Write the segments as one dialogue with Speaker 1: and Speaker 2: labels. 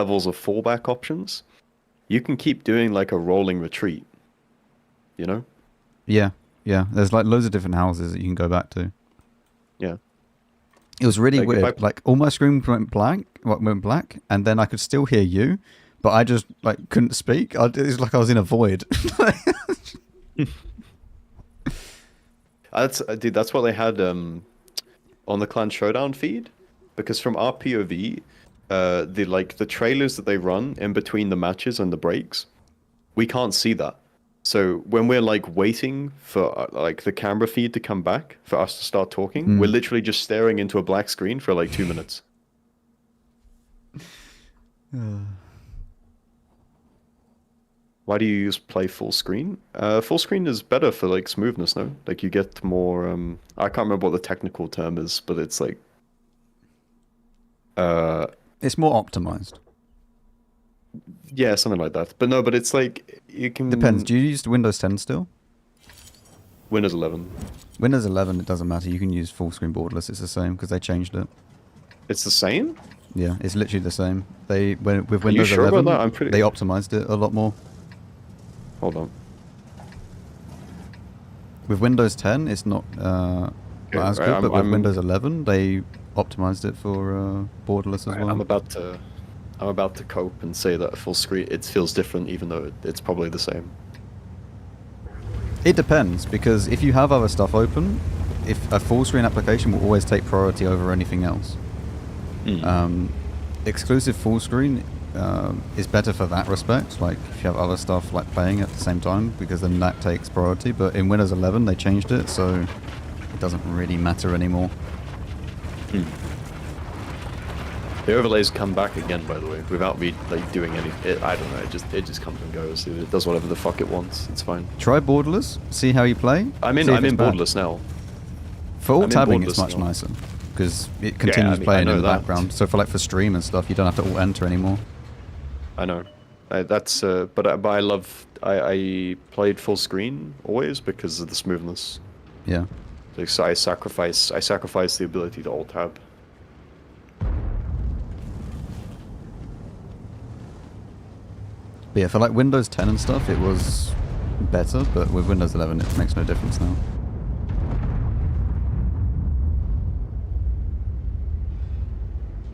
Speaker 1: levels of fallback options, you can keep doing like a rolling retreat. You know?
Speaker 2: Yeah, yeah. There's like loads of different houses that you can go back to.
Speaker 1: Yeah.
Speaker 2: It was really
Speaker 1: Like
Speaker 2: weird. Like all my screen went black, and then I could still hear you, but I just like couldn't speak. It was like I was in a void.
Speaker 1: Dude, that's what they had on the Clan Showdown feed, because from our POV, the trailers that they run in between the matches and the breaks, we can't see that. So when we're like waiting for like the camera feed to come back for us to start talking, we're literally just staring into a black screen for like 2 minutes. Why do you play full screen? Full screen is better for like smoothness, no? Like you get more I can't remember what the technical term is, but it's like
Speaker 2: it's more optimized.
Speaker 1: Yeah, something like that. But no, but it's like you can
Speaker 2: Depends. Do you use Windows 10 still?
Speaker 1: Windows 11.
Speaker 2: Windows 11, it doesn't matter. You can use full screen borderless. It's the same because they changed it.
Speaker 1: It's the same?
Speaker 2: Yeah, it's literally the same. With
Speaker 1: Are you
Speaker 2: Windows
Speaker 1: sure
Speaker 2: 11,
Speaker 1: about that?
Speaker 2: they optimized it a lot more.
Speaker 1: Hold on.
Speaker 2: With Windows 10, it's not as good, but with Windows 11, they optimized it for borderless as well.
Speaker 1: I'm about to cope and say that full screen it feels different, even though it's probably the same.
Speaker 2: It depends, because if you have other stuff open, if a full screen application will always take priority over anything else. Exclusive full screen is better for that respect, like if you have other stuff like playing at the same time, because then that takes priority. But in Windows 11 they changed it, so it doesn't really matter anymore.
Speaker 1: The overlays come back again, by the way, without me like doing anything. I don't know. It just comes and goes. It does whatever the fuck it wants. It's fine.
Speaker 2: Try borderless. See how you play.
Speaker 1: I'm in borderless now.
Speaker 2: For alt tabbing, it's much nicer because it continues playing in the background. So for stream and stuff, you don't have to alt enter anymore.
Speaker 1: I know. But I played full screen always because of the smoothness.
Speaker 2: Yeah.
Speaker 1: Like, so I sacrifice the ability to alt tab.
Speaker 2: But yeah, for like Windows 10 and stuff, it was better, but with Windows 11, it makes no difference now.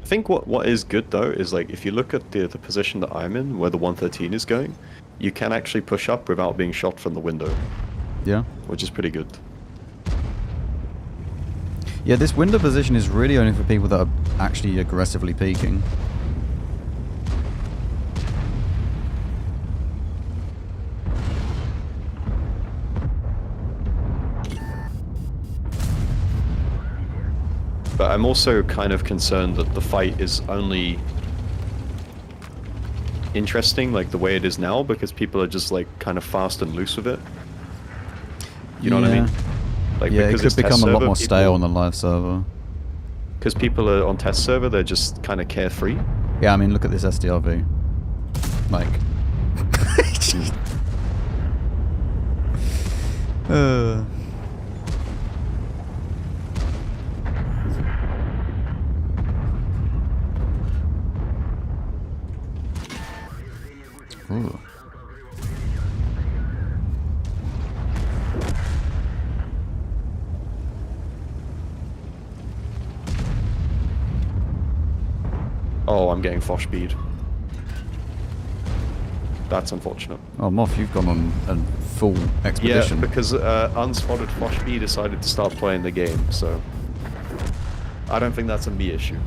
Speaker 1: I think what is good though is like if you look at the position that I'm in, where the 113 is going, you can actually push up without being shot from the window.
Speaker 2: Yeah.
Speaker 1: Which is pretty good.
Speaker 2: Yeah, this window position is really only for people that are actually aggressively peeking.
Speaker 1: But I'm also kind of concerned that the fight is only interesting like the way it is now because people are just like kind of fast and loose with it. You know what I mean? Like,
Speaker 2: yeah, it could become a lot more stale on the live server.
Speaker 1: Because people are on test server, they're just kind of carefree.
Speaker 2: Yeah, I mean, look at this SDRV. Like... Ooh.
Speaker 1: Oh, I'm getting Fosh speed. That's unfortunate.
Speaker 2: Oh, Moff, you've gone on a full expedition.
Speaker 1: Yeah, because unspotted Fosh B decided to start playing the game, so... I don't think that's a me issue.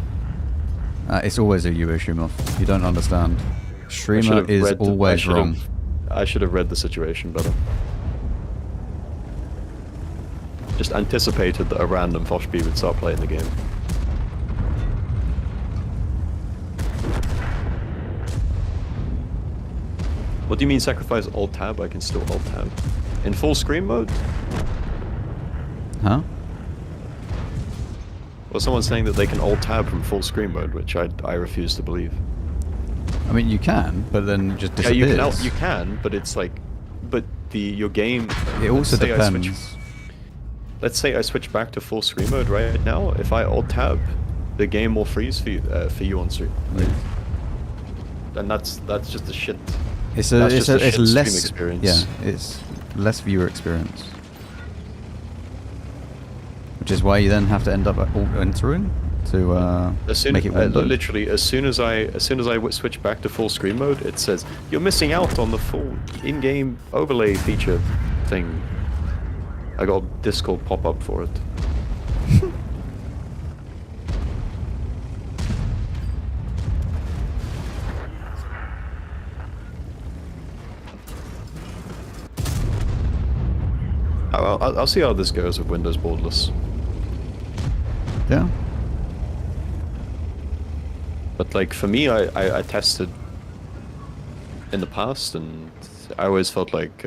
Speaker 2: It's always a you issue, Moff. You don't understand. Streamer is always wrong.
Speaker 1: I should have read the situation better. Just anticipated that a random Fosh B would start playing the game. What do you mean sacrifice alt tab? I can still alt tab. In full screen mode?
Speaker 2: Huh?
Speaker 1: Well, someone's saying that they can alt tab from full screen mode, which I refuse to believe.
Speaker 2: I mean, you can, but then it just disappears.
Speaker 1: Yeah, you can, but it's like, but your game.
Speaker 2: It also depends.
Speaker 1: Let's say I switch back to full screen mode right now. If I alt tab, the game will freeze for you on stream. Right? and that's just a shit.
Speaker 2: It's
Speaker 1: That's just a
Speaker 2: it's
Speaker 1: shit stream
Speaker 2: less
Speaker 1: experience.
Speaker 2: Yeah, it's less viewer experience. Which is why you then have to end up entering to make it windowed.
Speaker 1: Literally, as soon as I switch back to full screen mode, it says you're missing out on the full in-game overlay feature thing. I got a Discord pop-up for it. I'll see how this goes with Windows borderless.
Speaker 2: Yeah.
Speaker 1: But like for me, I tested in the past, and I always felt like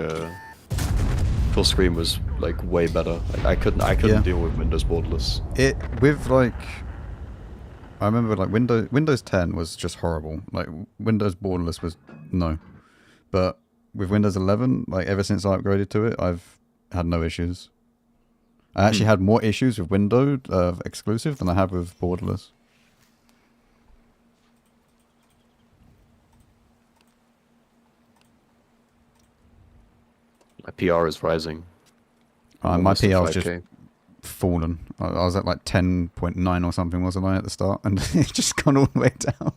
Speaker 1: full screen was like way better. I couldn't deal with Windows borderless.
Speaker 2: It with like, I remember like Windows 10 was just horrible. Like Windows borderless was no, but with Windows 11, like ever since I upgraded to it, I've had no issues. I actually had more issues with Windows exclusive than I had with borderless.
Speaker 1: My PR is rising.
Speaker 2: My PR was just fallen. I was at like 10.9 or something, wasn't I, at the start? And it just gone all the way down.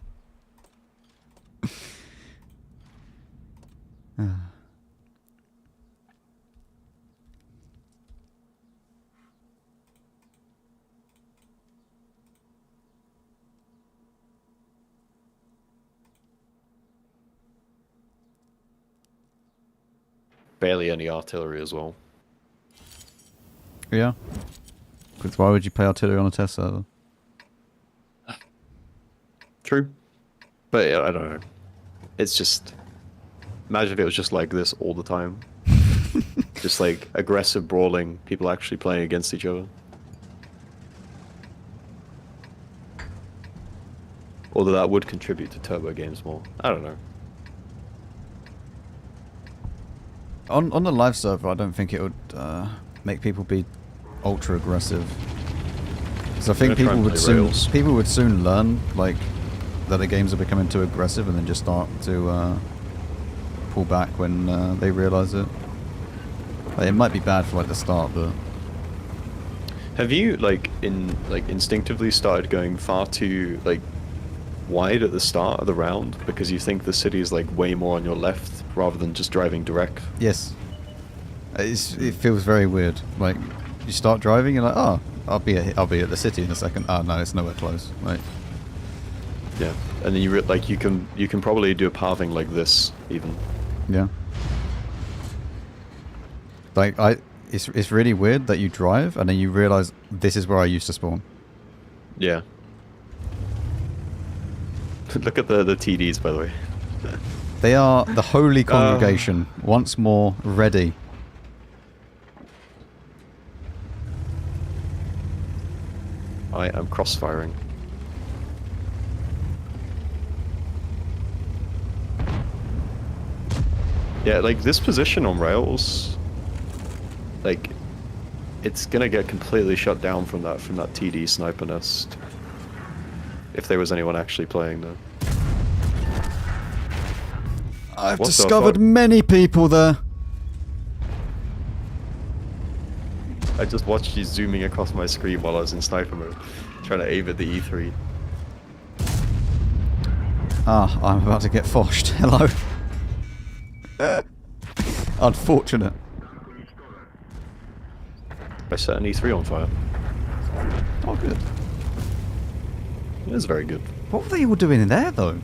Speaker 1: Barely any artillery as well.
Speaker 2: Yeah. Because why would you play artillery on a test server?
Speaker 1: True. But I don't know. It's just... Imagine if it was just like this all the time. Just like aggressive brawling, people actually playing against each other. Although that would contribute to turbo games more. I don't know.
Speaker 2: On the live server, I don't think it would make people be ultra aggressive. Because I think people would soon learn like that the games are becoming too aggressive, and then just start to pull back when they realise it. Like, it might be bad for like the start, but
Speaker 1: have you instinctively started going far too like wide at the start of the round because you think the city is like way more on your left rather than just driving direct?
Speaker 2: Yes. It feels very weird. Like you start driving, you're like, oh, I'll be at the city in a second. Oh no, it's nowhere close. Like,
Speaker 1: yeah, and then you can probably do a pathing like this even.
Speaker 2: Yeah. Like it's really weird that you drive and then you realize this is where I used to spawn.
Speaker 1: Yeah. Look at the TDs, by the way.
Speaker 2: They are the holy congregation, once more ready.
Speaker 1: I am crossfiring. Yeah, like this position on rails, like it's gonna get completely shut down from that TD sniper nest. If there was anyone actually playing though.
Speaker 2: I've discovered many people there.
Speaker 1: I just watched you zooming across my screen while I was in sniper mode, trying to aim at the E3.
Speaker 2: Ah, I'm about to get foshed. Hello. Unfortunate.
Speaker 1: I set an E3 on fire.
Speaker 2: Oh, good.
Speaker 1: It is very good.
Speaker 2: What were they all doing in there, though?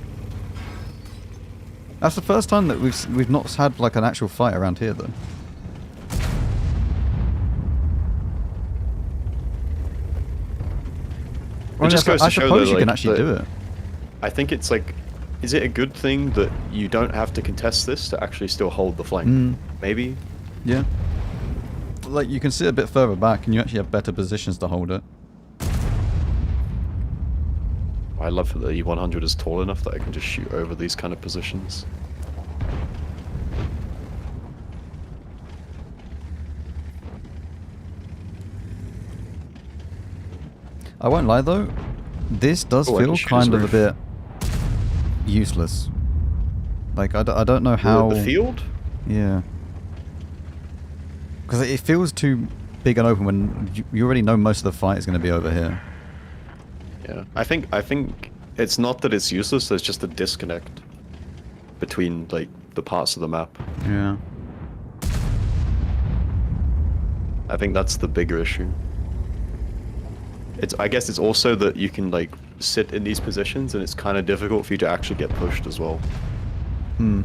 Speaker 2: That's the first time that we've not had like an actual fight around here, though.
Speaker 1: It just goes to show that
Speaker 2: you can actually do it.
Speaker 1: I think it's like, is it a good thing that you don't have to contest this to actually still hold the flank? Maybe?
Speaker 2: Yeah. Like, you can sit a bit further back and you actually have better positions to hold it.
Speaker 1: I love that the E100 is tall enough that I can just shoot over these kind of positions.
Speaker 2: I won't lie though, this does feel kind of a bit useless. Like, I don't know how...
Speaker 1: The field?
Speaker 2: Yeah. Because it feels too big and open when you already know most of the fight is going to be over here.
Speaker 1: Yeah. I think it's not that it's useless, there's just a disconnect between, like, the parts of the map.
Speaker 2: Yeah.
Speaker 1: I think that's the bigger issue. I guess it's also that you can, like, sit in these positions and it's kind of difficult for you to actually get pushed as well.
Speaker 2: Hmm.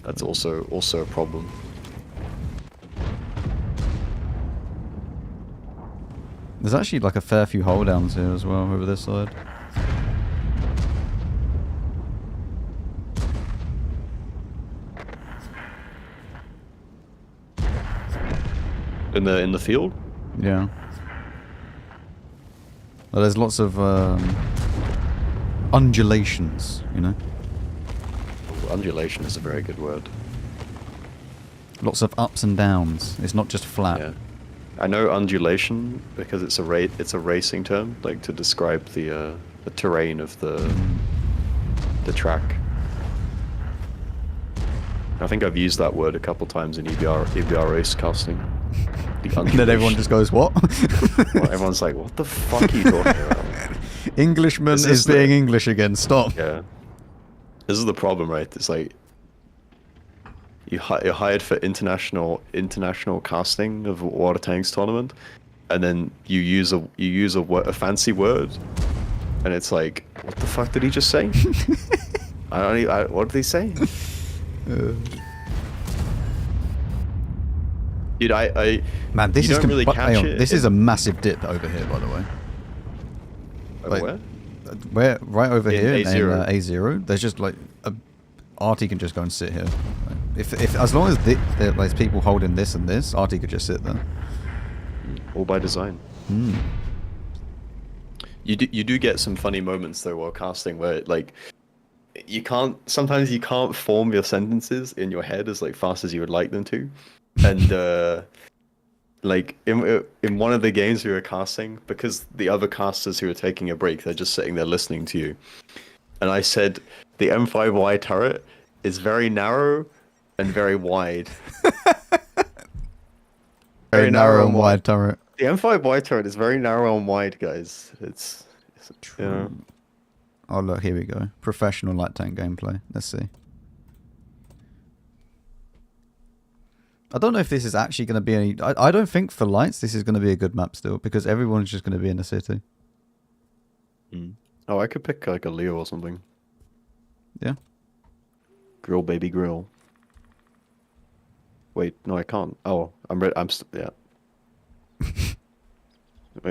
Speaker 1: That's also a problem.
Speaker 2: There's actually like a fair few holdowns here as well over this side.
Speaker 1: In the field?
Speaker 2: Yeah. Well, there's lots of undulations, you know.
Speaker 1: Undulation is a very good word.
Speaker 2: Lots of ups and downs. It's not just flat.
Speaker 1: Yeah. I know undulation because it's a racing term, like to describe the terrain of the track. I think I've used that word a couple times in EBR race casting.
Speaker 2: And then everyone just goes, what?
Speaker 1: Well, everyone's like, what the fuck are you talking about?
Speaker 2: Englishman is being English again, stop.
Speaker 1: Yeah. This is the problem, right? It's like you're hired for international casting of a water tanks tournament, and then you use a fancy word, and it's like, what the fuck did he just say? What did he say? Dude,
Speaker 2: man, this
Speaker 1: you
Speaker 2: is
Speaker 1: don't really catch it.
Speaker 2: This is a massive dip over here, by the way.
Speaker 1: Over
Speaker 2: Like,
Speaker 1: where?
Speaker 2: Right over here in
Speaker 1: A0.
Speaker 2: A0. There's just like Artie can just go and sit here. If as long as there's people holding this and this, Artie could just sit there.
Speaker 1: All by design.
Speaker 2: Hmm.
Speaker 1: You do get some funny moments though while casting where like sometimes you can't form your sentences in your head as like fast as you would like them to, and like in one of the games we were casting, because the other casters who were taking a break, they're just sitting there listening to you, and I said the M5Y turret is very narrow and very wide.
Speaker 2: Very narrow and wide turret.
Speaker 1: The M5Y turret is very narrow and wide, guys. It's you know.
Speaker 2: Oh look, here we go. Professional light tank gameplay. Let's see. I don't know if this is actually going to be any... I don't think for lights this is going to be a good map still, because everyone's just going to be in the city.
Speaker 1: Mm. Oh, I could pick like a Leo or something.
Speaker 2: Yeah.
Speaker 1: Grill, baby, grill. Wait, no, I can't. Oh, I'm ready. Yeah.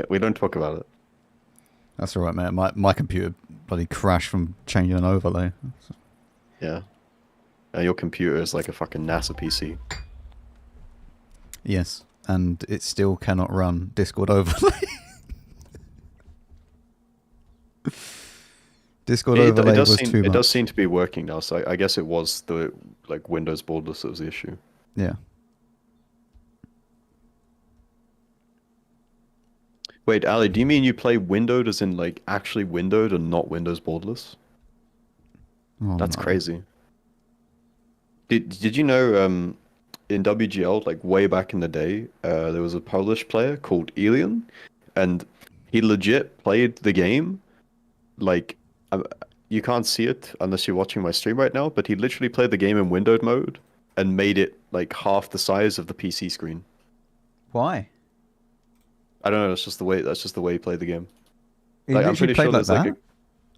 Speaker 1: we don't talk about it.
Speaker 2: That's alright, man. My computer bloody crashed from changing an overlay.
Speaker 1: Yeah. Your computer is like a fucking NASA PC.
Speaker 2: Yes, and it still cannot run Discord overlay. Discord overlay was too much.
Speaker 1: It does seem to be working now, so I guess it was the like Windows borderless that was the issue.
Speaker 2: Yeah.
Speaker 1: Wait, Ali, do you mean you play windowed as in like actually windowed and not Windows borderless?
Speaker 2: Oh,
Speaker 1: That's
Speaker 2: no.
Speaker 1: crazy. Did you know in WGL, like way back in the day, there was a Polish player called Elian, and he legit played the game like you can't see it unless you're watching my stream right now, but he literally played the game in windowed mode and made it like half the size of the PC screen.
Speaker 2: Why?
Speaker 1: I don't know. That's just the way he played the game.
Speaker 2: He
Speaker 1: Like, I'm
Speaker 2: literally
Speaker 1: pretty
Speaker 2: played
Speaker 1: sure
Speaker 2: like
Speaker 1: there's
Speaker 2: that?
Speaker 1: like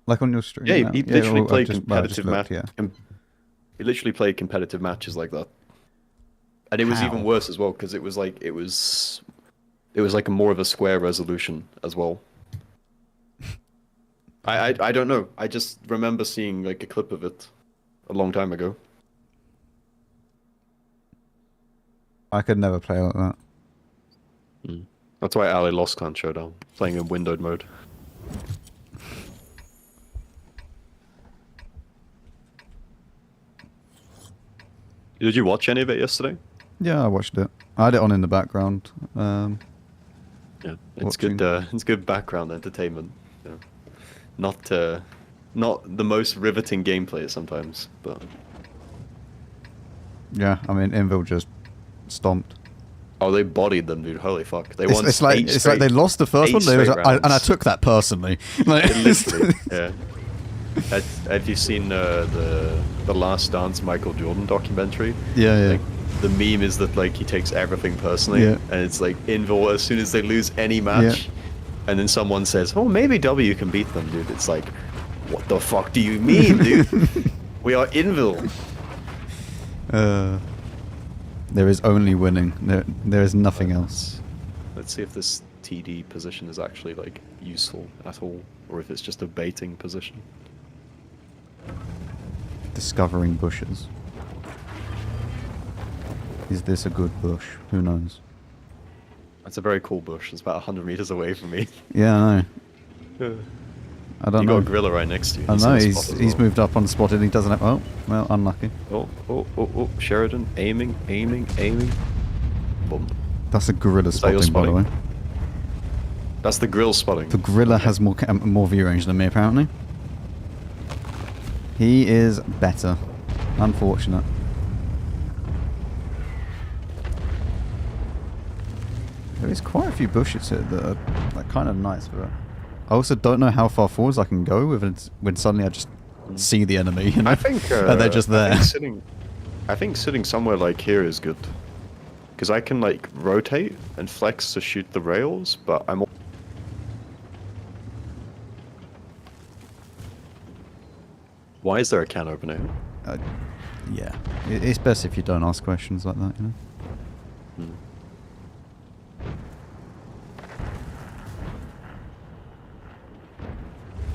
Speaker 2: Like on your stream?
Speaker 1: yeah,
Speaker 2: now?
Speaker 1: he literally
Speaker 2: well,
Speaker 1: played
Speaker 2: just
Speaker 1: competitive
Speaker 2: looked, yeah.
Speaker 1: He literally played competitive matches like that, and it was even
Speaker 2: How?
Speaker 1: worse as well because it was like a more of a square resolution as well. I don't know. I just remember seeing like a clip of it a long time ago.
Speaker 2: I could never play like that.
Speaker 1: That's why Ali lost Clan Showdown, playing in windowed mode. Did you watch any of it yesterday?
Speaker 2: Yeah, I watched it. I had it on in the background.
Speaker 1: Yeah, it's
Speaker 2: Watching.
Speaker 1: good. It's good background entertainment. Yeah. Not not the most riveting gameplay sometimes, but
Speaker 2: Yeah, I mean, Invil just stomped.
Speaker 1: oh, they bodied them, dude. Holy fuck! They
Speaker 2: It's,
Speaker 1: won.
Speaker 2: it's like they lost the first one, and I took that personally. Like,
Speaker 1: Literally, yeah. Have you seen the Last Dance Michael Jordan documentary?
Speaker 2: Yeah, yeah.
Speaker 1: Like, the meme is that like he takes everything personally,
Speaker 2: Yeah.
Speaker 1: and it's like Invil as soon as they lose any match, and then someone says, "Oh, maybe W can beat them, dude." It's like, what the fuck do you mean, dude? We are Invil.
Speaker 2: There is only winning. There is nothing else.
Speaker 1: Let's see if this TD position is actually like useful at all, or if it's just a baiting position.
Speaker 2: Discovering bushes. Is this a good bush? Who knows?
Speaker 1: That's a very cool bush. It's about 100 meters away from me.
Speaker 2: Yeah, I know. I don't
Speaker 1: You
Speaker 2: know.
Speaker 1: got a gorilla right next to you.
Speaker 2: I know,
Speaker 1: in the
Speaker 2: he's
Speaker 1: spot as
Speaker 2: he's
Speaker 1: well.
Speaker 2: moved up on the spot and he doesn't have... Oh, well, unlucky.
Speaker 1: Oh, Sheridan, aiming. Boom.
Speaker 2: That's a gorilla
Speaker 1: Is that your
Speaker 2: spotting, by the way.
Speaker 1: spotting? That's the grill spotting.
Speaker 2: The gorilla has more view range than me, apparently. He is better. Unfortunate. There is quite a few bushes here that are like, kind of nice, but I also don't know how far forwards I can go when suddenly I just see the enemy, you know?
Speaker 1: I think
Speaker 2: and they're just there.
Speaker 1: I think sitting somewhere like here is good, because I can like rotate and flex to shoot the rails, but I'm. Why is there a can opener?
Speaker 2: Yeah, it's best if you don't ask questions like that, you know?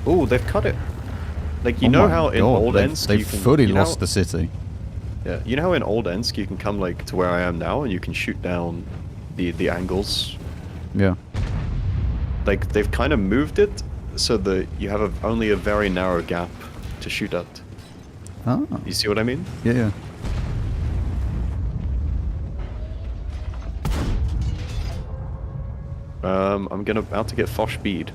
Speaker 1: Oh, they've cut it. Like you
Speaker 2: Oh
Speaker 1: know
Speaker 2: my
Speaker 1: how in
Speaker 2: God,
Speaker 1: old Ensk
Speaker 2: they've
Speaker 1: you can
Speaker 2: fully
Speaker 1: you know,
Speaker 2: lost the city.
Speaker 1: Yeah, you know how in old Ensk you can come like to where I am now and you can shoot down the angles.
Speaker 2: Yeah.
Speaker 1: Like they've kind of moved it so that you have only a very narrow gap to shoot at.
Speaker 2: Oh.
Speaker 1: You see what I mean?
Speaker 2: Yeah, yeah.
Speaker 1: I'm about to get Fosh bead.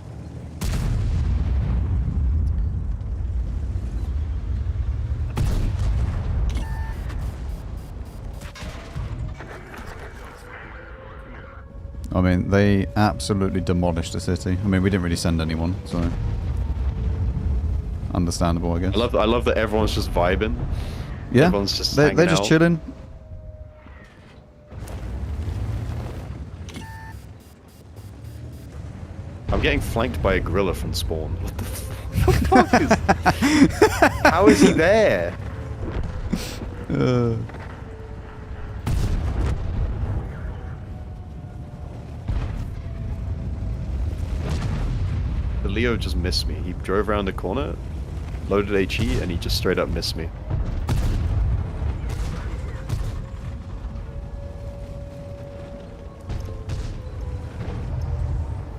Speaker 2: I mean, they absolutely demolished the city. I mean, we didn't really send anyone, so... Understandable, I guess.
Speaker 1: I love that everyone's just vibing.
Speaker 2: Yeah,
Speaker 1: Everyone's just
Speaker 2: they're
Speaker 1: hanging
Speaker 2: just
Speaker 1: out.
Speaker 2: chilling.
Speaker 1: I'm getting flanked by a gorilla from spawn. What the fuck is... How is he there? The Leo just missed me. He drove around the corner, loaded HE, and he just straight up missed me.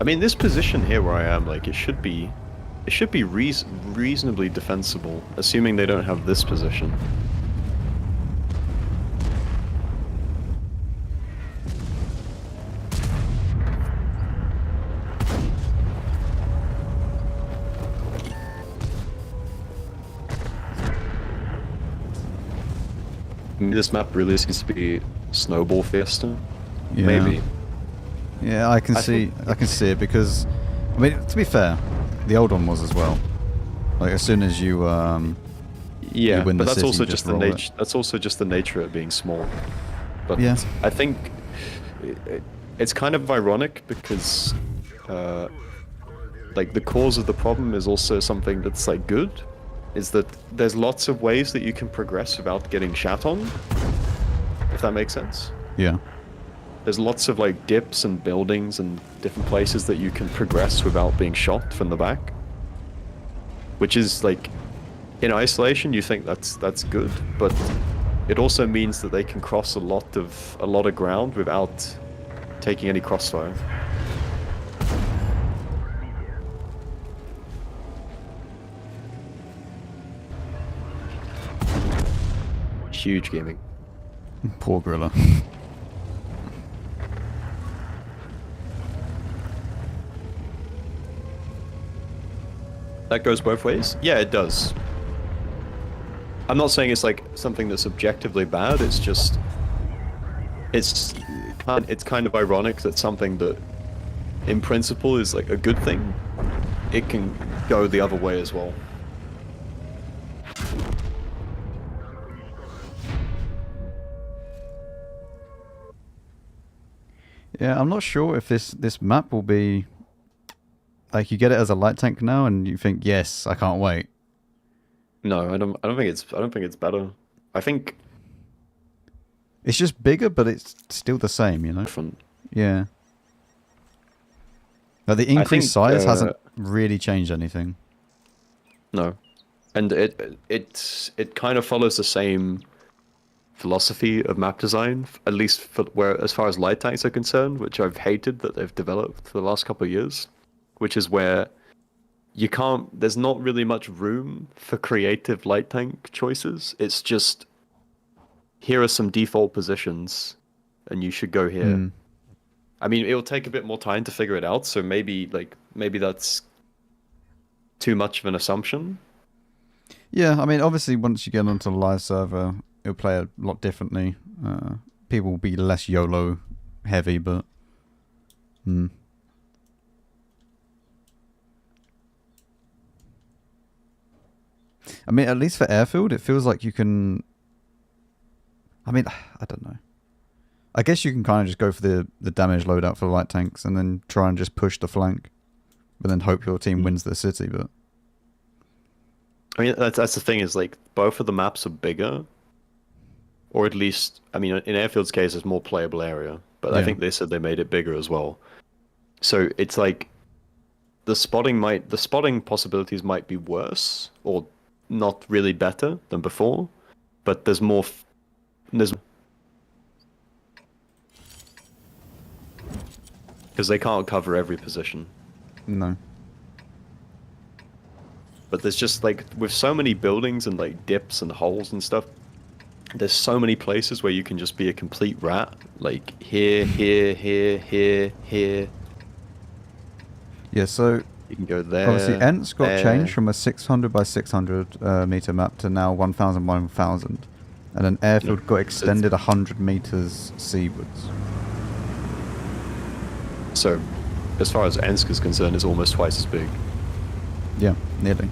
Speaker 1: I mean, this position here where I am, like, it should be reasonably defensible, assuming they don't have this position. Maybe this map really seems to be Snowball Fiesta.
Speaker 2: Yeah.
Speaker 1: Maybe.
Speaker 2: Yeah, I can see it because, I mean, to be fair, the old one was as well. Like as soon as you
Speaker 1: Yeah,
Speaker 2: you win
Speaker 1: but
Speaker 2: the
Speaker 1: that's
Speaker 2: city,
Speaker 1: also
Speaker 2: you
Speaker 1: just the
Speaker 2: roll it.
Speaker 1: nature. That's also just the nature of it being small. But
Speaker 2: Yeah.
Speaker 1: I think it's kind of ironic because, like, the cause of the problem is also something that's like good. Is that there's lots of ways that you can progress without getting shat on. If that makes sense.
Speaker 2: Yeah.
Speaker 1: There's lots of like dips and buildings and different places that you can progress without being shot from the back. Which is like, in isolation, you think that's good, but it also means that they can cross a lot of ground without taking any crossfire. Huge gaming.
Speaker 2: Poor gorilla.
Speaker 1: That goes both ways? Yeah, it does. I'm not saying it's like something that's objectively bad, it's just... It's kind of ironic that something that in principle is like a good thing, it can go the other way as well.
Speaker 2: Yeah, I'm not sure if this map will be like you get it as a light tank now and you think, yes, I can't wait.
Speaker 1: No, I don't think it's better. I think
Speaker 2: it's just bigger, but it's still the same, you know?
Speaker 1: different.
Speaker 2: Yeah. But the increased size hasn't really changed anything.
Speaker 1: No. And it kind of follows the same philosophy of map design, at least for as far as light tanks are concerned, which I've hated that they've developed for the last couple of years, which is where there's not really much room for creative light tank choices. It's just, here are some default positions, and you should go here. I mean, it'll take a bit more time to figure it out, so maybe that's too much of an assumption.
Speaker 2: Yeah, I mean, obviously, once you get onto the live server, it'll play a lot differently. People will be less YOLO heavy, but... I mean, at least for airfield, it feels like you can... I mean, I don't know. I guess you can kind of just go for the damage loadout for the light tanks and then try and just push the flank, but then hope your team wins the city, but...
Speaker 1: I mean, that's the thing, is like, both of the maps are bigger, or at least, I mean, in Airfield's case, it's more playable area, but I think they said they made it bigger as well. So it's like, the spotting possibilities might be worse, or not really better than before, but there's more, because they can't cover every position.
Speaker 2: No.
Speaker 1: But there's just like, with so many buildings and like dips and holes and stuff, there's so many places where you can just be a complete rat. Like here, here, here, here, here.
Speaker 2: Yeah, so
Speaker 1: you can go there.
Speaker 2: Obviously, Ent's got changed from a 600 by 600 meter map to now 1,000 by 1,000, and then Airfield got extended 100 meters seawards.
Speaker 1: So, as far as Ensk is concerned, it's almost twice as big.
Speaker 2: Yeah, nearly.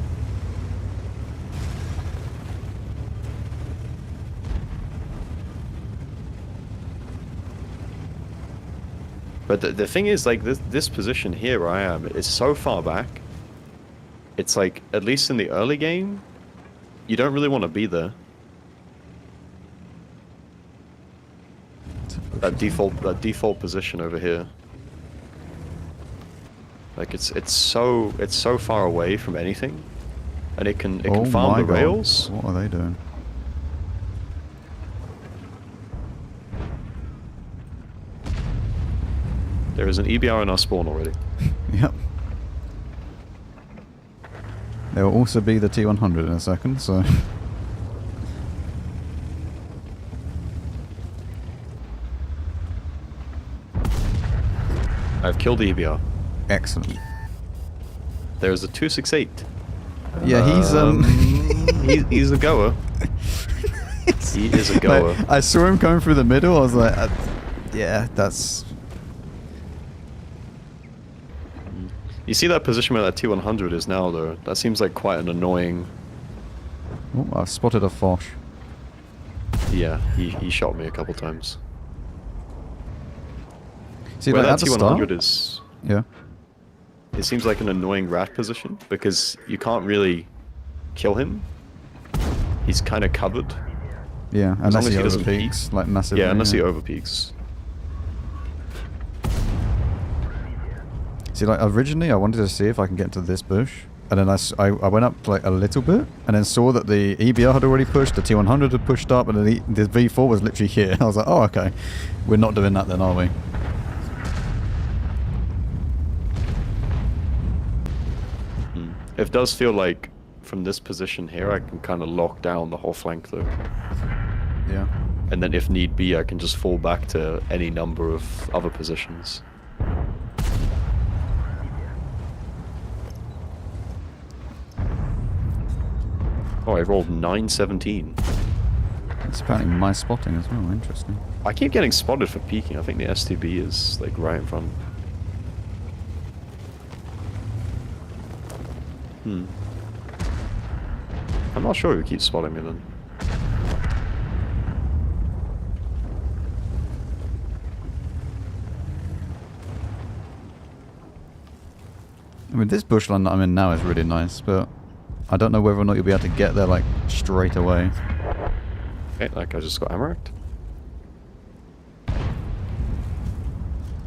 Speaker 1: But the thing is, like, this position here where I am is so far back. It's like, at least in the early game, you don't really want to be there. That default position over here. Like it's so far away from anything, and it can farm the rails.
Speaker 2: What are they doing?
Speaker 1: There is an EBR in our spawn already.
Speaker 2: Yep. There will also be the T100 in a second, so...
Speaker 1: I've killed the EBR.
Speaker 2: Excellent.
Speaker 1: There's a 268.
Speaker 2: Yeah,
Speaker 1: he's a goer. He is a goer.
Speaker 2: Like, I saw him going through the middle, I was like, yeah, that's...
Speaker 1: You see that position where that T100 is now, though? That seems like quite an annoying...
Speaker 2: Oh, I've spotted a Foch.
Speaker 1: Yeah, he shot me a couple times.
Speaker 2: See,
Speaker 1: where
Speaker 2: like,
Speaker 1: that T100 is...
Speaker 2: Yeah.
Speaker 1: It seems like an annoying rat position, because you can't really kill him. He's kind of covered.
Speaker 2: Yeah, unless he
Speaker 1: doesn't
Speaker 2: overpeaks, like massively.
Speaker 1: Yeah, unless he overpeaks.
Speaker 2: See, like, originally I wanted to see if I can get into this bush, and then I went up like a little bit, and then saw that the EBR had already pushed, the T100 had pushed up, and then the V4 was literally here. I was like, oh, okay. We're not doing that then, are we?
Speaker 1: It does feel like, from this position here, I can kind of lock down the whole flank, though.
Speaker 2: Yeah.
Speaker 1: And then if need be, I can just fall back to any number of other positions. Oh, I rolled 917.
Speaker 2: It's apparently my spotting as well. Interesting.
Speaker 1: I keep getting spotted for peeking. I think the STB is like right in front. I'm not sure who keeps spotting me then.
Speaker 2: I mean, this bushland that I'm in now is really nice, but I don't know whether or not you'll be able to get there like straight away.
Speaker 1: Okay, like I just got hammered.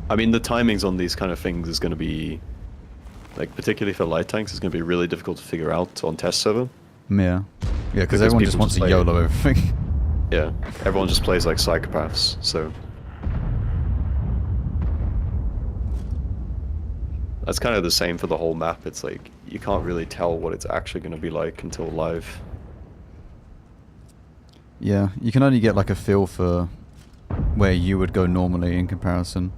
Speaker 1: I mean, the timings on these kind of things is going to be, like, particularly for light tanks, it's going to be really difficult to figure out on test server.
Speaker 2: Yeah. Yeah, because everyone just wants to YOLO everything.
Speaker 1: Yeah, everyone just plays like psychopaths, so... That's kind of the same for the whole map. It's like, you can't really tell what it's actually going to be like until live.
Speaker 2: Yeah, you can only get like a feel for where you would go normally in comparison.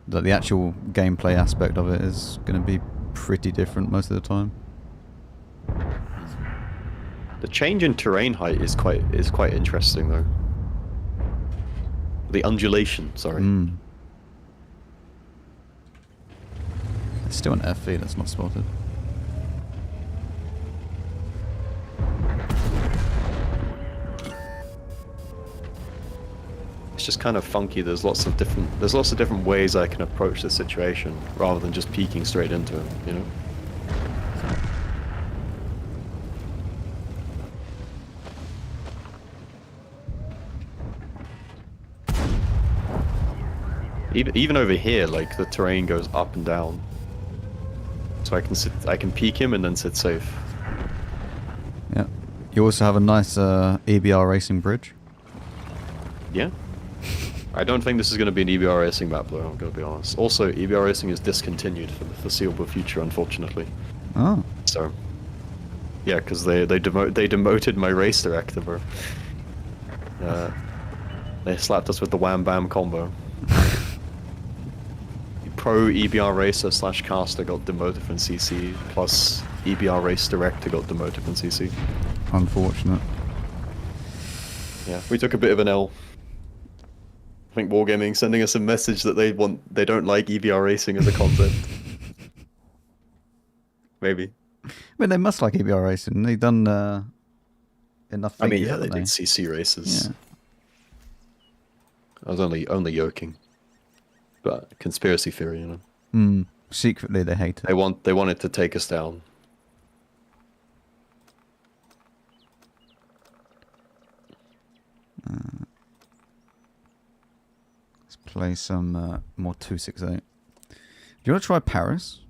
Speaker 2: That the actual gameplay aspect of it is going to be pretty different most of the time.
Speaker 1: The change in terrain height is quite interesting though. The undulation, sorry.
Speaker 2: There's still an FV that's not spotted.
Speaker 1: It's just kind of funky. There's lots of different ways I can approach the situation rather than just peeking straight into it, you know? Even over here, like the terrain goes up and down. So I can peek him and then sit safe.
Speaker 2: Yeah. You also have a nice EBR racing bridge.
Speaker 1: Yeah. I don't think this is going to be an EBR racing map though, I'm going to be honest. Also, EBR racing is discontinued for the foreseeable future, unfortunately.
Speaker 2: Oh.
Speaker 1: So, yeah, because they demoted my race director, bro. They slapped us with the wham bam combo. Pro EBR racer / caster got demoted from CC, plus EBR race director got demoted from CC.
Speaker 2: Unfortunate.
Speaker 1: Yeah, we took a bit of an L. I think Wargaming sending us a message that they don't like EBR racing as a concept. Maybe.
Speaker 2: I mean, they must like EBR racing. They've done enough.
Speaker 1: I mean, yeah, they
Speaker 2: haven't
Speaker 1: did CC races.
Speaker 2: Yeah.
Speaker 1: I was only joking. But conspiracy theory, you know.
Speaker 2: Secretly, they hate it.
Speaker 1: They wanted to take us down.
Speaker 2: Let's play some more 268. Do you want to try Paris?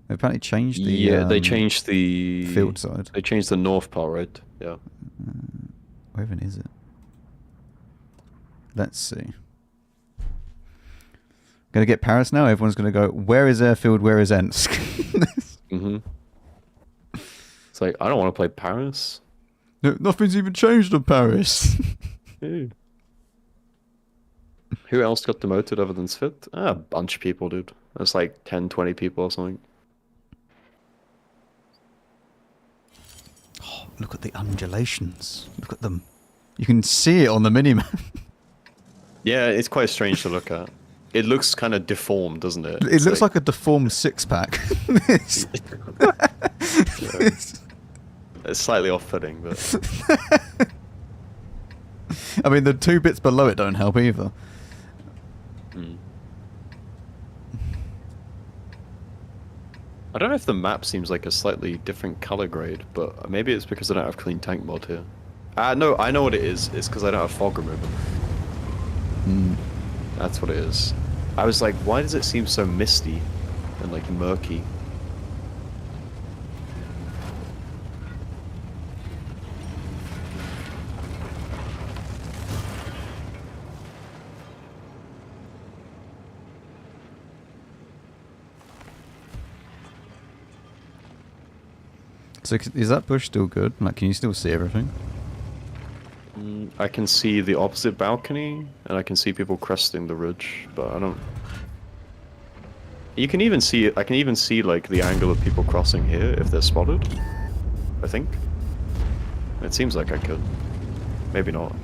Speaker 2: They apparently changed the...
Speaker 1: Yeah, they changed the...
Speaker 2: field side.
Speaker 1: They changed the north part, right? Yeah.
Speaker 2: Where even is it? Let's see. Gonna get Paris now? Everyone's gonna go, where is Airfield, where is Ensk?
Speaker 1: It's like, I don't want to play Paris.
Speaker 2: No, nothing's even changed on Paris.
Speaker 1: Who else got demoted other than Svit? A bunch of people, dude. There's like 10, 20 people or something.
Speaker 2: Oh, look at the undulations. Look at them. You can see it on the minimap.
Speaker 1: Yeah, it's quite strange to look at. It looks kind of deformed, doesn't it?
Speaker 2: It looks like a deformed six-pack.
Speaker 1: It's slightly off-putting, but...
Speaker 2: I mean, the 2 bits below it don't help either.
Speaker 1: I don't know if the map seems like a slightly different color grade, but maybe it's because I don't have clean tank mod here. No, I know what it is. It's because I don't have fog remover. That's what it is. I was like, why does it seem so misty and like murky?
Speaker 2: So is that bush still good? Like, can you still see everything?
Speaker 1: I can see the opposite balcony, and I can see people cresting the ridge, but I don't... You can even see, I can even see like the angle of people crossing here if they're spotted. I think. It seems like I could. Maybe not.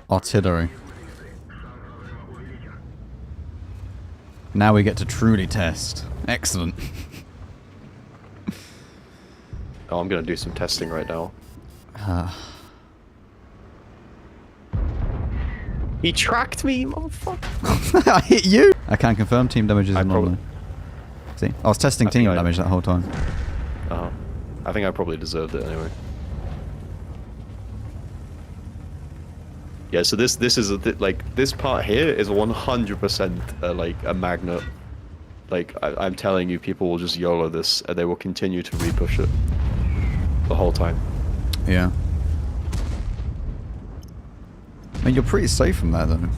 Speaker 2: Artillery. Now we get to truly test. Excellent.
Speaker 1: Oh, I'm gonna do some testing right now. He tracked me, motherfucker!
Speaker 2: I hit you! I can confirm team damage is
Speaker 1: I
Speaker 2: anomaly. See? I was testing team damage that whole time.
Speaker 1: I think I probably deserved it anyway. Yeah, so this is like this part here is 100% like a magnet. Like I'm telling you, people will just YOLO this and they will continue to repush it the whole time.
Speaker 2: Yeah. I mean, you're pretty safe from that, though.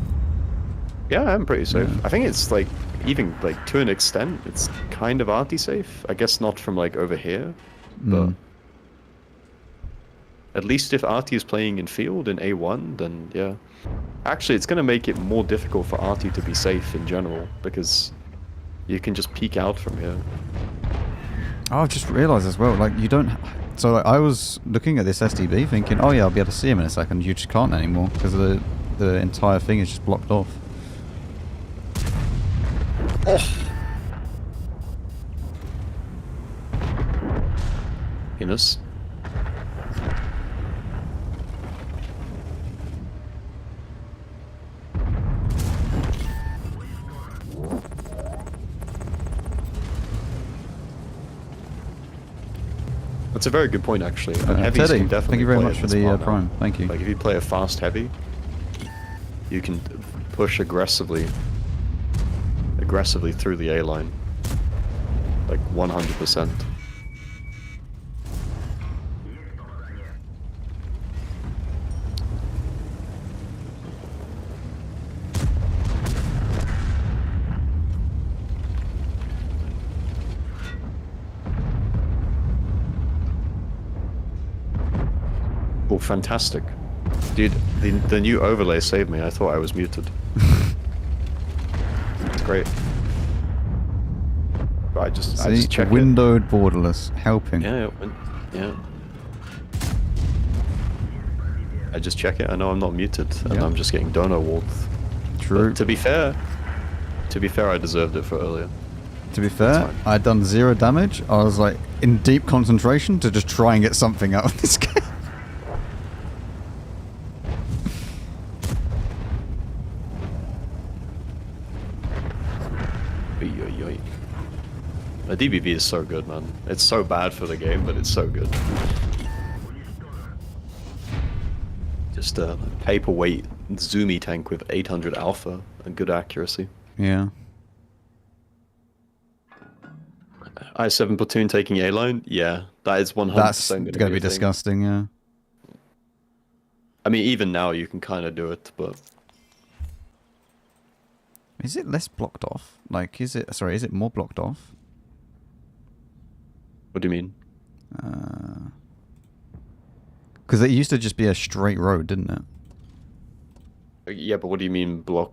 Speaker 1: Yeah, I'm pretty safe.
Speaker 2: Yeah.
Speaker 1: I think it's like even like to an extent, it's kind of arty safe. I guess not from like over here, but at least if Artie is playing in field in A1, then yeah. Actually, it's going to make it more difficult for Artie to be safe in general because you can just peek out from here.
Speaker 2: Oh, I've just realised as well, like, you don't... So, like, I was looking at this SDB thinking, oh yeah, I'll be able to see him in a second. You just can't anymore because the entire thing is just blocked off.
Speaker 1: Penis. That's a very good point, actually. Heavies
Speaker 2: Teddy,
Speaker 1: can definitely
Speaker 2: thank you very
Speaker 1: play
Speaker 2: much
Speaker 1: at
Speaker 2: for
Speaker 1: this
Speaker 2: the
Speaker 1: part now.
Speaker 2: prime. Thank you.
Speaker 1: Like if you play a fast heavy, you can push aggressively through the A line, like 100%. Oh, fantastic. Dude, the new overlay saved me. I thought I was muted. Great. But I just checked
Speaker 2: windowed borderless, helping.
Speaker 1: Yeah, yeah. I just check it. I know I'm not muted, and
Speaker 2: Yeah.
Speaker 1: I'm just getting dono walked.
Speaker 2: True.
Speaker 1: But to be fair, I deserved it for earlier.
Speaker 2: To be fair, I'd done 0 damage. I was like in deep concentration to just try and get something out of this game.
Speaker 1: The DBV is so good, man. It's so bad for the game, but it's so good. Just a paperweight zoomy tank with 800 alpha and good accuracy.
Speaker 2: Yeah.
Speaker 1: I7 platoon taking A line? Yeah, that is 100%
Speaker 2: That's
Speaker 1: going
Speaker 2: going
Speaker 1: to
Speaker 2: to be disgusting, yeah.
Speaker 1: I mean, even now you can kind of do it, but...
Speaker 2: Is it less blocked off? Like, is it more blocked off?
Speaker 1: What do you mean?
Speaker 2: Because it used to just be a straight road, didn't it?
Speaker 1: Yeah, but what do you mean block?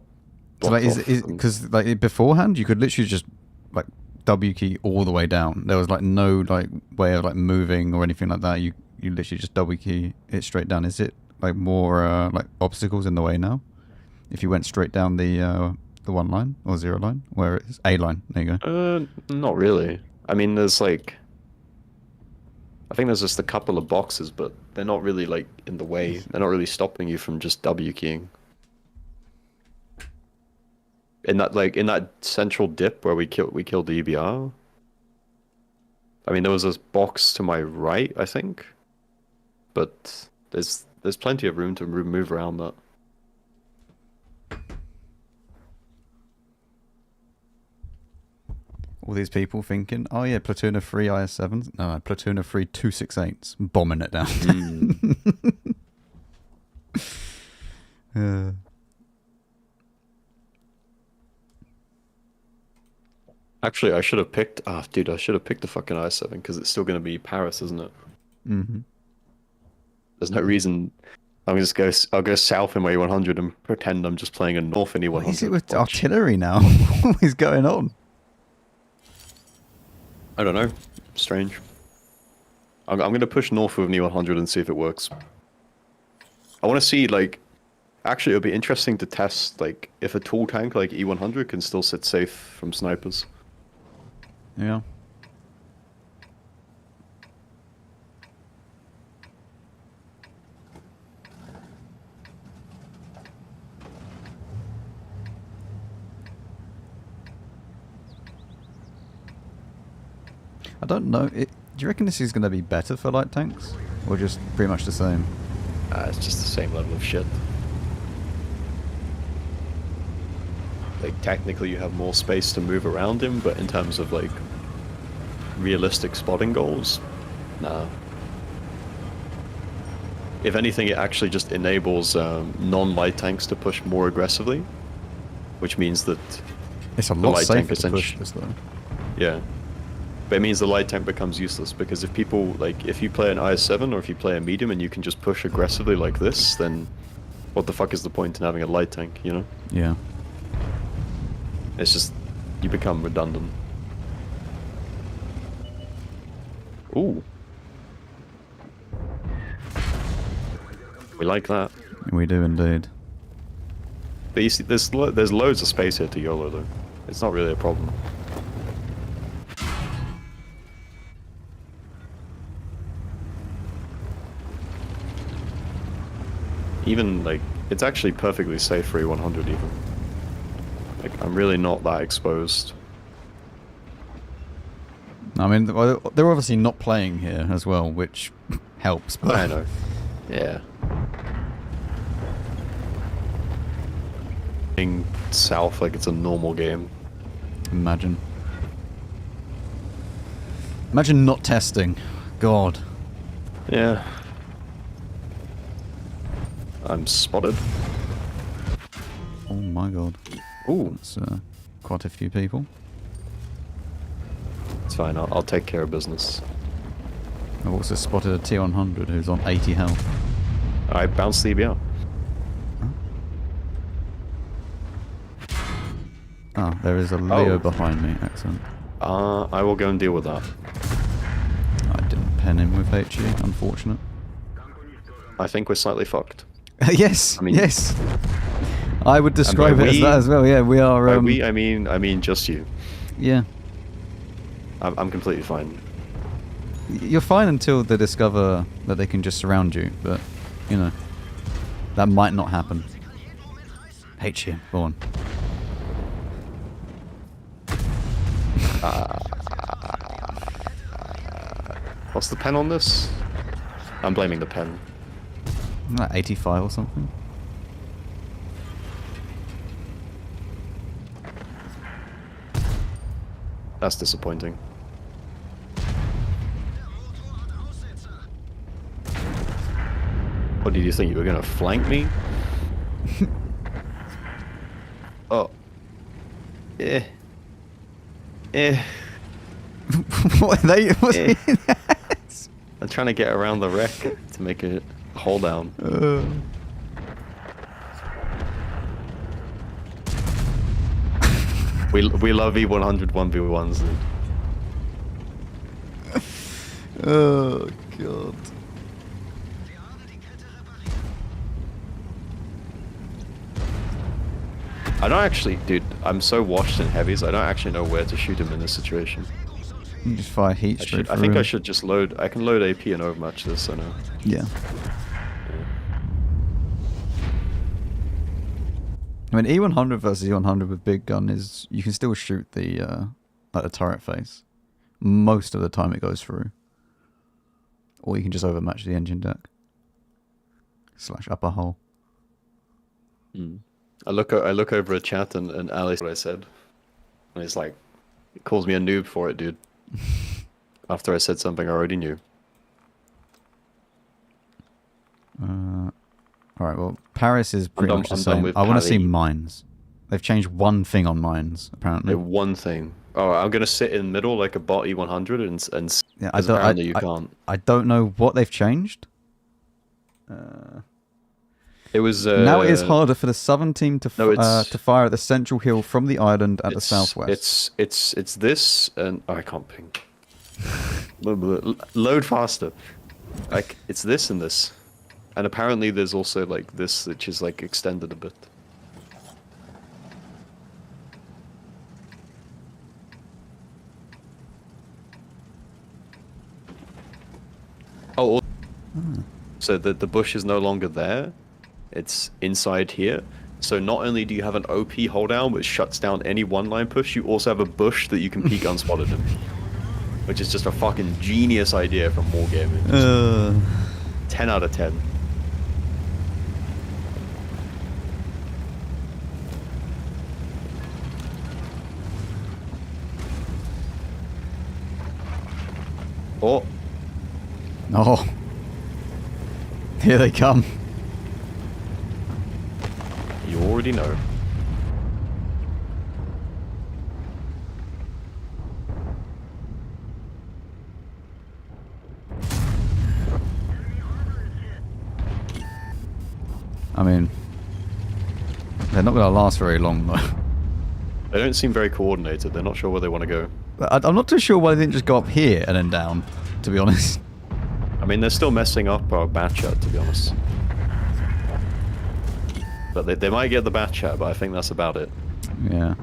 Speaker 2: So like, because like beforehand, you could literally just like W key all the way down. There was like no like way of like moving or anything like that. You literally just W key it straight down. Is it like more like obstacles in the way now? If you went straight down the 1 line or 0 line, where it's A line. There you
Speaker 1: go. Not really. I mean, there's like, I think there's just a couple of boxes, but they're not really like in the way. They're not really stopping you from just W keying. In that central dip where we killed the EBR. I mean, there was this box to my right, I think, but there's plenty of room to move around that.
Speaker 2: All these people thinking, oh yeah, platoon of 3 IS-7s. No, platoon of 3 268s. Bombing it down.
Speaker 1: Actually, I should have picked... Ah, dude, I should have picked the fucking IS-7 because it's still going to be Paris, isn't it?
Speaker 2: Mm-hmm.
Speaker 1: There's no reason I'll go south in my E100 and pretend I'm just playing a north in E100.
Speaker 2: What is it with
Speaker 1: Watch.
Speaker 2: artillery now? What is going on?
Speaker 1: I don't know. Strange. I'm going to push north with an E100 and see if it works. I want to see, like... Actually, it'll be interesting to test, like, if a tall tank like E100 can still sit safe from snipers.
Speaker 2: Yeah. I don't know. Do you reckon this is going to be better for light tanks? Or just pretty much the same?
Speaker 1: It's just the same level of shit. Like, technically you have more space to move around in, but in terms of, like, realistic spotting goals, nah. If anything, it actually just enables non-light tanks to push more aggressively, which means that
Speaker 2: It's a
Speaker 1: the
Speaker 2: lot
Speaker 1: light
Speaker 2: safer
Speaker 1: tank
Speaker 2: to push this, though.
Speaker 1: Yeah. But it means the light tank becomes useless, because if people, like, if you play an IS-7 or if you play a medium and you can just push aggressively like this, then what the fuck is the point in having a light tank, you know?
Speaker 2: Yeah.
Speaker 1: It's just, you become redundant. Ooh. We like that.
Speaker 2: We do indeed.
Speaker 1: But you see, there's loads of space here to YOLO, though. It's not really a problem. Even, like, it's actually perfectly safe for E100 even. Like, I'm really not that exposed.
Speaker 2: I mean, they're obviously not playing here as well, which helps. But
Speaker 1: I know. Yeah. Being south like it's a normal game.
Speaker 2: Imagine. Imagine not testing. God.
Speaker 1: Yeah. I'm spotted.
Speaker 2: Oh my god.
Speaker 1: Ooh.
Speaker 2: That's quite a few people.
Speaker 1: It's fine, I'll take care of business.
Speaker 2: I've also spotted a T100 who's on 80 health.
Speaker 1: I bounced the EBR.
Speaker 2: Ah, there is a Leo behind me. Excellent.
Speaker 1: I will go and deal with that.
Speaker 2: I didn't pen him with HE, unfortunate.
Speaker 1: I think we're slightly fucked.
Speaker 2: Yes,
Speaker 1: I mean,
Speaker 2: yes. I would describe it as that as well. Yeah, we are.
Speaker 1: By we, I mean just you.
Speaker 2: Yeah.
Speaker 1: I'm completely fine.
Speaker 2: You're fine until they discover that they can just surround you, but you know that might not happen. HE, go on.
Speaker 1: What's the pen on this? I'm blaming the pen.
Speaker 2: Like 85 or something.
Speaker 1: That's disappointing. What did you think? You were gonna flank me? Oh. Eh.
Speaker 2: What are they? What's
Speaker 1: I'm trying to get around the wreck to make a hold down. We love E100 1v1s, dude.
Speaker 2: Oh god.
Speaker 1: I don't actually, dude, I'm so washed in heavies, I don't actually know where to shoot him in this situation.
Speaker 2: You just fire heat straight
Speaker 1: I think I should just load, I can load AP and overmatch this, I know.
Speaker 2: Yeah. I mean, E100 versus E100 with big gun is, you can still shoot the, like the turret face. Most of the time it goes through. Or you can just overmatch the engine deck. / upper hull.
Speaker 1: Mm. I look over a chat and Ali what I said. And he's like, he calls me a noob for it, dude. After I said something I already knew.
Speaker 2: Alright, well, Paris is pretty much the same. I want to see mines. They've changed one thing on mines, apparently.
Speaker 1: One thing. Oh, I'm going to sit in the middle like a bot E100 and
Speaker 2: yeah,
Speaker 1: apparently you can't.
Speaker 2: I don't know what they've changed.
Speaker 1: It was.
Speaker 2: Now it is harder for the southern team to
Speaker 1: No, it's
Speaker 2: to fire at the central hill from the island at the southwest.
Speaker 1: it's this, and I can't ping. Load faster. Like it's this and this, and apparently there's also like this, which is like extended a bit. Oh, so the bush is no longer there. It's inside here. So not only do you have an OP hold down which shuts down any one-line push, you also have a bush that you can peek unspotted in. Which is just a fucking genius idea from Wargaming. 10 out of 10. Oh.
Speaker 2: Oh. Here they come.
Speaker 1: You already know.
Speaker 2: I mean, they're not going to last very long, though.
Speaker 1: They don't seem very coordinated. They're not sure where they want to go.
Speaker 2: I'm not too sure why they didn't just go up here and then down, to be honest.
Speaker 1: I mean, they're still messing up our bat chat, to be honest. But they might get the bat chat, but I think that's about it.
Speaker 2: Yeah.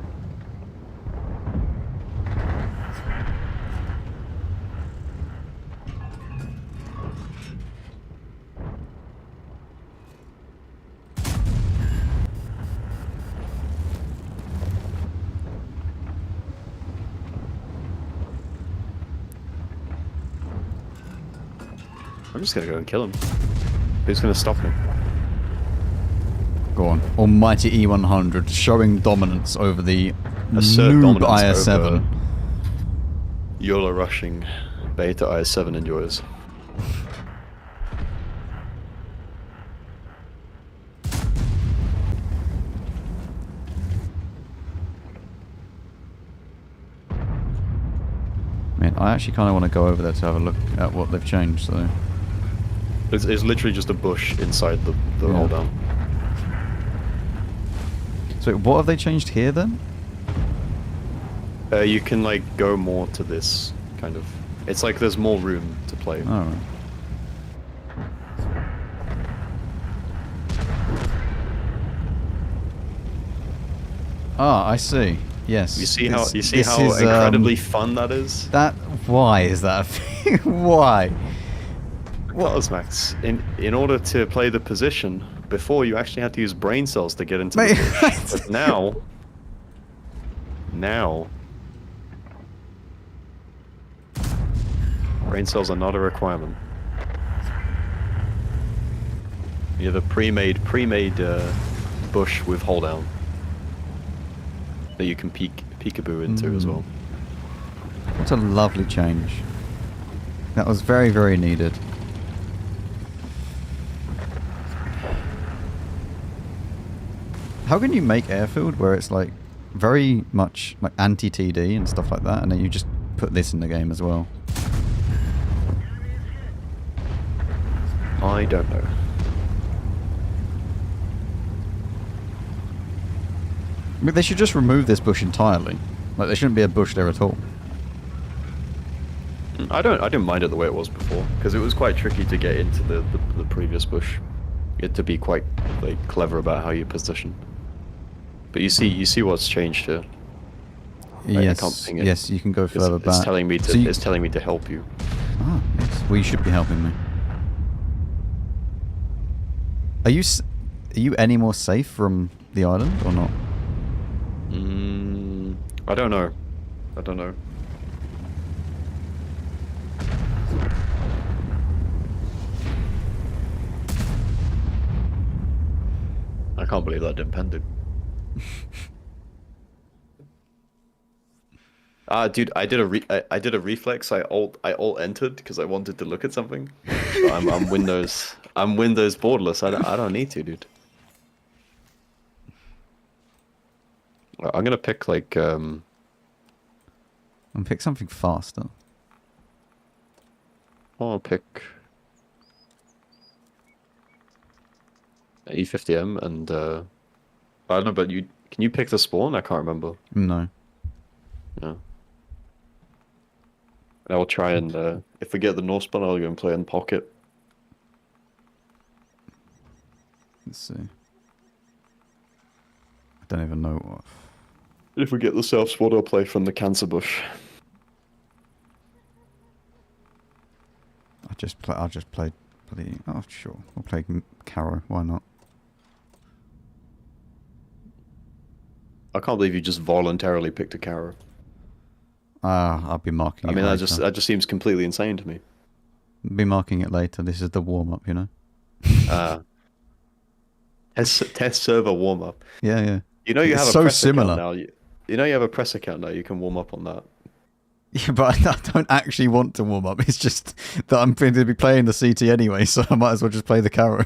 Speaker 1: I'm just gonna go and kill him. Who's gonna stop me?
Speaker 2: Go on. Almighty E100 showing dominance over the
Speaker 1: Assert
Speaker 2: noob
Speaker 1: dominance
Speaker 2: IS-7.
Speaker 1: over YOLO rushing beta IS-7 enjoyers.
Speaker 2: I mean, I actually kind of want to go over there to have a look at what they've changed, so...
Speaker 1: It's literally just a bush inside the
Speaker 2: Yeah.
Speaker 1: hold down.
Speaker 2: So what have they changed here, then?
Speaker 1: You can like go more to this kind of. It's like there's more room to play.
Speaker 2: Alright. Ah, I see. Yes.
Speaker 1: You see
Speaker 2: This-
Speaker 1: how
Speaker 2: this is,
Speaker 1: incredibly fun that is.
Speaker 2: That... Why is that a thing? Why?
Speaker 1: Because Max, in order to play the position, before you actually had to use brain cells to get into
Speaker 2: Mate,
Speaker 1: the bush. But now, brain cells are not a requirement. You have a pre-made bush with hold down that you can peekaboo into as well.
Speaker 2: What a lovely change. That was very, very needed. How can you make airfield where it's like very much like anti-TD and stuff like that, and then you just put this in the game as well?
Speaker 1: I don't know.
Speaker 2: I mean, they should just remove this bush entirely. Like, there shouldn't be a bush there at all.
Speaker 1: I didn't mind it the way it was before, because it was quite tricky to get into the previous bush. You had to be quite like clever about how you position. But you see what's changed here. Right, I can't ping it.
Speaker 2: Yes, you can go further back.
Speaker 1: It's telling me to.
Speaker 2: So
Speaker 1: It's telling me to help you.
Speaker 2: Ah, yes. Well, you should be helping me. Are you any more safe from the island or not?
Speaker 1: I don't know. I don't know. I can't believe that didn't pending. Dude, I did a reflex. I alt entered because I wanted to look at something. But I'm Windows borderless. I don't need to, dude. I'm gonna pick like
Speaker 2: And pick something faster.
Speaker 1: I'll pick. E50M and I don't know, but you can you pick the spawn? I can't remember.
Speaker 2: No.
Speaker 1: Yeah. I'll try and if we get the north spawn, I'll go and play in pocket.
Speaker 2: Let's see. I don't even know what.
Speaker 1: If we get the south spawn, I'll play from the cancer bush.
Speaker 2: I'll just play. Oh sure, I'll play Carro. Why not?
Speaker 1: I can't believe you just voluntarily picked a Carro.
Speaker 2: I'll be marking.
Speaker 1: I mean,
Speaker 2: it
Speaker 1: that
Speaker 2: later.
Speaker 1: just seems completely insane to me.
Speaker 2: Be marking it later. This is the warm up, you know.
Speaker 1: Test server warm up.
Speaker 2: Yeah, yeah.
Speaker 1: You know you
Speaker 2: It's
Speaker 1: have a
Speaker 2: so
Speaker 1: press
Speaker 2: similar.
Speaker 1: account now. You know you have a press account now. You can warm up on that.
Speaker 2: Yeah, but I don't actually want to warm up. It's just that I'm going to be playing the CT anyway, so I might as well just play the Carro.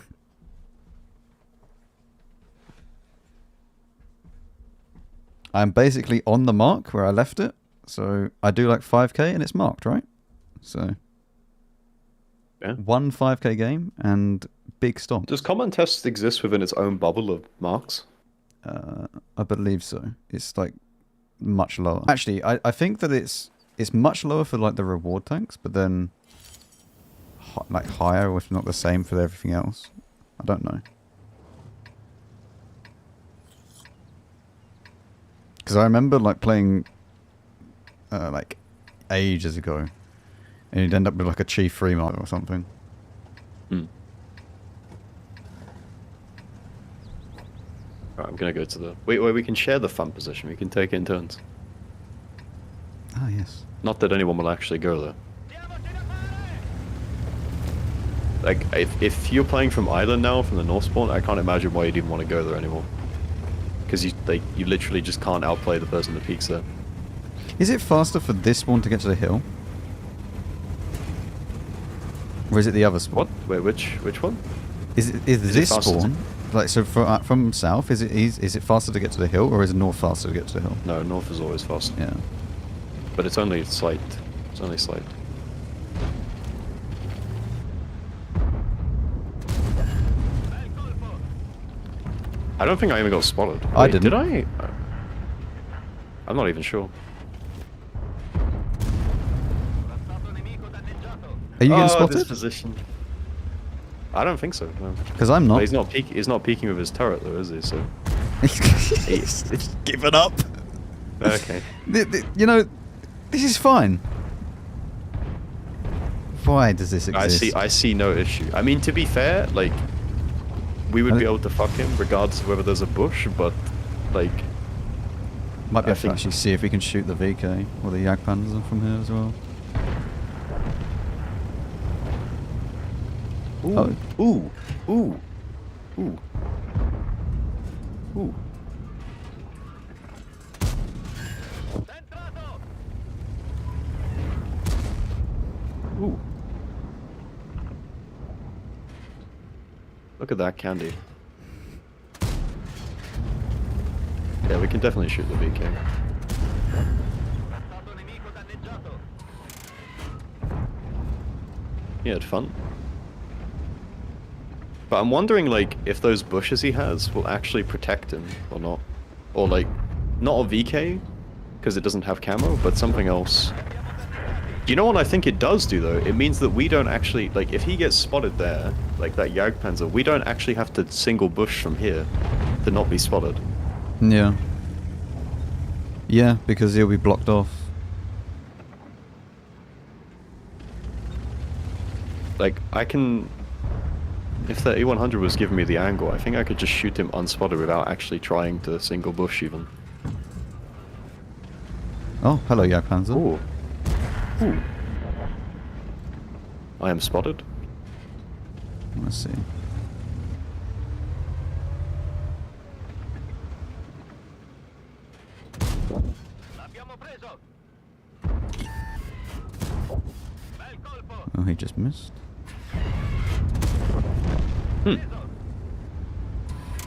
Speaker 2: I'm basically on the mark where I left it, so I do like 5k and it's marked, right? So
Speaker 1: Yeah.
Speaker 2: one 5k game and big stomp.
Speaker 1: Does common test exist within its own bubble of marks?
Speaker 2: I believe so. It's like much lower. Actually, I think that it's much lower for like the reward tanks, but then like higher, if not the same for everything else. I don't know. Because I remember like playing like ages ago, and you'd end up with like a Chief 3 mark or something.
Speaker 1: Hmm. Right, I'm gonna go to the wait. We can share the fun position. We can take it in turns.
Speaker 2: Ah yes.
Speaker 1: Not that anyone will actually go there. Like, if you're playing from Island now, from the North Spawn, I can't imagine why you'd even want to go there anymore. Because you literally just can't outplay the person that peeks there.
Speaker 2: Is it faster for this spawn to get to the hill? Or is it the other spawn?
Speaker 1: What? Wait, which one?
Speaker 2: Is
Speaker 1: it
Speaker 2: this
Speaker 1: faster to-
Speaker 2: spawn? Like, so from south, is it faster to get to the hill, or is it north faster to get to the hill?
Speaker 1: No, North is always faster.
Speaker 2: Yeah.
Speaker 1: But it's only slight. It's only slight. I don't think I even got spotted.
Speaker 2: I
Speaker 1: Wait,
Speaker 2: didn't.
Speaker 1: Did I? I'm not even sure.
Speaker 2: Are you getting
Speaker 1: This
Speaker 2: spotted?
Speaker 1: position. I don't think so. No.
Speaker 2: Because I'm
Speaker 1: But
Speaker 2: not.
Speaker 1: he's not peek. He's not peeking with his turret though, is he? So.
Speaker 2: He's given up.
Speaker 1: Okay.
Speaker 2: You know, this is fine. Why does this exist?
Speaker 1: I see no issue. I mean, to be fair, like, we would be able to fuck him regardless of whether there's a bush, but like.
Speaker 2: Might be
Speaker 1: I
Speaker 2: able to
Speaker 1: think-
Speaker 2: actually see if we can shoot the VK or the Jagdpanzer from here as well.
Speaker 1: Ooh. Ooh. Ooh. Ooh. Ooh. Ooh. Look at that candy. Yeah, we can definitely shoot the VK. He had fun. But I'm wondering, like, if those bushes he has will actually protect him or not. Or, like, not a VK, because it doesn't have camo, but something else. You know what I think it does do, though? It means that we don't actually, like, if he gets spotted there, like that Jagdpanzer, we don't actually have to single bush from here to not be spotted.
Speaker 2: Yeah. Yeah, because he'll be blocked off.
Speaker 1: Like, I can... If the A100 was giving me the angle, I think I could just shoot him unspotted without actually trying to single bush even.
Speaker 2: Oh, hello, Jagdpanzer.
Speaker 1: Ooh. Ooh. I am spotted.
Speaker 2: Let's see. Oh, he just missed.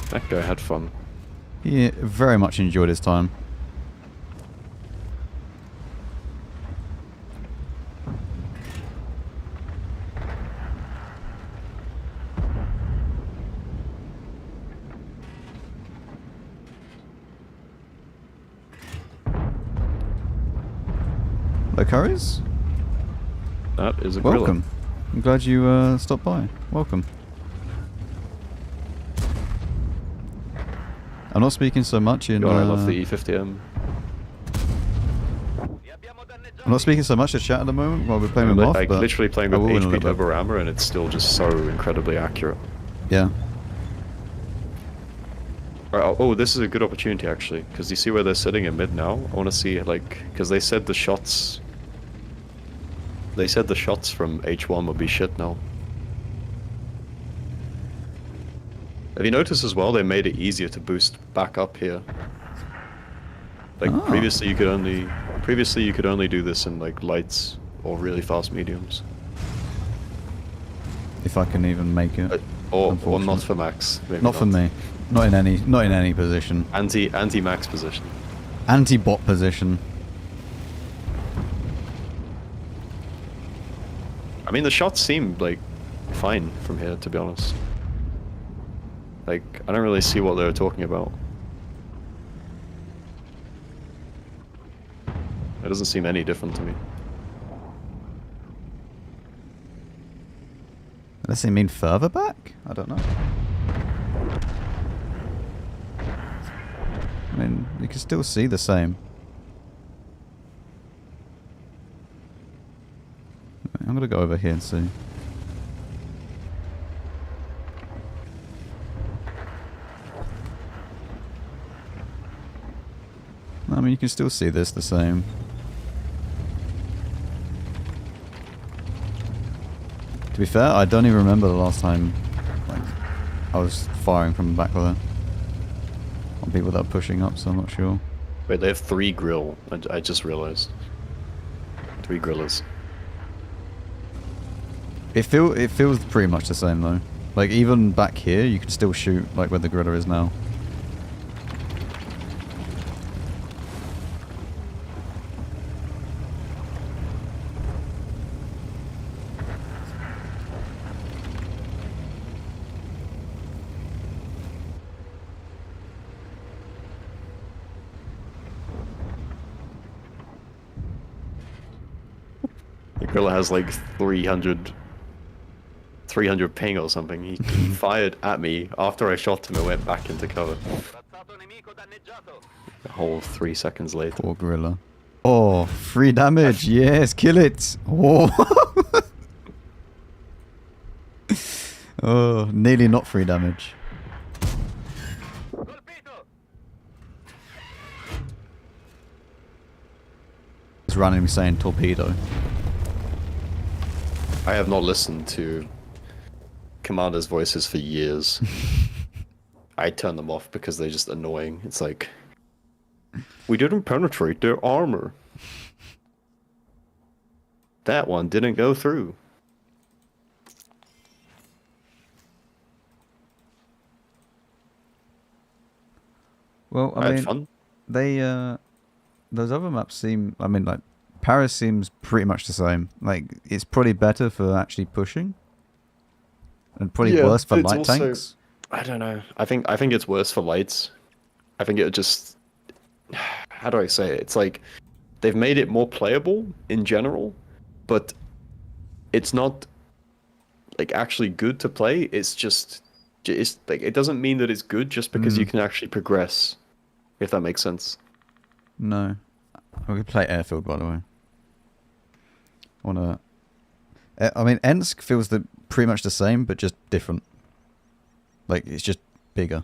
Speaker 1: That guy had fun.
Speaker 2: He very much enjoyed his time. curries?
Speaker 1: That is a griller.
Speaker 2: Welcome. I'm glad you stopped by. Welcome. I'm not speaking so much in...
Speaker 1: God, I love the E50M.
Speaker 2: I'm not speaking so much to chat at the moment while we're playing with Moff,
Speaker 1: Like
Speaker 2: but
Speaker 1: literally playing
Speaker 2: I
Speaker 1: with
Speaker 2: will in a
Speaker 1: HP
Speaker 2: little bit.
Speaker 1: Turbo Rammer, and it's still just so incredibly accurate.
Speaker 2: Yeah.
Speaker 1: Right, oh, this is a good opportunity actually, because you see where they're sitting in mid now. I want to see like, because they said the shots. They said the shots from H1 would be shit now. Have you noticed as well? They made it easier to boost back up here. Like previously, you could only do this in like lights or really fast mediums.
Speaker 2: If I can even make it.
Speaker 1: Or not for Max. Maybe
Speaker 2: Not for me. Not in any position.
Speaker 1: Anti Max position.
Speaker 2: Anti-bot position.
Speaker 1: I mean, the shots seem like fine from here, to be honest. Like, I don't really see what they were talking about. It doesn't seem any different to me.
Speaker 2: Does it mean further back? I don't know. I mean, you can still see the same. I'm gonna go over here and see. I mean, you can still see this the same. To be fair, I don't even remember the last time like, I was firing from the back there on people that are pushing up, so I'm not sure.
Speaker 1: Wait, they have 3 grill. I just realized. 3 grillers.
Speaker 2: It feels pretty much the same though. Like even back here, you can still shoot like where the griller is now.
Speaker 1: The griller has like 300 ping or something. He fired at me after I shot him and went back into cover. A whole 3 seconds later.
Speaker 2: Poor gorilla. Oh, 3 damage. Yes, kill it. Oh. Oh, nearly not 3 damage. It's randomly saying torpedo.
Speaker 1: I have not listened to commanders' voices for years. I turn them off because they're just annoying. It's like, we didn't penetrate their armor. That one didn't go through.
Speaker 2: Well, I
Speaker 1: had
Speaker 2: mean,
Speaker 1: fun.
Speaker 2: they those other maps seem. I mean, like Paris seems pretty much the same. Like it's probably better for actually pushing, and probably worse for light tanks.
Speaker 1: I don't know. I think it's worse for lights. I think it just. How do I say it? It's like they've made it more playable in general, but it's not like actually good to play. It's like it doesn't mean that it's good just because you can actually progress, if that makes sense.
Speaker 2: No, we could play Airfield, by the way. I mean, Ensk feels pretty much the same, but just different. Like it's just bigger.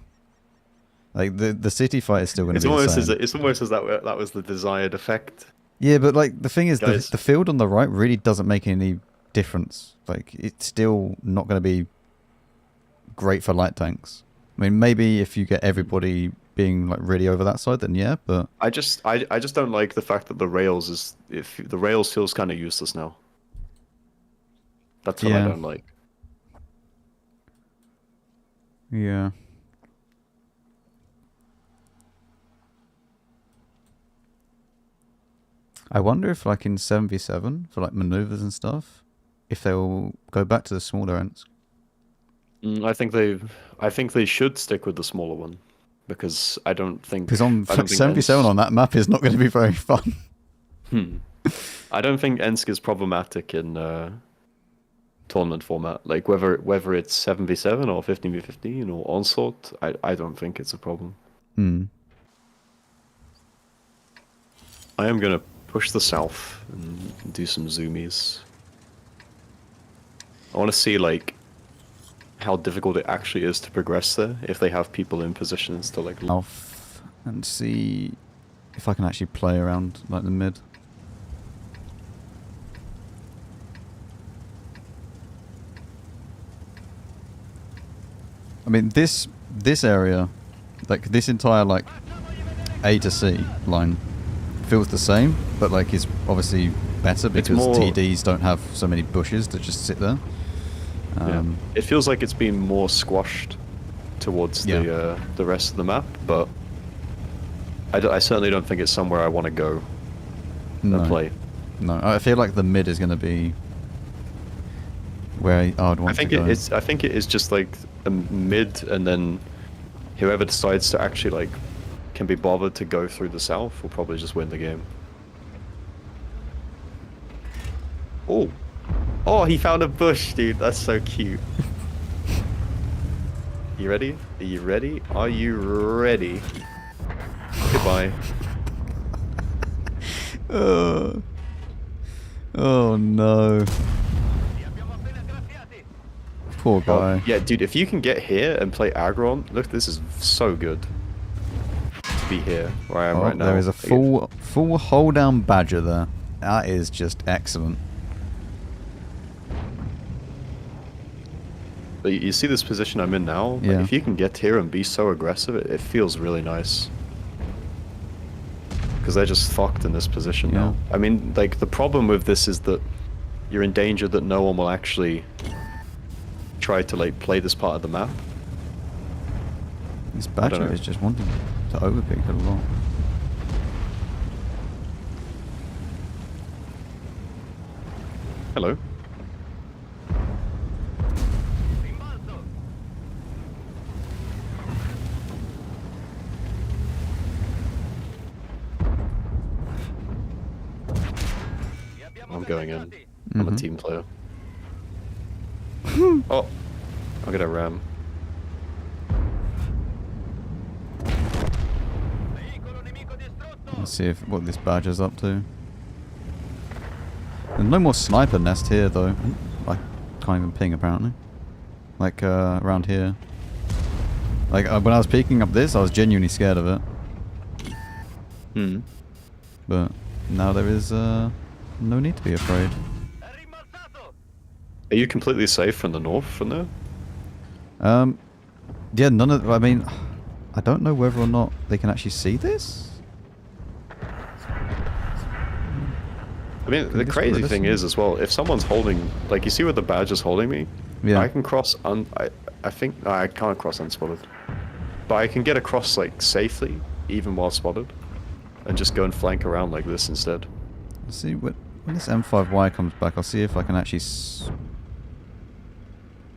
Speaker 2: Like the city fight is still going to be the same.
Speaker 1: It's almost as that was the desired effect.
Speaker 2: Yeah, but like the thing is,
Speaker 1: Guys.
Speaker 2: the field on the right really doesn't make any difference. Like it's still not going to be great for light tanks. I mean, maybe if you get everybody being like really over that side, then yeah. But
Speaker 1: I just don't like the fact that the rails feels kind of useless now. That's what I don't like.
Speaker 2: Yeah. I wonder if, like, in 7v7, for, like, maneuvers and stuff, if they'll go back to the smaller ends.
Speaker 1: I think they should stick with the smaller one, because I don't think...
Speaker 2: Because on 7v7 on that map is not going to be very fun.
Speaker 1: I don't think Ensk is problematic in tournament format. Like whether it's 7v7 or 15v15 or onslaught, I don't think it's a problem.
Speaker 2: Hmm.
Speaker 1: I am gonna push the south and do some zoomies. I want to see like how difficult it actually is to progress there if they have people in positions to like.
Speaker 2: Off and see if I can actually play around like the mid. I mean, this area, like this entire like A to C line, feels the same, but like it's obviously better because TDs don't have so many bushes to just sit there.
Speaker 1: Yeah. It feels like it's been more squashed towards the rest of the map, but I certainly don't think it's somewhere I want to go and play.
Speaker 2: No, I feel like the mid is going to be where I'd want to go.
Speaker 1: I think it is just like a mid, and then whoever decides to actually like can be bothered to go through the south will probably just win the game. Oh. Oh, he found a bush, dude. That's so cute. You ready? Are you ready? Are you ready? Goodbye.
Speaker 2: Oh no. Poor guy.
Speaker 1: Oh, yeah, dude, if you can get here and play aggro, look, this is so good. To be here, where I am right now.
Speaker 2: There is a full hold down badger there. That is just excellent.
Speaker 1: But you see this position I'm in now? Like, if you can get here and be so aggressive, it feels really nice. Because they're just fucked in this position now. I mean, like, the problem with this is that you're in danger that no one will actually try to, like, play this part of the map.
Speaker 2: This badger is just wanting to overpick it a lot.
Speaker 1: Hello. I'm going in. I'm a team player. Oh, I'll get a ram.
Speaker 2: Let's see what this badger's up to. There's no more sniper nest here though. I can't even ping apparently. Like around here. Like when I was peeking up this, I was genuinely scared of it. But now there is no need to be afraid.
Speaker 1: Are you completely safe from the north from there?
Speaker 2: Yeah, none of. I mean, I don't know whether or not they can actually see this.
Speaker 1: I mean, the crazy thing is as well, if someone's holding, like you see where the badger's holding me, I can cross. I think no, I can't cross unspotted, but I can get across like safely, even while spotted, and just go and flank around like this instead.
Speaker 2: Let's see when this M5Y comes back. I'll see if I can actually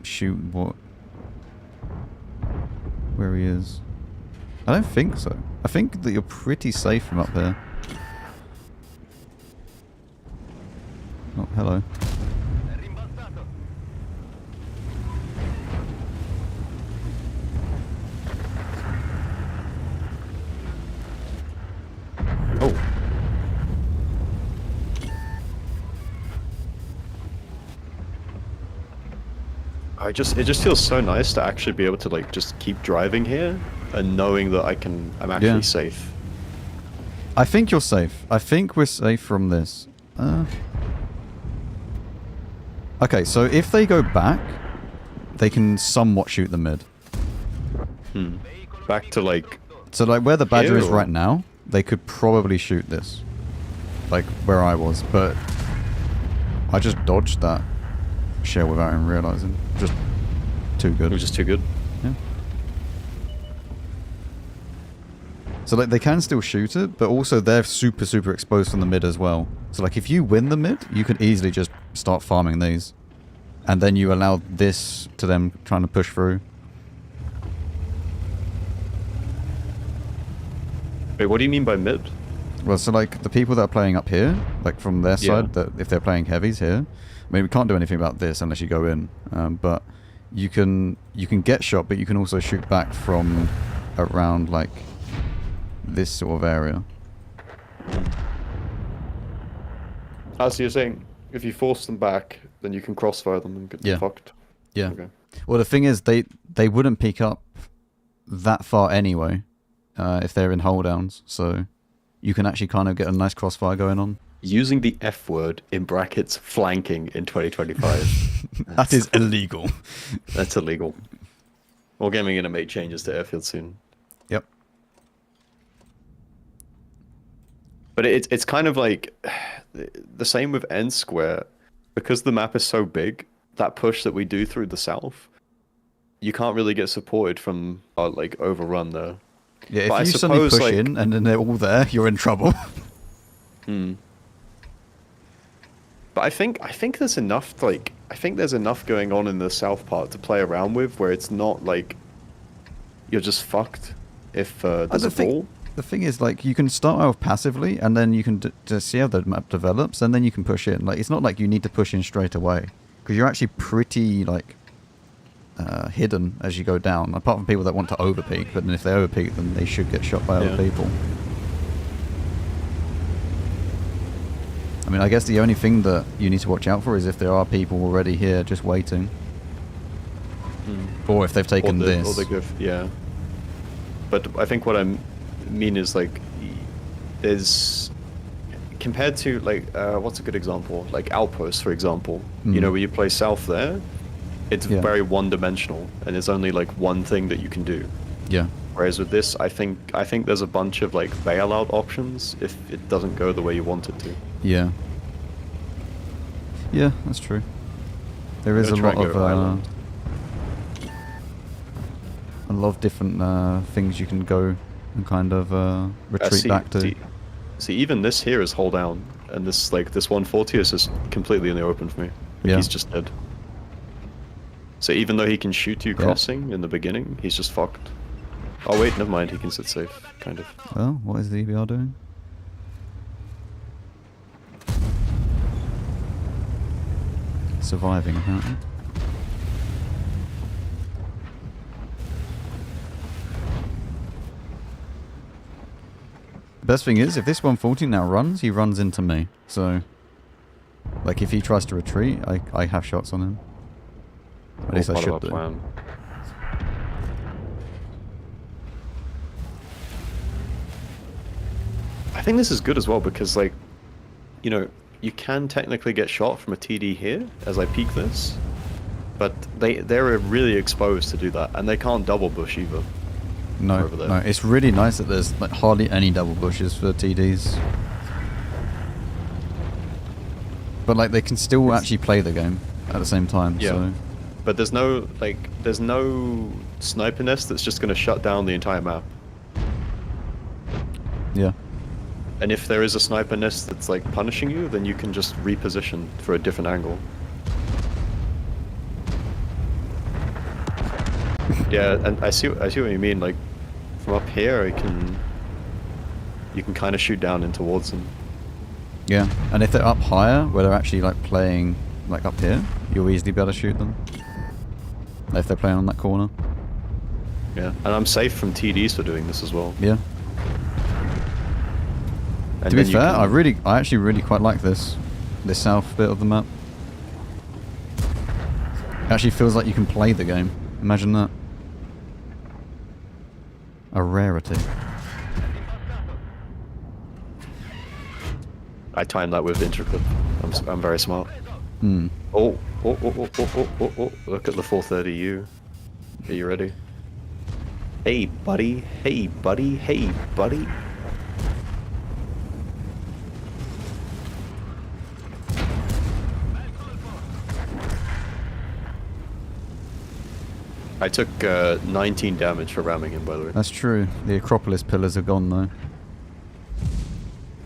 Speaker 2: shoot where he is. I don't think so. I think that you're pretty safe from up there. Oh, hello.
Speaker 1: Oh. It just feels so nice to actually be able to like just keep driving here and knowing that I'm actually safe.
Speaker 2: I think you're safe. I think we're safe from this. Okay, so if they go back, they can somewhat shoot the mid.
Speaker 1: Back to like...
Speaker 2: So like where the badger is right now, they could probably shoot this. Like where I was, but I just dodged that shell without even realizing. Just too good.
Speaker 1: It was just too good?
Speaker 2: Yeah. So like they can still shoot it, but also they're super exposed from the mid as well. So like if you win the mid, you can easily just start farming these. And then you allow this to them trying to push through.
Speaker 1: Wait, what do you mean by mid?
Speaker 2: Well, so like the people that are playing up here, like from their side, that if they're playing heavies here, I mean we can't do anything about this unless you go in. But you can get shot, but you can also shoot back from around like this sort of area.
Speaker 1: So you're saying if you force them back, then you can crossfire them and get them fucked?
Speaker 2: Yeah.
Speaker 1: Okay.
Speaker 2: Well, the thing is, they wouldn't pick up that far anyway if they're in hold downs, so you can actually kind of get a nice crossfire going on.
Speaker 1: Using the F word in brackets flanking in 2025.
Speaker 2: That is illegal.
Speaker 1: That's illegal. Wargaming gonna make changes to airfield soon.
Speaker 2: Yep.
Speaker 1: But it's kind of like the same with N Square, because the map is so big. That push that we do through the south, you can't really get supported from like overrun there.
Speaker 2: Yeah,
Speaker 1: but
Speaker 2: if you suddenly push in and then they're all there, you're in trouble.
Speaker 1: But I think there's enough there's enough going on in the south part to play around with where it's not like you're just fucked if there's a ball.
Speaker 2: The thing is, like, you can start off passively and then you can just see how the map develops and then you can push in. Like, it's not like you need to push in straight away because you're actually pretty like hidden as you go down. Apart from people that want to overpeak, but then if they overpeak, then they should get shot by other people. I mean, I guess the only thing that you need to watch out for is if there are people already here just waiting. Or if they've taken this.
Speaker 1: Or they go, yeah. But I think what I mean is, like, there's... Compared to, like, what's a good example? Like Outpost, for example. You know, where you play south there, it's very one-dimensional, and there's only, like, one thing that you can do.
Speaker 2: Yeah.
Speaker 1: Whereas with this, I think there's a bunch of, like, bailout options if it doesn't go the way you want it to.
Speaker 2: Yeah. Yeah, that's true. There is a lot of different things you can go and kind of retreat back to.
Speaker 1: See, even this here is hold down, and this 140 is just completely in the open for me. Like, he's just dead. So even though he can shoot you crossing in the beginning, he's just fucked. Oh wait, never mind. He can sit safe, kind of.
Speaker 2: Well, what is the EBR doing? Surviving, apparently. The best thing is, if this 140 now runs, he runs into me. So, like, if he tries to retreat, I have shots on him. At least I should do.
Speaker 1: I think this is good as well because, like, you know, you can technically get shot from a TD here as I peek this, but they're really exposed to do that, and they can't double bush either.
Speaker 2: No, no, it's really nice that there's like hardly any double bushes for TDs. But like they can still actually play the game at the same time.
Speaker 1: Yeah.
Speaker 2: So.
Speaker 1: But there's no sniper nest that's just gonna shut down the entire map.
Speaker 2: Yeah.
Speaker 1: And if there is a sniper nest that's like punishing you, then you can just reposition for a different angle. Yeah, and I see what you mean. Like from up here, you can kind of shoot down in towards them.
Speaker 2: Yeah, and if they're up higher, where they're actually like playing like up here, you'll easily be able to shoot them. If they're playing on that corner.
Speaker 1: Yeah, and I'm safe from TDs for doing this as well.
Speaker 2: Yeah.
Speaker 1: And
Speaker 2: to be fair, I actually really quite like this south bit of the map. It actually feels like you can play the game. Imagine that. A rarity.
Speaker 1: I timed that with interclip. I'm very smart.
Speaker 2: Hmm.
Speaker 1: Oh. Look at the 430U. Are you ready? Hey, buddy. Hey, buddy. Hey, buddy. I took 19 damage for ramming him, by the way.
Speaker 2: That's true. The Acropolis pillars are gone, though.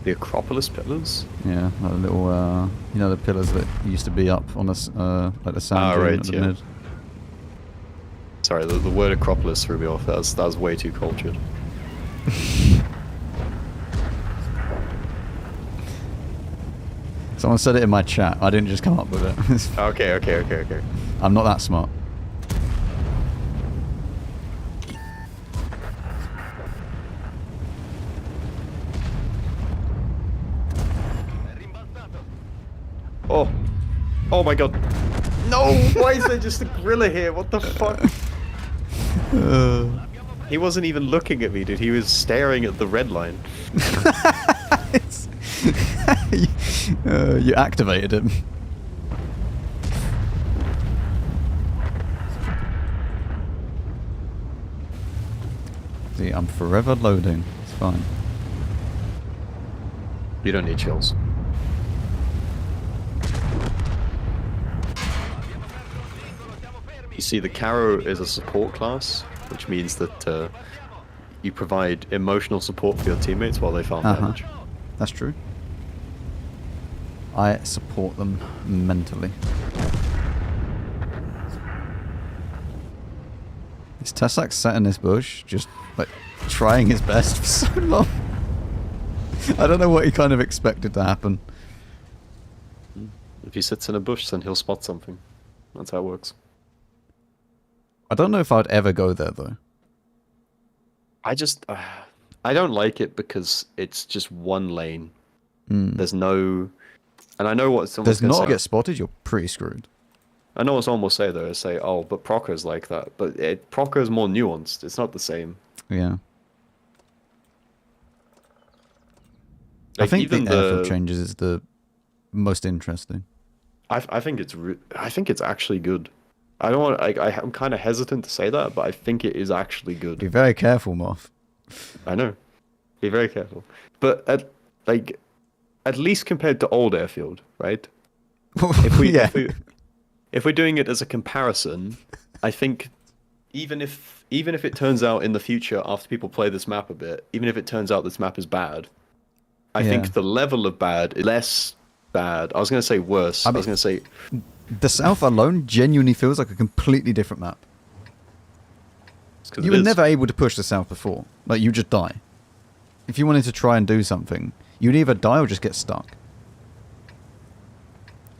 Speaker 1: The Acropolis pillars?
Speaker 2: Yeah, like the little, you know, the pillars that used to be up on the, like the sand dune at the mid.
Speaker 1: Sorry, the word Acropolis threw me off. That was way too cultured.
Speaker 2: Someone said it in my chat. I didn't just come up with it.
Speaker 1: Okay.
Speaker 2: I'm not that smart.
Speaker 1: Oh. Oh my god. No! Why is there just a gorilla here? What the fuck? He wasn't even looking at me, dude. He was staring at the red line.
Speaker 2: You activated him. See, I'm forever loading. It's fine.
Speaker 1: You don't need chills. You see, the Carro is a support class, which means that you provide emotional support for your teammates while they farm damage.
Speaker 2: That's true. I support them mentally. Is Tessac sat in this bush, just like trying his best for so long? I don't know what he kind of expected to happen.
Speaker 1: If he sits in a bush, then he'll spot something. That's how it works.
Speaker 2: I don't know if I'd ever go there though.
Speaker 1: I don't like it because it's just one lane. There's no, and I know what someone's
Speaker 2: There's
Speaker 1: gonna
Speaker 2: not
Speaker 1: say.
Speaker 2: get spotted, you're pretty screwed.
Speaker 1: I know what someone will say though, is say, oh, but Procker's like that. But Procker's more nuanced. It's not the same.
Speaker 2: Yeah.
Speaker 1: Like,
Speaker 2: I think
Speaker 1: even
Speaker 2: the airfield changes is the most interesting.
Speaker 1: I think it's actually good. I don't want. I'm kind of hesitant to say that, but I think it is actually good.
Speaker 2: Be very careful, Moff.
Speaker 1: I know. Be very careful. But at least compared to old airfield, right? If we're doing it as a comparison, I think even if it turns out in the future after people play this map a bit, even if it turns out this map is bad, I think the level of bad is less bad. I was going to say worse. I was going to say
Speaker 2: the South alone genuinely feels like a completely different map. You were never able to push the South before. Like, you just die. If you wanted to try and do something, you'd either die or just get stuck.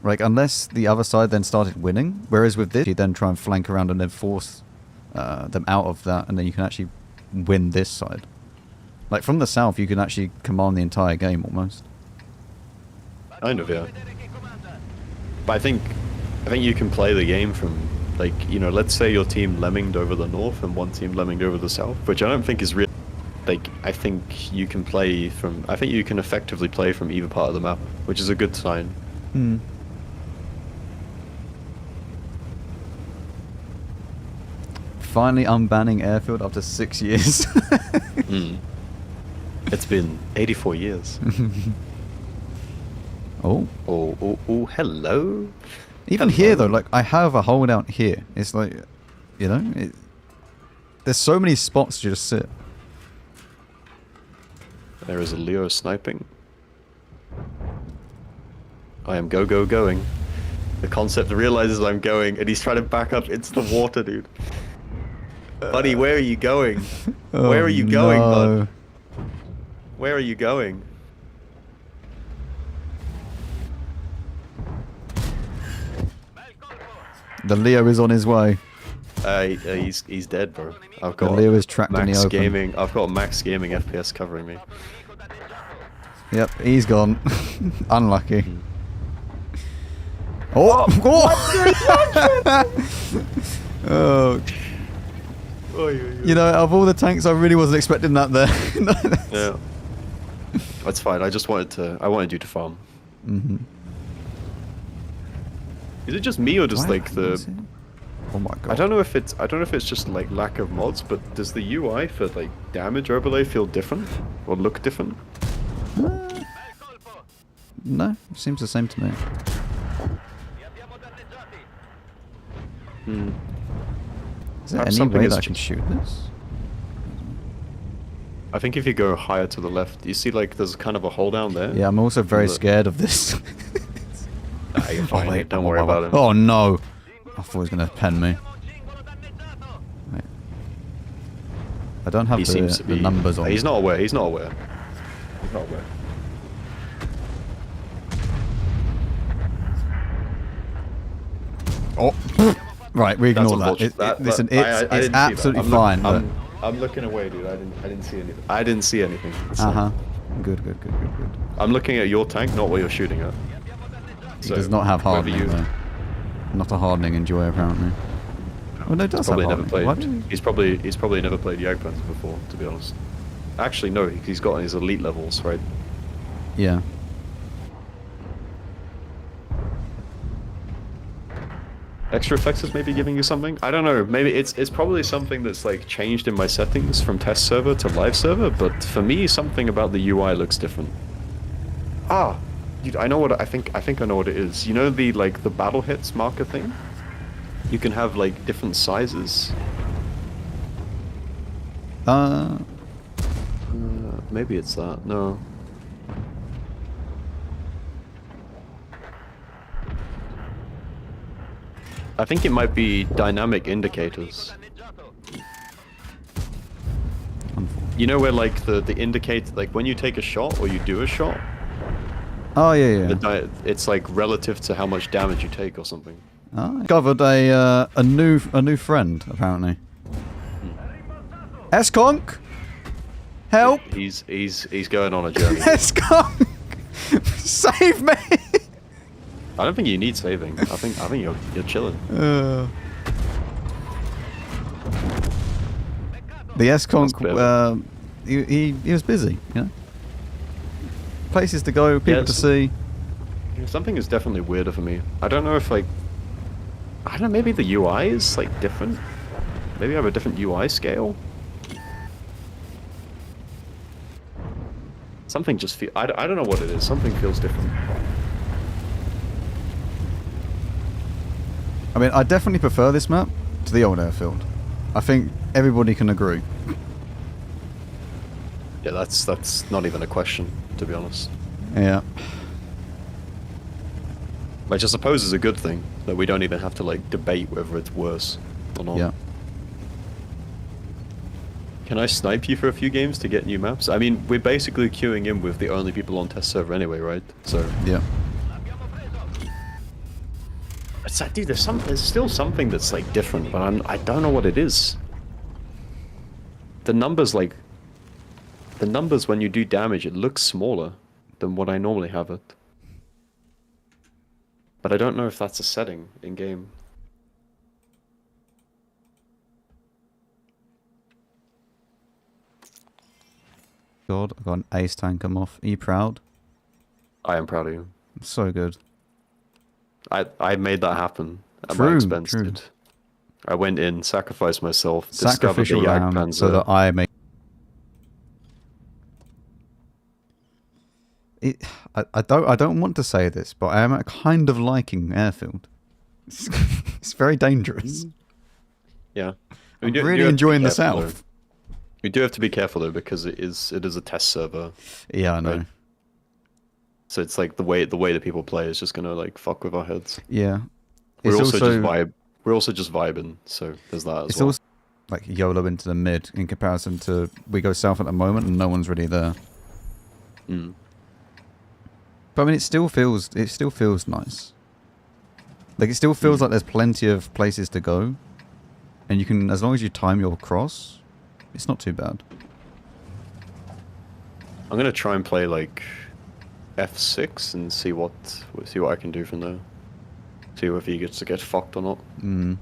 Speaker 2: Like, unless the other side then started winning. Whereas with this, you then try and flank around and then force them out of that, and then you can actually win this side. Like, from the South, you can actually command the entire game, almost.
Speaker 1: Kind of, yeah. But I think you can play the game from, like, you know, let's say your team lemminged over the north and one team lemminged over the south, which I don't think is real. Like, I think you can play from, I think you can effectively play from either part of the map, which is a good sign.
Speaker 2: Finally unbanning airfield after 6 years.
Speaker 1: It's been 84 years.
Speaker 2: Oh,
Speaker 1: hello.
Speaker 2: Even here though, like, I have a holdout here. It's like, you know, there's so many spots to just sit.
Speaker 1: There is a Leo sniping. I am going. The concept realizes I'm going, and he's trying to back up into the water, dude. Buddy, where are you going? Where are you going, bud? Where are you going?
Speaker 2: The Leo is on his way.
Speaker 1: He's dead, bro. I've got
Speaker 2: The Leo is trapped in the
Speaker 1: Max
Speaker 2: open.
Speaker 1: Gaming. I've got Max Gaming FPS covering me.
Speaker 2: Yep, he's gone. Unlucky. Oh! Oh! You know, of all the tanks, I really wasn't expecting that there.
Speaker 1: Yeah. That's fine. I wanted you to farm. Is it just me or does like the?
Speaker 2: Oh my god!
Speaker 1: I don't know if it's just like lack of mods, but does the UI for like damage overlay feel different or look different?
Speaker 2: No, it seems the same to me. Is there any way that I can shoot this?
Speaker 1: I think if you go higher to the left, you see like there's kind of a hole down there.
Speaker 2: Yeah, I'm also very scared of this.
Speaker 1: You're fine. Wait, don't worry about it.
Speaker 2: Oh no! I thought he was going to pen me. Wait. I don't have the numbers on.
Speaker 1: He's not aware. He's not aware.
Speaker 2: Oh, right, we
Speaker 1: That's
Speaker 2: ignore that.
Speaker 1: unfortunate.
Speaker 2: Listen,
Speaker 1: I
Speaker 2: it's
Speaker 1: didn't see
Speaker 2: absolutely
Speaker 1: that.
Speaker 2: fine. But...
Speaker 1: I'm looking away, dude. I didn't see anything. I didn't see anything.
Speaker 2: Uh-huh. Good.
Speaker 1: I'm looking at your tank, not what you're shooting at.
Speaker 2: He does not have hardening, though. Not a hardening enjoyer, apparently. Well, no, it does have
Speaker 1: Never
Speaker 2: hardening.
Speaker 1: played. He's probably never played Jagdpanzer before, to be honest. Actually, no. He's got his elite levels, right?
Speaker 2: Yeah.
Speaker 1: Extra effects is maybe giving you something? I don't know, maybe it's probably something that's like changed in my settings from test server to live server, but for me something about the UI looks different. Ah, dude, I know what I think I know what it is. You know the like the battle hits marker thing? You can have like different sizes. Maybe it's that. No. I think it might be dynamic indicators. You know where like the indicator, like when you take a shot or you do a shot.
Speaker 2: Oh yeah.
Speaker 1: It's like relative to how much damage you take or something.
Speaker 2: I discovered a new friend apparently. S-Conk, help!
Speaker 1: He's going on a journey.
Speaker 2: S-Conk, save me!
Speaker 1: I don't think you need saving. I think you're chilling.
Speaker 2: The S-Conk, he was busy, you know. Places to go, people to see.
Speaker 1: Something is definitely weirder for me. I don't know if like, I don't know. Maybe the UI is like different. Maybe I have a different UI scale. Something just feel. I don't know what it is. Something feels different.
Speaker 2: I mean, I definitely prefer this map to the old airfield. I think everybody can agree.
Speaker 1: Yeah, that's not even a question, to be honest.
Speaker 2: Yeah.
Speaker 1: Which I suppose is a good thing, that we don't even have to like debate whether it's worse or not.
Speaker 2: Yeah.
Speaker 1: Can I snipe you for a few games to get new maps? I mean, we're basically queuing in with the only people on test server anyway, right? So
Speaker 2: yeah.
Speaker 1: It's like, dude, there's still something that's like different, but I don't know what it is. The numbers when you do damage, it looks smaller than what I normally have it. But I don't know if that's a setting in game.
Speaker 2: God, I got an ace tanker Moff. Are you proud?
Speaker 1: I am proud of you.
Speaker 2: So good.
Speaker 1: I made that happen at my expense, dude. I went in, sacrificed myself,
Speaker 2: sacrificial
Speaker 1: discovered the
Speaker 2: lamb
Speaker 1: Jagdpanzer.
Speaker 2: so that I may. I don't want to say this, but I am kind of liking airfield. It's very dangerous.
Speaker 1: Yeah,
Speaker 2: I'm really enjoying the south.
Speaker 1: We do have to be careful though, because it is a test server.
Speaker 2: Yeah, I know.
Speaker 1: Right? So it's like the way that people play is just gonna like fuck with our heads.
Speaker 2: Yeah,
Speaker 1: We're also just vibing, so there's that as well.
Speaker 2: It's also like YOLO into the mid in comparison to we go south at the moment and no one's really there.
Speaker 1: Mm.
Speaker 2: But I mean, it still feels nice. Like it still feels like there's plenty of places to go, and you can, as long as you time your cross, it's not too bad.
Speaker 1: I'm gonna try and play like F6 and see what I can do from there. See if he gets to get fucked or not.
Speaker 2: Mm.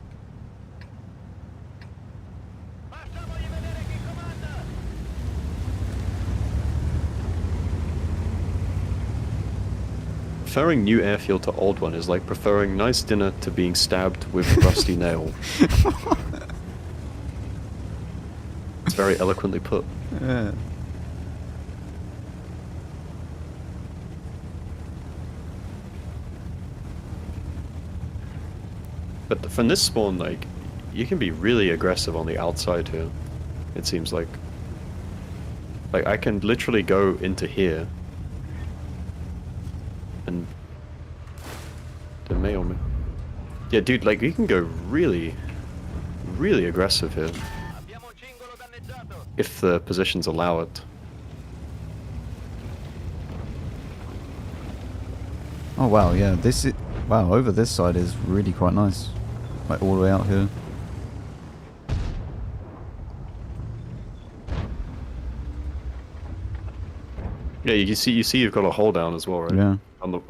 Speaker 1: Preferring new airfield to old one is like preferring nice dinner to being stabbed with a rusty nail. It's very eloquently put.
Speaker 2: Yeah.
Speaker 1: But from this spawn, like, you can be really aggressive on the outside here, it seems like. Like, I can literally go into here. And... They may or may... Yeah, dude, like, you can go really, really aggressive here. If the positions allow it.
Speaker 2: Oh wow, yeah, wow, over this side is really quite nice. Like all the way out here.
Speaker 1: Yeah, you see you've got a hole down as well, right?
Speaker 2: Yeah.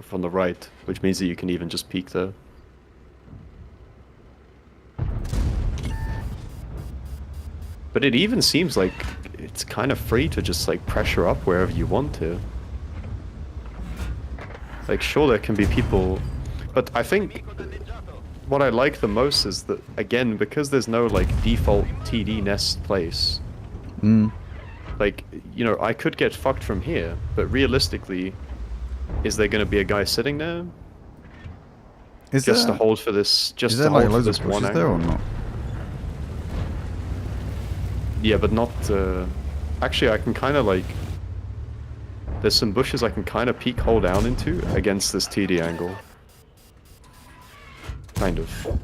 Speaker 1: From the right, which means that you can even just peek there. But it even seems like it's kind of free to just like pressure up wherever you want to. Like, sure, there can be people, but I think what I like the most is that, again, because there's no like default TD nest place. Like, you know, I could get fucked from here, but realistically, is there going to be a guy sitting there?
Speaker 2: Is
Speaker 1: Just
Speaker 2: there,
Speaker 1: to hold for this, just
Speaker 2: is
Speaker 1: to
Speaker 2: there like
Speaker 1: hold for
Speaker 2: loads
Speaker 1: this
Speaker 2: of
Speaker 1: one
Speaker 2: bushes there or
Speaker 1: angle?
Speaker 2: not?
Speaker 1: Yeah, but not, actually I can kind of like, there's some bushes I can kind of peek hole down into against this TD angle. Kind of.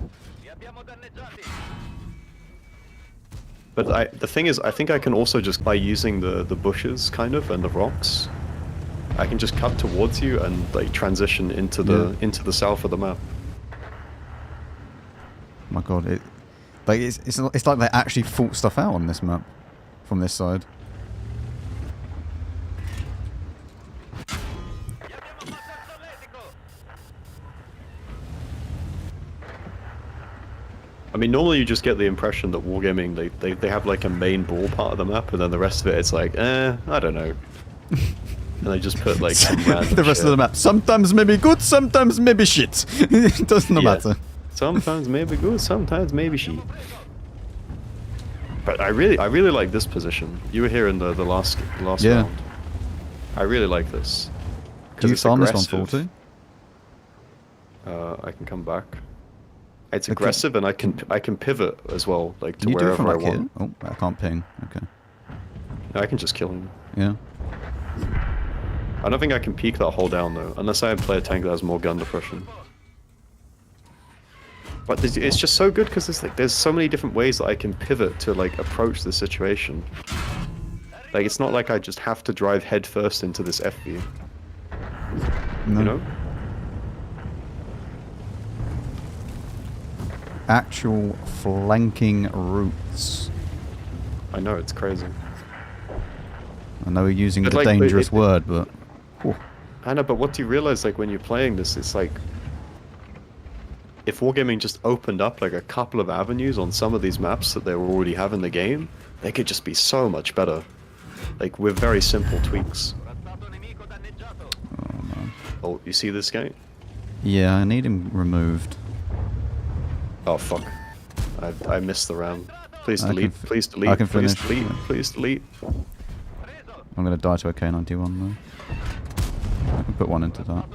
Speaker 1: But the thing is, I think I can also just, by using the bushes, kind of, and the rocks, I can just cut towards you and, like, transition into the south of the map.
Speaker 2: Oh my god, it's like they actually thought stuff out on this map, from this side.
Speaker 1: I mean, normally you just get the impression that Wargaming, they have, like, a main ball part of the map, and then the rest of it, it's like, I don't know. And they just put, like, some random
Speaker 2: the rest
Speaker 1: shit.
Speaker 2: of the map, sometimes maybe good, sometimes maybe shit. It doesn't matter.
Speaker 1: Sometimes maybe good, sometimes maybe shit. But I really like this position. You were here in the last round. I really like this.
Speaker 2: Do you
Speaker 1: it's
Speaker 2: farm this
Speaker 1: aggressive.
Speaker 2: 140?
Speaker 1: I can come back. It's aggressive, and I can pivot as well, like to
Speaker 2: Can you do it
Speaker 1: wherever
Speaker 2: from
Speaker 1: I
Speaker 2: like
Speaker 1: want.
Speaker 2: here? Oh, I can't ping. Okay.
Speaker 1: I can just kill him.
Speaker 2: Yeah.
Speaker 1: I don't think I can peek that hole down though, unless I play a tank that has more gun depression. But it's just so good because there's so many different ways that I can pivot to like approach the situation. Like, it's not like I just have to drive head first into this FV.
Speaker 2: No.
Speaker 1: You know?
Speaker 2: Actual flanking routes.
Speaker 1: I know, it's crazy.
Speaker 2: I know we're using
Speaker 1: But
Speaker 2: the
Speaker 1: like,
Speaker 2: dangerous word, but... Whew.
Speaker 1: I know, but what do you realize, like, when you're playing this, it's like... If Wargaming just opened up, like, a couple of avenues on some of these maps that they already have in the game, they could just be so much better. Like, with very simple tweaks.
Speaker 2: Oh, man.
Speaker 1: Oh, you see this guy?
Speaker 2: Yeah, I need him removed.
Speaker 1: Oh, fuck. I missed the ram. Please delete, please delete,
Speaker 2: I can
Speaker 1: please
Speaker 2: finish.
Speaker 1: delete, please delete.
Speaker 2: I'm gonna die to a K91 though. I can put one into that.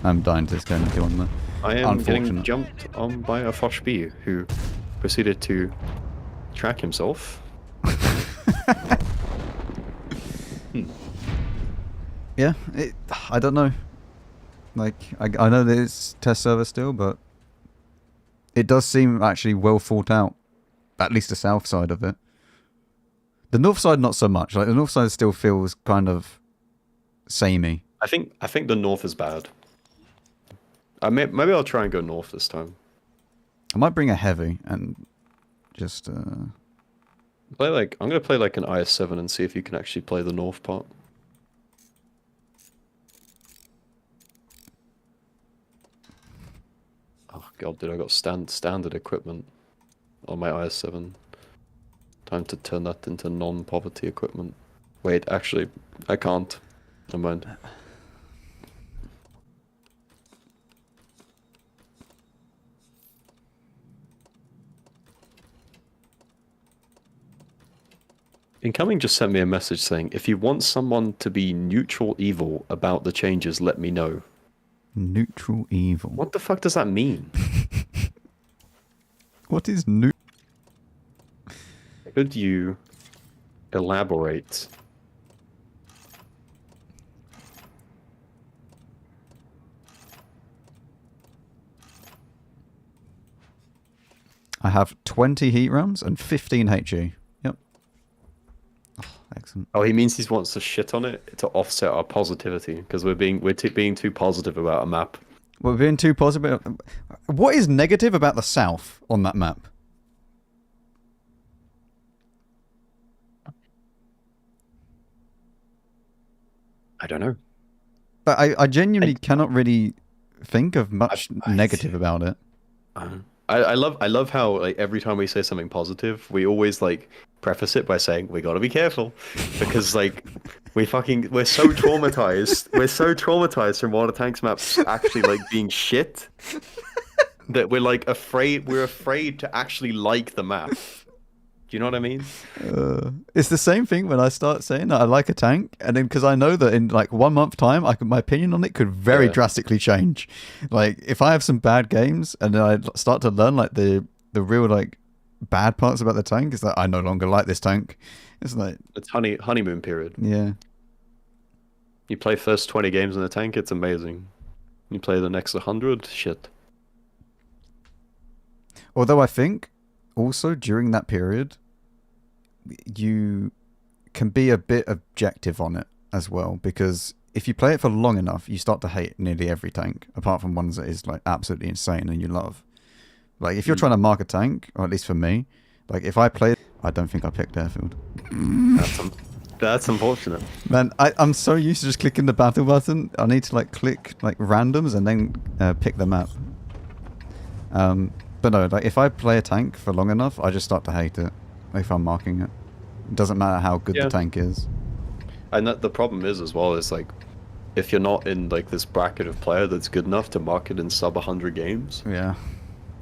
Speaker 2: I'm dying to this K91 though.
Speaker 1: I am getting
Speaker 2: Unfortunate.
Speaker 1: jumped on by a Foch B who proceeded to track himself.
Speaker 2: Yeah, I don't know. Like, I know that it's test server still, but it does seem actually well thought out. At least the south side of it. The north side, not so much. Like, the north side still feels kind of samey.
Speaker 1: I think the north is bad. Maybe I'll try and go north this time.
Speaker 2: I might bring a heavy and just...
Speaker 1: I'm gonna play like an IS-7 and see if you can actually play the north part. Oh god, dude, I got standard equipment on my IS-7. Time to turn that into non-poverty equipment. Wait, actually, I can't. Never mind. Incoming just sent me a message saying, if you want someone to be neutral evil about the changes, let me know.
Speaker 2: Neutral evil.
Speaker 1: What the fuck does that mean?
Speaker 2: What is neutral?
Speaker 1: Could you elaborate?
Speaker 2: I have 20 heat rounds and 15 HE. Yep. Excellent.
Speaker 1: Oh, he means he wants to shit on it to offset our positivity because being too positive about a map.
Speaker 2: We're being too positive. What is negative about the south on that map?
Speaker 1: I don't know.
Speaker 2: But I genuinely cannot really think of much negative about it.
Speaker 1: I love how like every time we say something positive, we always like preface it by saying we got to be careful because like we're so traumatized. We're so traumatized from Water Tanks maps actually like being shit that we're like afraid. We're afraid to actually like the map. Do you know what I mean?
Speaker 2: It's the same thing when I start saying that I like a tank, and then because I know that in like 1 month time, my opinion on it could very drastically change. Like if I have some bad games, and then I start to learn like the real like bad parts about the tank, is that I no longer like this tank. It's like
Speaker 1: it's honeymoon period.
Speaker 2: Yeah.
Speaker 1: You play first 20 games in the tank, it's amazing. You play the next 100, shit.
Speaker 2: Although I think also during that period, you can be a bit objective on it as well, because if you play it for long enough, you start to hate nearly every tank, apart from ones that is like absolutely insane and you love. Like if you're trying to mark a tank, or at least for me, like if I play, I don't think I picked airfield.
Speaker 1: That's unfortunate.
Speaker 2: Man, I'm so used to just clicking the battle button. I need to like click like randoms and then pick the map. But no, like if I play a tank for long enough, I just start to hate it if I'm marking it. It doesn't matter how good the tank is.
Speaker 1: And that the problem is as well is like if you're not in like this bracket of player that's good enough to mark it in sub 100 games.
Speaker 2: Yeah.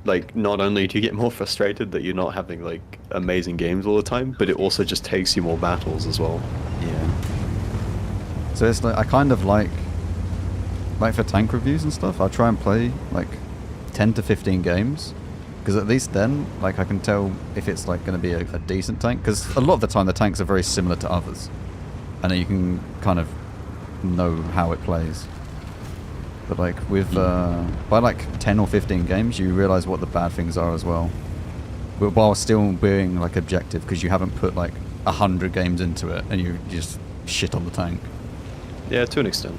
Speaker 1: Like not only do you get more frustrated that you're not having like amazing games all the time, but it also just takes you more battles as well.
Speaker 2: Yeah. So it's like I kind of like for tank reviews and stuff, I try and play like 10 to 15 games. Because at least then, like, I can tell if it's like going to be a decent tank. Because a lot of the time, the tanks are very similar to others, and then you can kind of know how it plays. But like with by like 10 or 15 games, you realize what the bad things are as well, while still being like objective, because you haven't put like 100 games into it, and you just shit on the tank.
Speaker 1: Yeah, to an extent.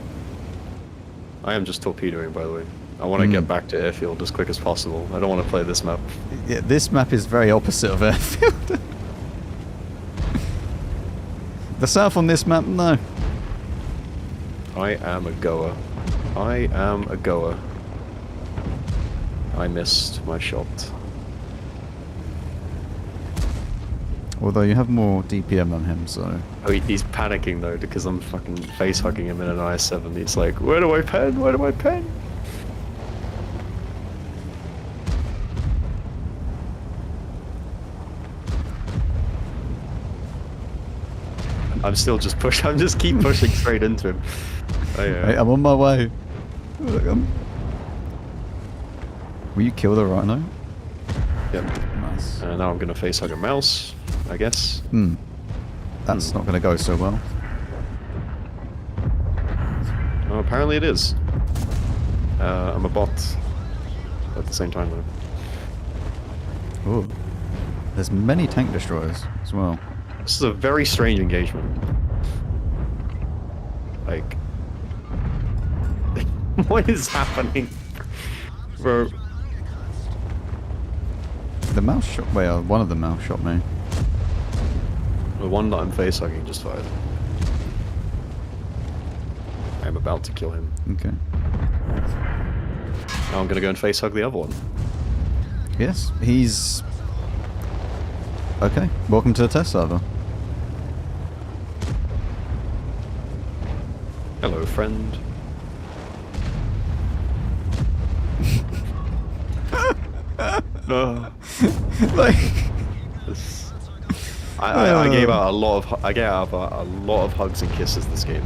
Speaker 1: I am just torpedoing, by the way. I want to get back to airfield as quick as possible. I don't want to play this map.
Speaker 2: Yeah, this map is very opposite of airfield. The south on this map, no.
Speaker 1: I am a goer. I am a goer. I missed my shot.
Speaker 2: Although you have more DPM than him, so...
Speaker 1: Oh, he's panicking though, because I'm fucking face-hugging him in an IS-7. He's like, where do I pen? Where do I pen? I'm still just I'm just keep pushing straight into him. Oh, yeah.
Speaker 2: Hey, I'm on my way. Will you kill the rhino?
Speaker 1: Yep.
Speaker 2: Nice.
Speaker 1: Now I'm gonna face hug a mouse, I guess.
Speaker 2: That's not gonna go so well.
Speaker 1: Oh, apparently it is. I'm a bot. At the same time though.
Speaker 2: Ooh. There's many tank destroyers as well.
Speaker 1: This is a very strange engagement. Like, what is happening? Bro.
Speaker 2: The mouse shot. Well, one of the mouse shot me.
Speaker 1: The one that I'm face hugging just fired. I'm about to kill him.
Speaker 2: Okay.
Speaker 1: Now I'm gonna go and face hug the other one.
Speaker 2: Yes, he's... Okay, welcome to the test server.
Speaker 1: Hello, friend. No.
Speaker 2: Like...
Speaker 1: I gave out a lot of hugs and kisses this game.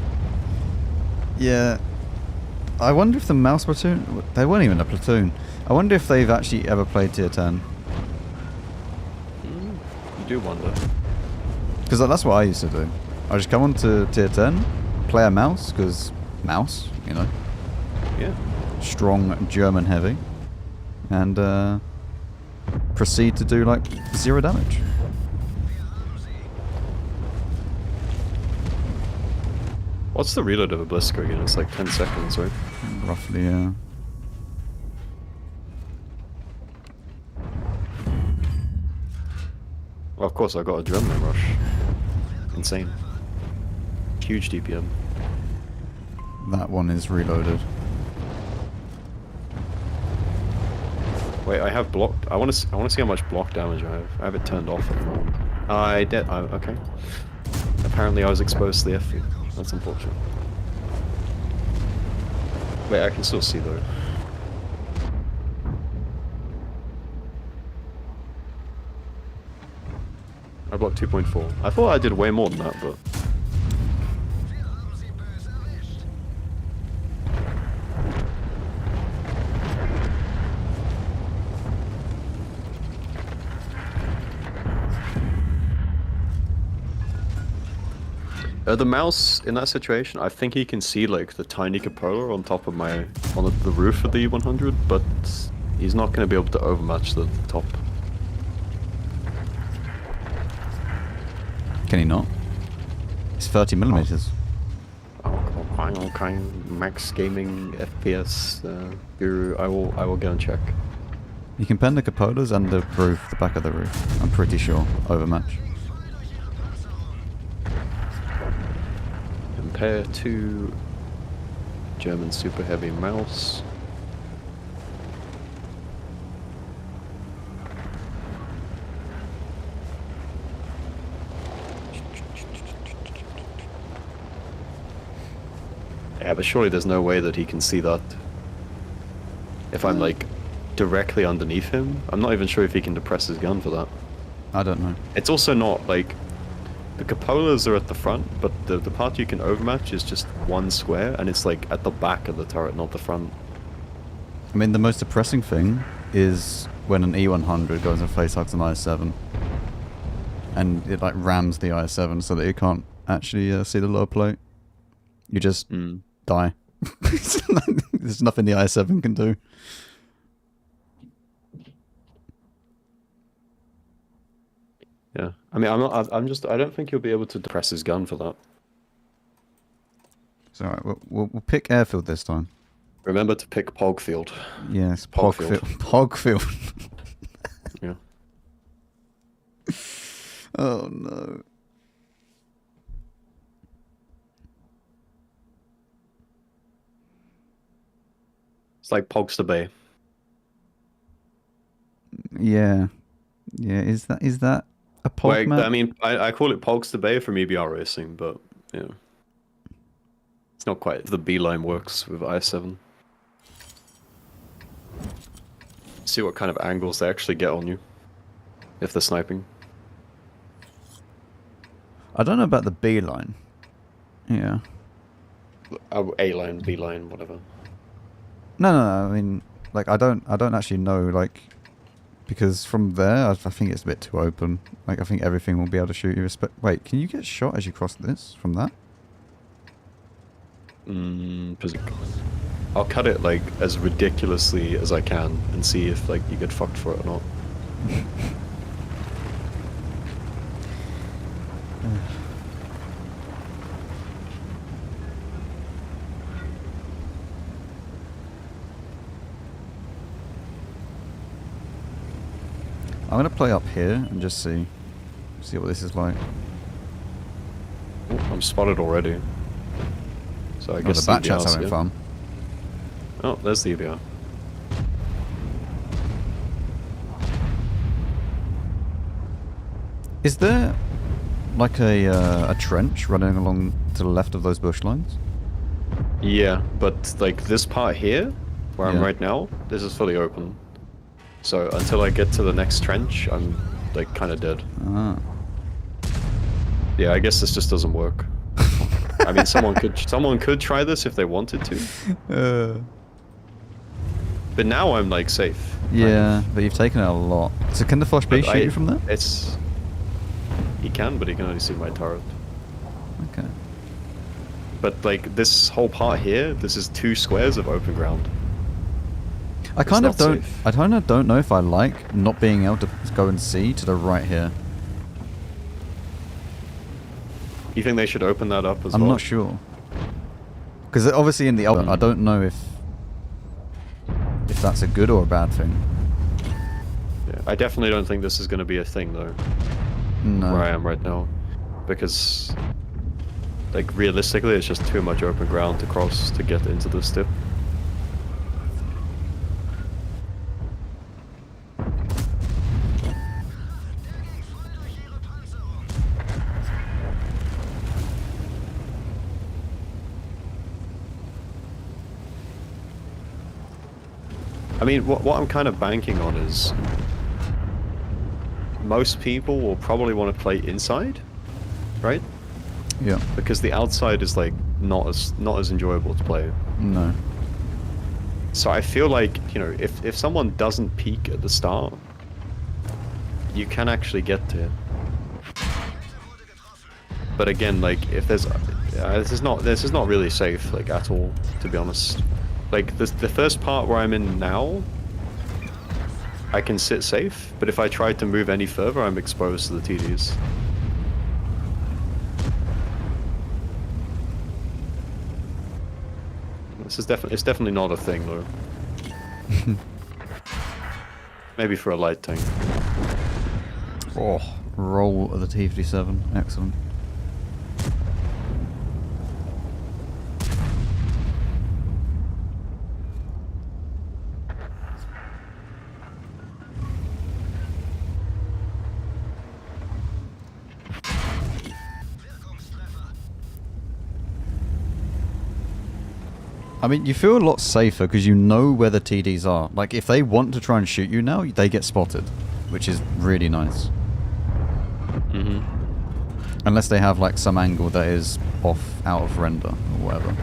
Speaker 2: Yeah. I wonder if the mouse platoon... They weren't even a platoon. I wonder if they've actually ever played tier 10.
Speaker 1: You do wonder.
Speaker 2: Because that's what I used to do. I just come on to tier 10, play a mouse, because mouse, you know.
Speaker 1: Yeah.
Speaker 2: Strong German heavy. And proceed to do like 0 damage.
Speaker 1: What's the reload of a Blisker again? It's like 10 seconds, right?
Speaker 2: Roughly, yeah.
Speaker 1: Well, of course, I got Adrenaline Rush. Insane. Huge DPM.
Speaker 2: That one is reloaded.
Speaker 1: Wait, I have blocked. I want to see how much block damage I have. I have it turned off at the moment. I did. Okay. Apparently, I was exposed to the F feed. That's unfortunate. Wait, I can still see though. I blocked 2.4. I thought I did way more than that, but. The mouse in that situation, I think he can see like the tiny cupola on top of on the roof of the 100, but he's not going to be able to overmatch the top.
Speaker 2: Can he not? It's 30 millimeters.
Speaker 1: Okay, Max Gaming FPS guru. I will go and check.
Speaker 2: You can pen the cupolas and the roof, the back of the roof. I'm pretty sure overmatch.
Speaker 1: Compare to German super heavy mouse. Yeah, but surely there's no way that he can see that. If I'm like directly underneath him, I'm not even sure if he can depress his gun for that.
Speaker 2: I don't know.
Speaker 1: It's also not like the cupolas are at the front, but the part you can overmatch is just one square, and it's like at the back of the turret, not the front.
Speaker 2: I mean, the most depressing thing is when an E100 goes and face hugs an IS-7, and it like rams the IS-7 so that you can't actually see the lower plate. You just die. There's nothing the IS-7 can do.
Speaker 1: Yeah, I mean, I don't think he'll be able to depress his gun for that.
Speaker 2: It's alright, we'll pick airfield this time.
Speaker 1: Remember to pick Pogfield.
Speaker 2: Yes,
Speaker 1: Pogfield.
Speaker 2: Pogfield.
Speaker 1: Yeah.
Speaker 2: Oh no.
Speaker 1: It's like Pogster Bay.
Speaker 2: Yeah. Yeah, is that a Pog
Speaker 1: Well,
Speaker 2: map?
Speaker 1: I mean, I call it Pogster Bay from EBR Racing, but yeah. It's not quite the beeline works with IS-7. See what kind of angles they actually get on you. If they're sniping.
Speaker 2: I don't know about the B line. Yeah.
Speaker 1: A line, B line, whatever.
Speaker 2: No, I mean, like, I don't actually know, like, because from there, I think it's a bit too open. Like, I think everything will be able to shoot you. Wait, can you get shot as you cross this from that?
Speaker 1: I'll cut it, like, as ridiculously as I can and see if, like, you get fucked for it or not.
Speaker 2: I'm gonna play up here and just see what this is like.
Speaker 1: Oh, I'm spotted already. So I guess
Speaker 2: the bat chat's
Speaker 1: EBR's
Speaker 2: having
Speaker 1: here.
Speaker 2: fun.
Speaker 1: Oh, there's the EBR.
Speaker 2: Is there like a trench running along to the left of those bush lines?
Speaker 1: Yeah, but like this part here, where I'm
Speaker 2: Yeah.
Speaker 1: right now, this is fully open. So until I get to the next trench, I'm like kind of dead.
Speaker 2: Ah.
Speaker 1: Yeah, I guess this just doesn't work. I mean, someone could try this if they wanted to. But now I'm like safe.
Speaker 2: Yeah, but you've taken it a lot. So can the Foch B shoot you from there?
Speaker 1: He can, but he can only see my turret.
Speaker 2: Okay.
Speaker 1: But like this whole part here, this is 2 squares of open ground.
Speaker 2: I kind of
Speaker 1: not
Speaker 2: don't.
Speaker 1: safe.
Speaker 2: I kind of don't know if I like not being able to go and see to the right here.
Speaker 1: You think they should open that up as well?
Speaker 2: I'm not sure. Because obviously in the other, I don't know if that's a good or a bad thing.
Speaker 1: Yeah, I definitely don't think this is going to be a thing though.
Speaker 2: No.
Speaker 1: Where I am right now, because like realistically, it's just too much open ground to cross to get into this dip. I mean, what I'm kind of banking on is most people will probably want to play inside, right?
Speaker 2: Yeah.
Speaker 1: Because the outside is like not as enjoyable to play.
Speaker 2: No.
Speaker 1: So I feel like, you know, if someone doesn't peek at the start, you can actually get to it. But again, like if there's this is not really safe, like at all, to be honest. Like the first part where I'm in now, I can sit safe, but if I try to move any further, I'm exposed to the TDs. It's definitely not a thing though. Maybe for a light tank.
Speaker 2: Oh, roll of the T-57. Excellent. I mean, you feel a lot safer because you know where the TDs are. Like, if they want to try and shoot you now, they get spotted, which is really nice.
Speaker 1: Mm-hmm.
Speaker 2: Unless they have, like, some angle that is off, out of render, or whatever.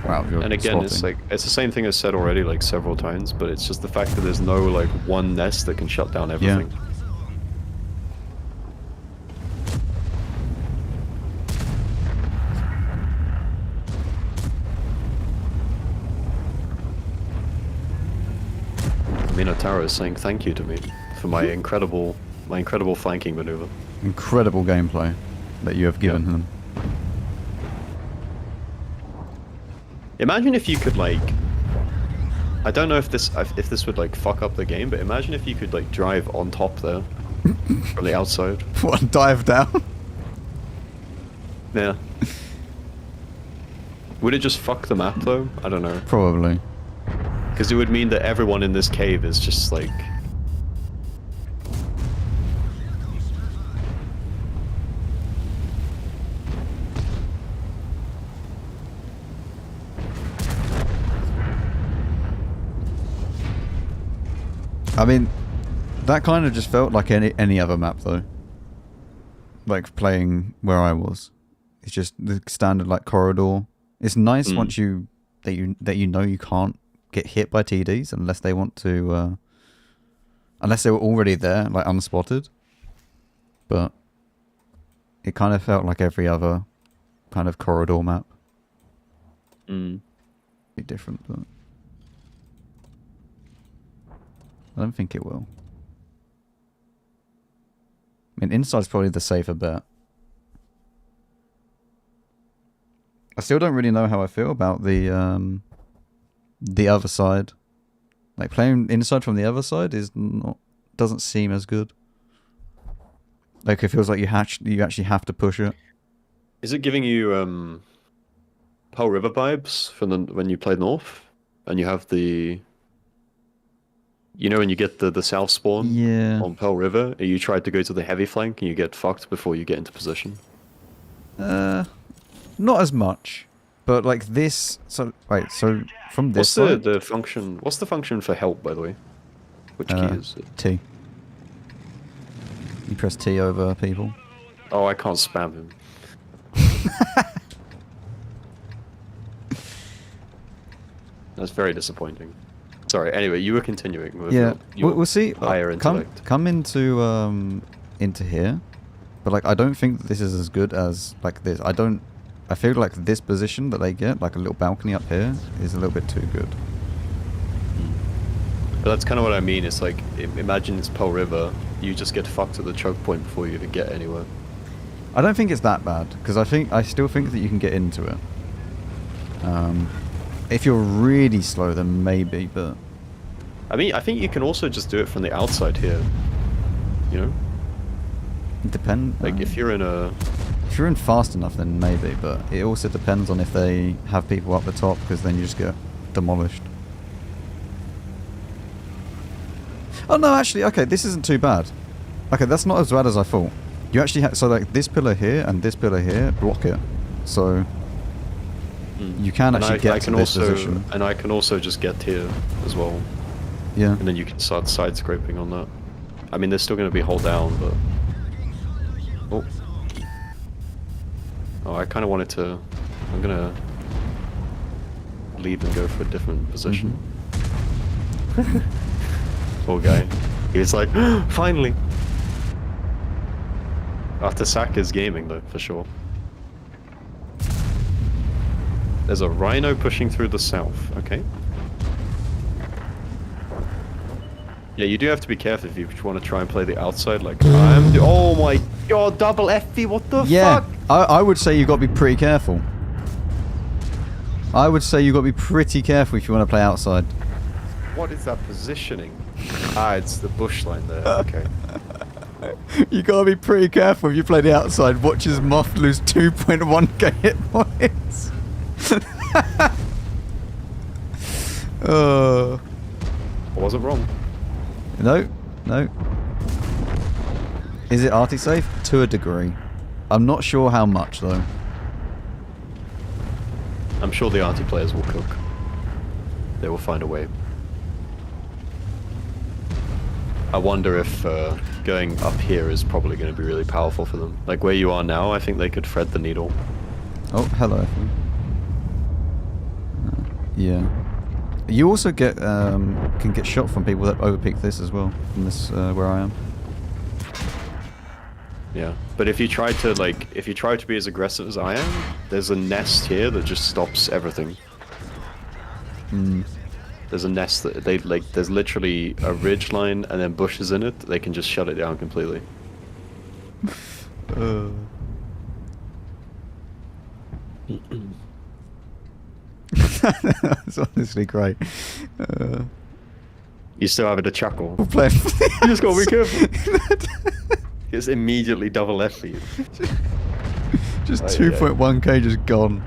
Speaker 2: Or out of your
Speaker 1: And again,
Speaker 2: spotting.
Speaker 1: it's like, it's the same thing as said already, like, several times, but it's just the fact that there's no, like, one nest that can shut down everything.
Speaker 2: Yeah.
Speaker 1: Minotauro is saying thank you to me for my incredible flanking maneuver.
Speaker 2: Incredible gameplay that you have given them.
Speaker 1: Imagine if you could like, I don't know if this would like fuck up the game, but imagine if you could like drive on top there from the outside.
Speaker 2: What, dive down?
Speaker 1: Yeah. Would it just fuck the map though? I don't know.
Speaker 2: Probably.
Speaker 1: Because it would mean that everyone in this cave is just like...
Speaker 2: I mean, that kind of just felt like any other map though. Like playing where I was. It's just the standard like corridor. It's nice once that you know you can't get hit by TDs unless they want to unless they were already there, like unspotted. But it kind of felt like every other kind of corridor map. Be different, but I don't think it will. I mean, inside's probably the safer bet. I still don't really know how I feel about the other side. Like playing inside from the other side doesn't seem as good. Like it feels like you actually have to push it.
Speaker 1: Is it giving you Pearl River vibes from when you played North and you have the, you know, when you get the south spawn on Pearl River, and you try to go to the heavy flank and you get fucked before you get into position?
Speaker 2: Not as much, but like this. So wait, so from this
Speaker 1: what's
Speaker 2: side,
Speaker 1: the function? What's the function for help, by the way? Which key is it?
Speaker 2: T. You press T over people.
Speaker 1: Oh, I can't spam him. That's very disappointing. Sorry. Anyway, you were continuing with your
Speaker 2: we'll see.
Speaker 1: Higher intellect.
Speaker 2: Come into here, but like I don't think that this is as good as like this. I feel like this position that they get, like a little balcony up here, is a little bit too good.
Speaker 1: But that's kind of what I mean. It's like, imagine it's Pearl River, you just get fucked at the choke point before you even get anywhere.
Speaker 2: I don't think it's that bad, because I still think that you can get into it. If you're really slow, then maybe, but...
Speaker 1: I mean, I think you can also just do it from the outside here. You know?
Speaker 2: It depends.
Speaker 1: Like, if you're in a...
Speaker 2: If you're in fast enough, then maybe, but it also depends on if they have people up the top, because then you just get demolished. Oh no, actually, okay, this isn't too bad. Okay, that's not as bad as I thought. You actually have... So, like, this pillar here and this pillar here block it. So... You can actually get to this position.
Speaker 1: And I can also just get here as well.
Speaker 2: Yeah.
Speaker 1: And then you can start side scraping on that. I mean, they're still going to be hold down, but... Oh. Oh, I kind of wanted to... I'm going to... leave and go for a different position. Poor guy. He was like, finally! After sack is gaming, though, for sure. There's a rhino pushing through the south, okay? Yeah, you do have to be careful if you want to try and play the outside like I'm oh my god, double FD, what the fuck?
Speaker 2: I would say you've got to be pretty careful. I would say you've got to be pretty careful if you want to play outside.
Speaker 1: What is that positioning? Ah, it's the bush line there, okay.
Speaker 2: You got to be pretty careful if you play the outside. Watch as Moff lose 2.1k hit points.
Speaker 1: I wasn't wrong.
Speaker 2: No, no. Is it arty safe? To a degree. I'm not sure how much though.
Speaker 1: I'm sure the arty players will cook. They will find a way. I wonder if going up here is probably going to be really powerful for them. Like where you are now, I think they could thread the needle.
Speaker 2: Oh, hello. Yeah. You also get can get shot from people that overpeak this as well. From this where I am.
Speaker 1: Yeah, but if you try to be as aggressive as I am, there's a nest here that just stops everything. There's a nest that they like. There's literally a ridge line and then bushes in it. They can just shut it down completely.
Speaker 2: That's honestly great.
Speaker 1: You still have it a chuckle.
Speaker 2: We'll play.
Speaker 1: You just gotta be careful. It's immediately double F feed.
Speaker 2: Just 2.1k just gone.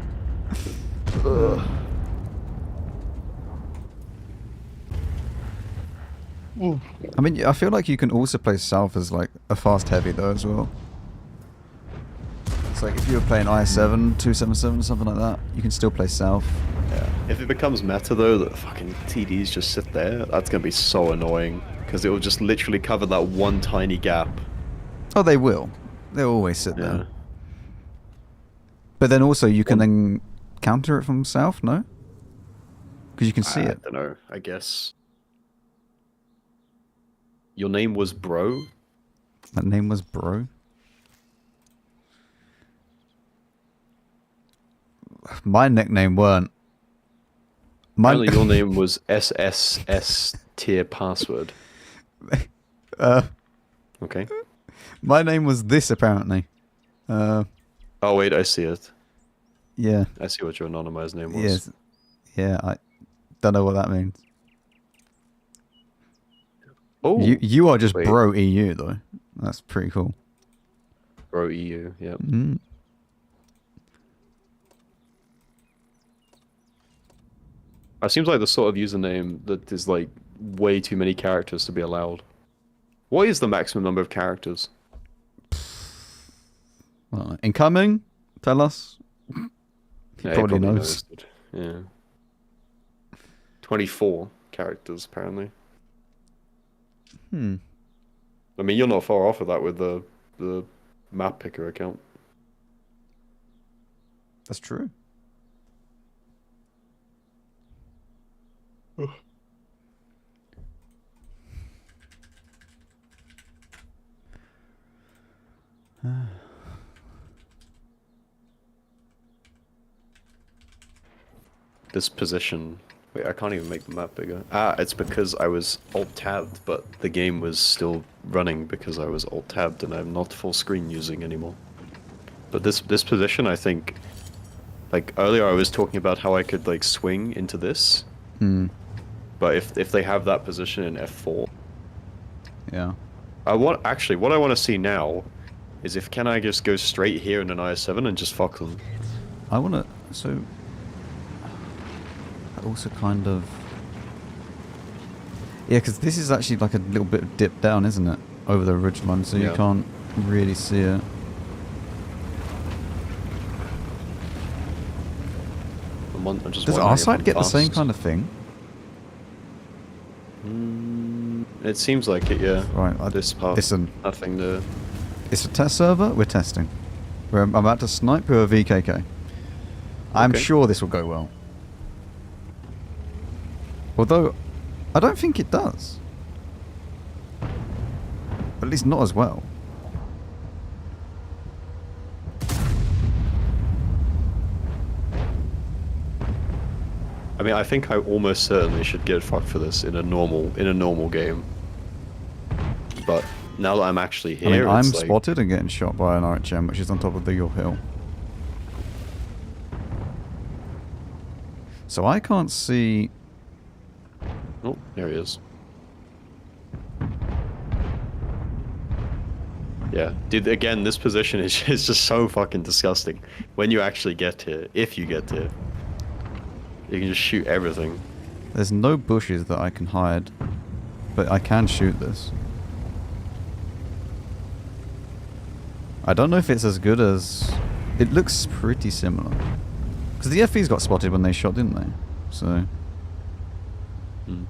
Speaker 2: I mean, I feel like you can also play south as like a fast heavy though as well. It's like if you were playing I7, 277, something like that, you can still play south.
Speaker 1: Yeah. If it becomes meta though, that fucking TDs just sit there, that's gonna be so annoying. Because it will just literally cover that one tiny gap.
Speaker 2: Oh, they will. They'll always sit there. But then also you can then counter it from south, no? Because you can see it.
Speaker 1: I don't know, I guess. Your name was Bro?
Speaker 2: That name was Bro? My nickname weren't.
Speaker 1: Apparently your name was SSS tier password. Okay.
Speaker 2: My name was this apparently.
Speaker 1: Oh wait, I see it.
Speaker 2: Yeah.
Speaker 1: I see what your anonymized name was.
Speaker 2: Yes. Yeah, I don't know what that means.
Speaker 1: Oh,
Speaker 2: you are just Bro EU though. That's pretty cool.
Speaker 1: Bro EU, yeah. It seems like the sort of username that is like way too many characters to be allowed. What is the maximum number of characters?
Speaker 2: Well, incoming? Tell us. He
Speaker 1: Yeah,
Speaker 2: probably knows.
Speaker 1: Yeah. 24 characters apparently. I mean, you're not far off of that with the map picker account.
Speaker 2: That's true.
Speaker 1: This position... Wait, I can't even make the map bigger. Ah, it's because I was alt-tabbed, but the game was still running because I was alt-tabbed and I'm not full screen using anymore. But this position, I think Like earlier, I was talking about how I could like swing into this,
Speaker 2: Hmm.
Speaker 1: but if they have that position in F4,
Speaker 2: Yeah.
Speaker 1: what I want to see now is if can I just go straight here in an IS-7 and just fuck them.
Speaker 2: I want to... So... I also kind of... Yeah, because this is actually like a little bit of dip down, isn't it? Over the ridgeline, so you
Speaker 1: Yeah.
Speaker 2: can't really see it.
Speaker 1: I'm just
Speaker 2: Does
Speaker 1: wondering
Speaker 2: our
Speaker 1: if
Speaker 2: side
Speaker 1: I'm
Speaker 2: get the same
Speaker 1: fast.
Speaker 2: kind of thing?
Speaker 1: It seems like it, yeah.
Speaker 2: Right,
Speaker 1: This part,
Speaker 2: listen.
Speaker 1: nothing to...
Speaker 2: It's a test server, we're testing. I'm about to snipe with a VKK. I'm
Speaker 1: Okay.
Speaker 2: sure this will go well. Although, I don't think it does. At least not as well.
Speaker 1: I mean, I think I almost certainly should get fucked for this in a normal game. But now that I'm actually here,
Speaker 2: I mean, I'm
Speaker 1: it's like...
Speaker 2: spotted and getting shot by an RHM, which is on top of the hill. So I can't see...
Speaker 1: Oh, there he is. Yeah, dude, again, this position is just so fucking disgusting. When you actually get here, if you get here, you can just shoot everything.
Speaker 2: There's no bushes that I can hide, but I can shoot this. I don't know if it's as good as... It looks pretty similar. Because the FEs got spotted when they shot, didn't they? So...
Speaker 1: Hmm.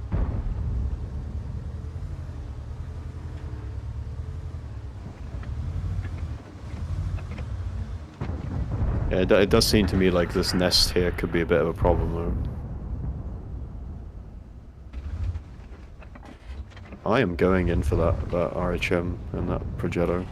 Speaker 1: Yeah, it does seem to me like this nest here could be a bit of a problem, though. I am going in for that RHM and that Progetto.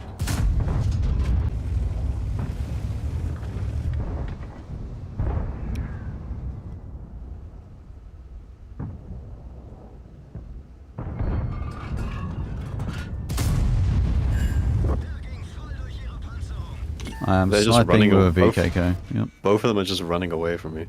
Speaker 2: I am
Speaker 1: They're just
Speaker 2: sniping
Speaker 1: running
Speaker 2: with a
Speaker 1: both-
Speaker 2: VKK. Yep.
Speaker 1: Both of them are just running away from me.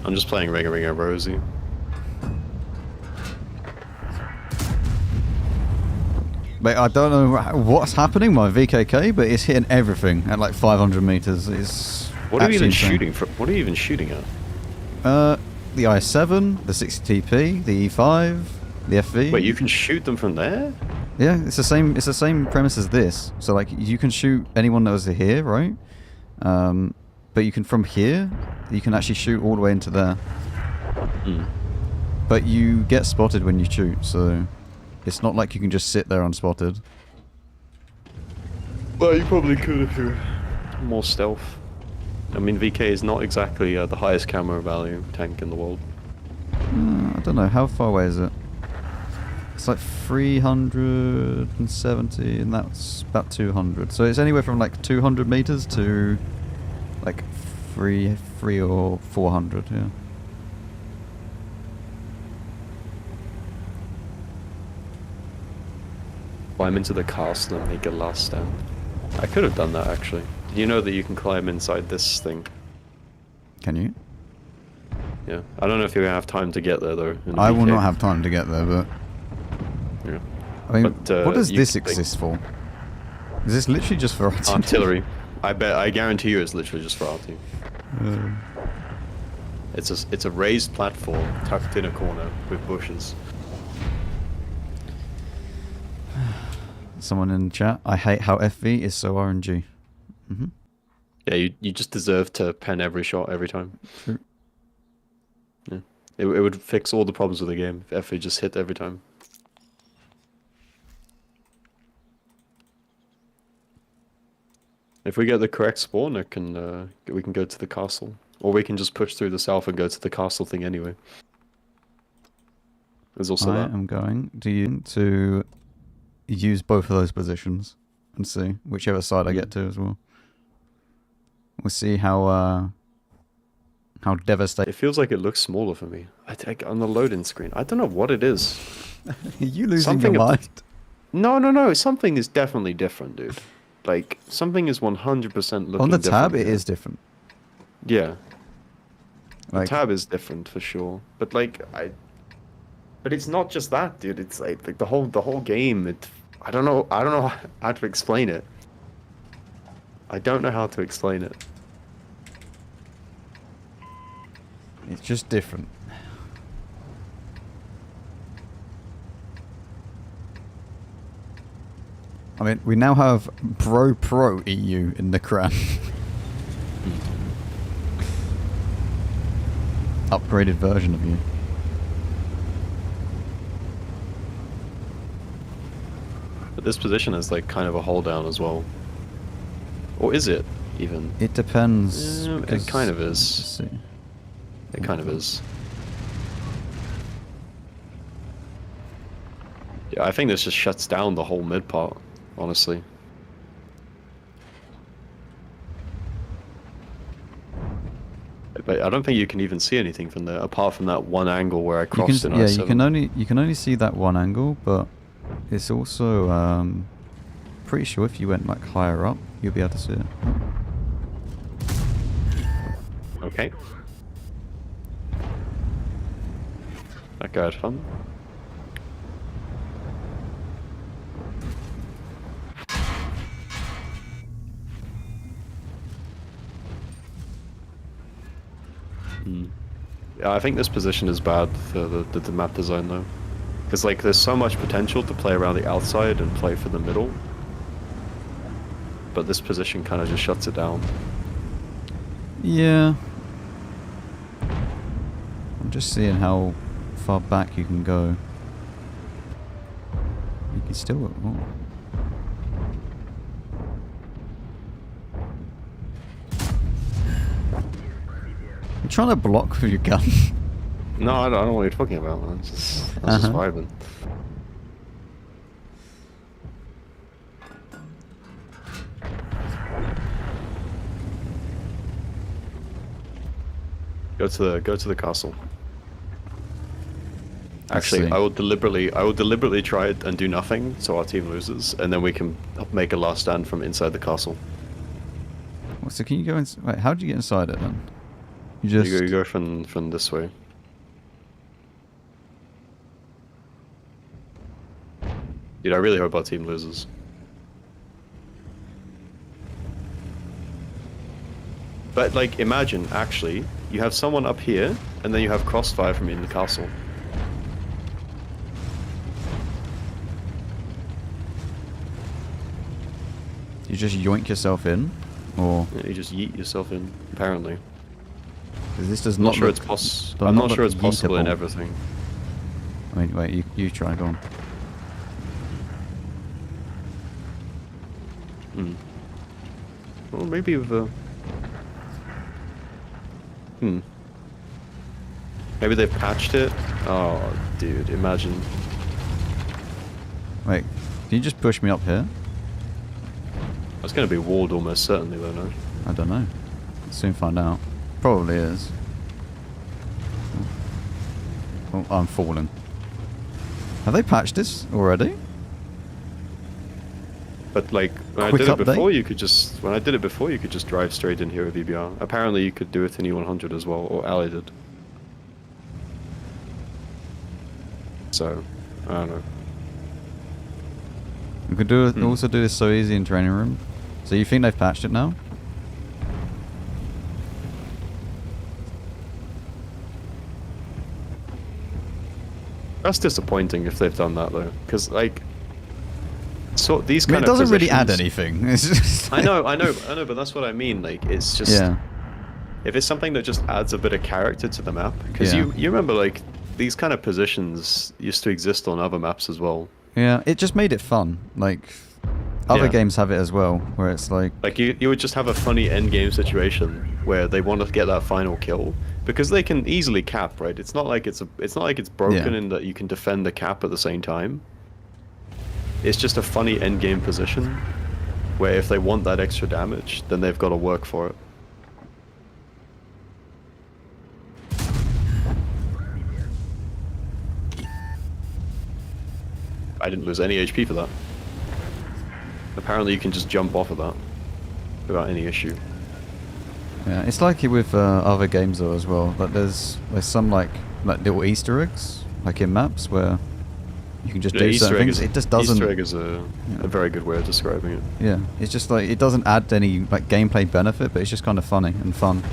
Speaker 1: I'm just playing Ring a Ring a Rosie.
Speaker 2: Mate, I don't know what's happening with my VKK, but it's hitting everything at like 500 meters. It's
Speaker 1: What are you even
Speaker 2: insane.
Speaker 1: shooting for? What are you even shooting at?
Speaker 2: The i7, the 60TP, the E5, the FV.
Speaker 1: Wait, you can shoot them from there?
Speaker 2: Yeah, it's the same. It's the same premise as this. So like, you can shoot anyone that was here, right? But you can from here, you can actually shoot all the way into there.
Speaker 1: Hmm.
Speaker 2: But you get spotted when you shoot, so it's not like you can just sit there unspotted.
Speaker 1: Well, you probably could if you're more stealth. I mean, VK is not exactly the highest camera value tank in the world.
Speaker 2: I don't know, how far away is it? It's like 370, and that's about 200. So it's anywhere from like 200 meters to like three or 400, yeah.
Speaker 1: Climb into the castle and make a last stand. I could have done that, actually. Did you know that you can climb inside this thing?
Speaker 2: Can you?
Speaker 1: Yeah. I don't know if you're going to have time to get there, though. in the
Speaker 2: I will
Speaker 1: VK.
Speaker 2: not have time to get there, but...
Speaker 1: Yeah.
Speaker 2: I mean,
Speaker 1: But,
Speaker 2: what does
Speaker 1: you
Speaker 2: this
Speaker 1: can take-
Speaker 2: exist for? Is this literally just for artillery?
Speaker 1: Artillery. I guarantee you it's literally just for artillery. It's a raised platform tucked in a corner with bushes.
Speaker 2: Someone in the chat, I hate how FV is so RNG.
Speaker 1: Yeah, you just deserve to pen every shot every time.
Speaker 2: True.
Speaker 1: Yeah. It would fix all the problems with the game if FA just hit every time. If we get the correct spawn, we can go to the castle. Or we can just push through the south and go to the castle thing anyway. There's also
Speaker 2: I
Speaker 1: that.
Speaker 2: am going to use both of those positions. and see whichever side I get to as well. We'll see how devastating.
Speaker 1: It feels like it looks smaller for me. On the loading screen. I don't know what it is.
Speaker 2: Are you losing
Speaker 1: Something
Speaker 2: your mind?
Speaker 1: No. Something is definitely different, dude. Like, something is 100% looking
Speaker 2: On the tab,
Speaker 1: different
Speaker 2: it is different.
Speaker 1: Yeah. The
Speaker 2: Like,
Speaker 1: tab is different for sure. But like, but it's not just that, dude. It's like the whole game. I don't know how to explain it. I don't know how to explain it.
Speaker 2: it's just different. I mean, we now have Pro EU in the crown. Upgraded version of you.
Speaker 1: But this position is like kind of a hold down as well. Or is it even?
Speaker 2: It depends.
Speaker 1: It kind of
Speaker 2: let's
Speaker 1: is.
Speaker 2: see.
Speaker 1: It kind of is. Yeah, I think this just shuts down the whole mid part, honestly. But I don't think you can even see anything from there, apart from that one angle where I crossed in
Speaker 2: yeah,
Speaker 1: I7.
Speaker 2: you can only see that one angle, but it's also pretty sure if you went like higher up, you'll be able to see it.
Speaker 1: Okay. That guy had fun. Yeah, I think this position is bad for the map design though. Because like there's so much potential to play around the outside and play for the middle. But this position kind of just shuts it down.
Speaker 2: Yeah. I'm just seeing how far back you can go. You can still... Oh. You're trying to block with your gun.
Speaker 1: No, I don't know what you're talking about, man. I was just vibing. Go to the castle. Actually, I will deliberately try it and do nothing, so our team loses, and then we can make a last stand from inside the castle.
Speaker 2: Well, so can you go in? Wait, how do you get inside it then? You just
Speaker 1: You go from this way. Dude, I really hope our team loses. But like, imagine actually, you have someone up here, and then you have crossfire from in the castle.
Speaker 2: you just yoink yourself in, or
Speaker 1: Yeah, you just yeet yourself in, apparently.
Speaker 2: because this does
Speaker 1: I'm
Speaker 2: not
Speaker 1: not sure
Speaker 2: look,
Speaker 1: it's possible.
Speaker 2: does
Speaker 1: I'm
Speaker 2: not
Speaker 1: not sure
Speaker 2: look
Speaker 1: it's possible in
Speaker 2: yeetable.
Speaker 1: everything.
Speaker 2: I mean, wait, you try, go on.
Speaker 1: Hmm. Well, maybe with a... Maybe they've patched it? Oh, dude, imagine.
Speaker 2: Wait, can you just push me up here?
Speaker 1: That's gonna be walled almost certainly, though, no?
Speaker 2: I don't know. We'll soon find out. Probably is. Oh, I'm falling. Have they patched this already?
Speaker 1: But like, when I
Speaker 2: Quick
Speaker 1: did it
Speaker 2: update?
Speaker 1: before, you could just... When I did it before, you could just drive straight in here with VBR. Apparently, you could do it in E100 as well, or Ali did. So, I don't know.
Speaker 2: We could do it, also do this so easy in training room. So you think they've patched it now?
Speaker 1: That's disappointing if they've done that though, because like, so these
Speaker 2: I mean,
Speaker 1: kind
Speaker 2: it
Speaker 1: of
Speaker 2: doesn't really add
Speaker 1: positions-
Speaker 2: anything. It's just
Speaker 1: I know, but that's what I mean. Like, it's just
Speaker 2: yeah.
Speaker 1: if it's something that just adds a bit of character to the map, because
Speaker 2: Yeah.
Speaker 1: you remember like these kind of positions used to exist on other maps as well.
Speaker 2: Yeah, it just made it fun. Like, other
Speaker 1: Yeah.
Speaker 2: games have it as well, where it's like...
Speaker 1: Like you would just have a funny end game situation where they want to get that final kill because they can easily cap, right? It's not like it's broken
Speaker 2: Yeah.
Speaker 1: in that you can defend the cap at the same time. It's just a funny end game position. where if they want that extra damage, then they've got to work for it. I didn't lose any HP for that. Apparently you can just jump off of that without any issue.
Speaker 2: Yeah, it's like it with other games though as well. Like there's some like little Easter eggs, like in maps where you can just do certain things. It just doesn't.
Speaker 1: Easter egg is a very good way of describing it.
Speaker 2: Yeah, it's just like it doesn't add any like gameplay benefit, but it's just kind of funny and fun.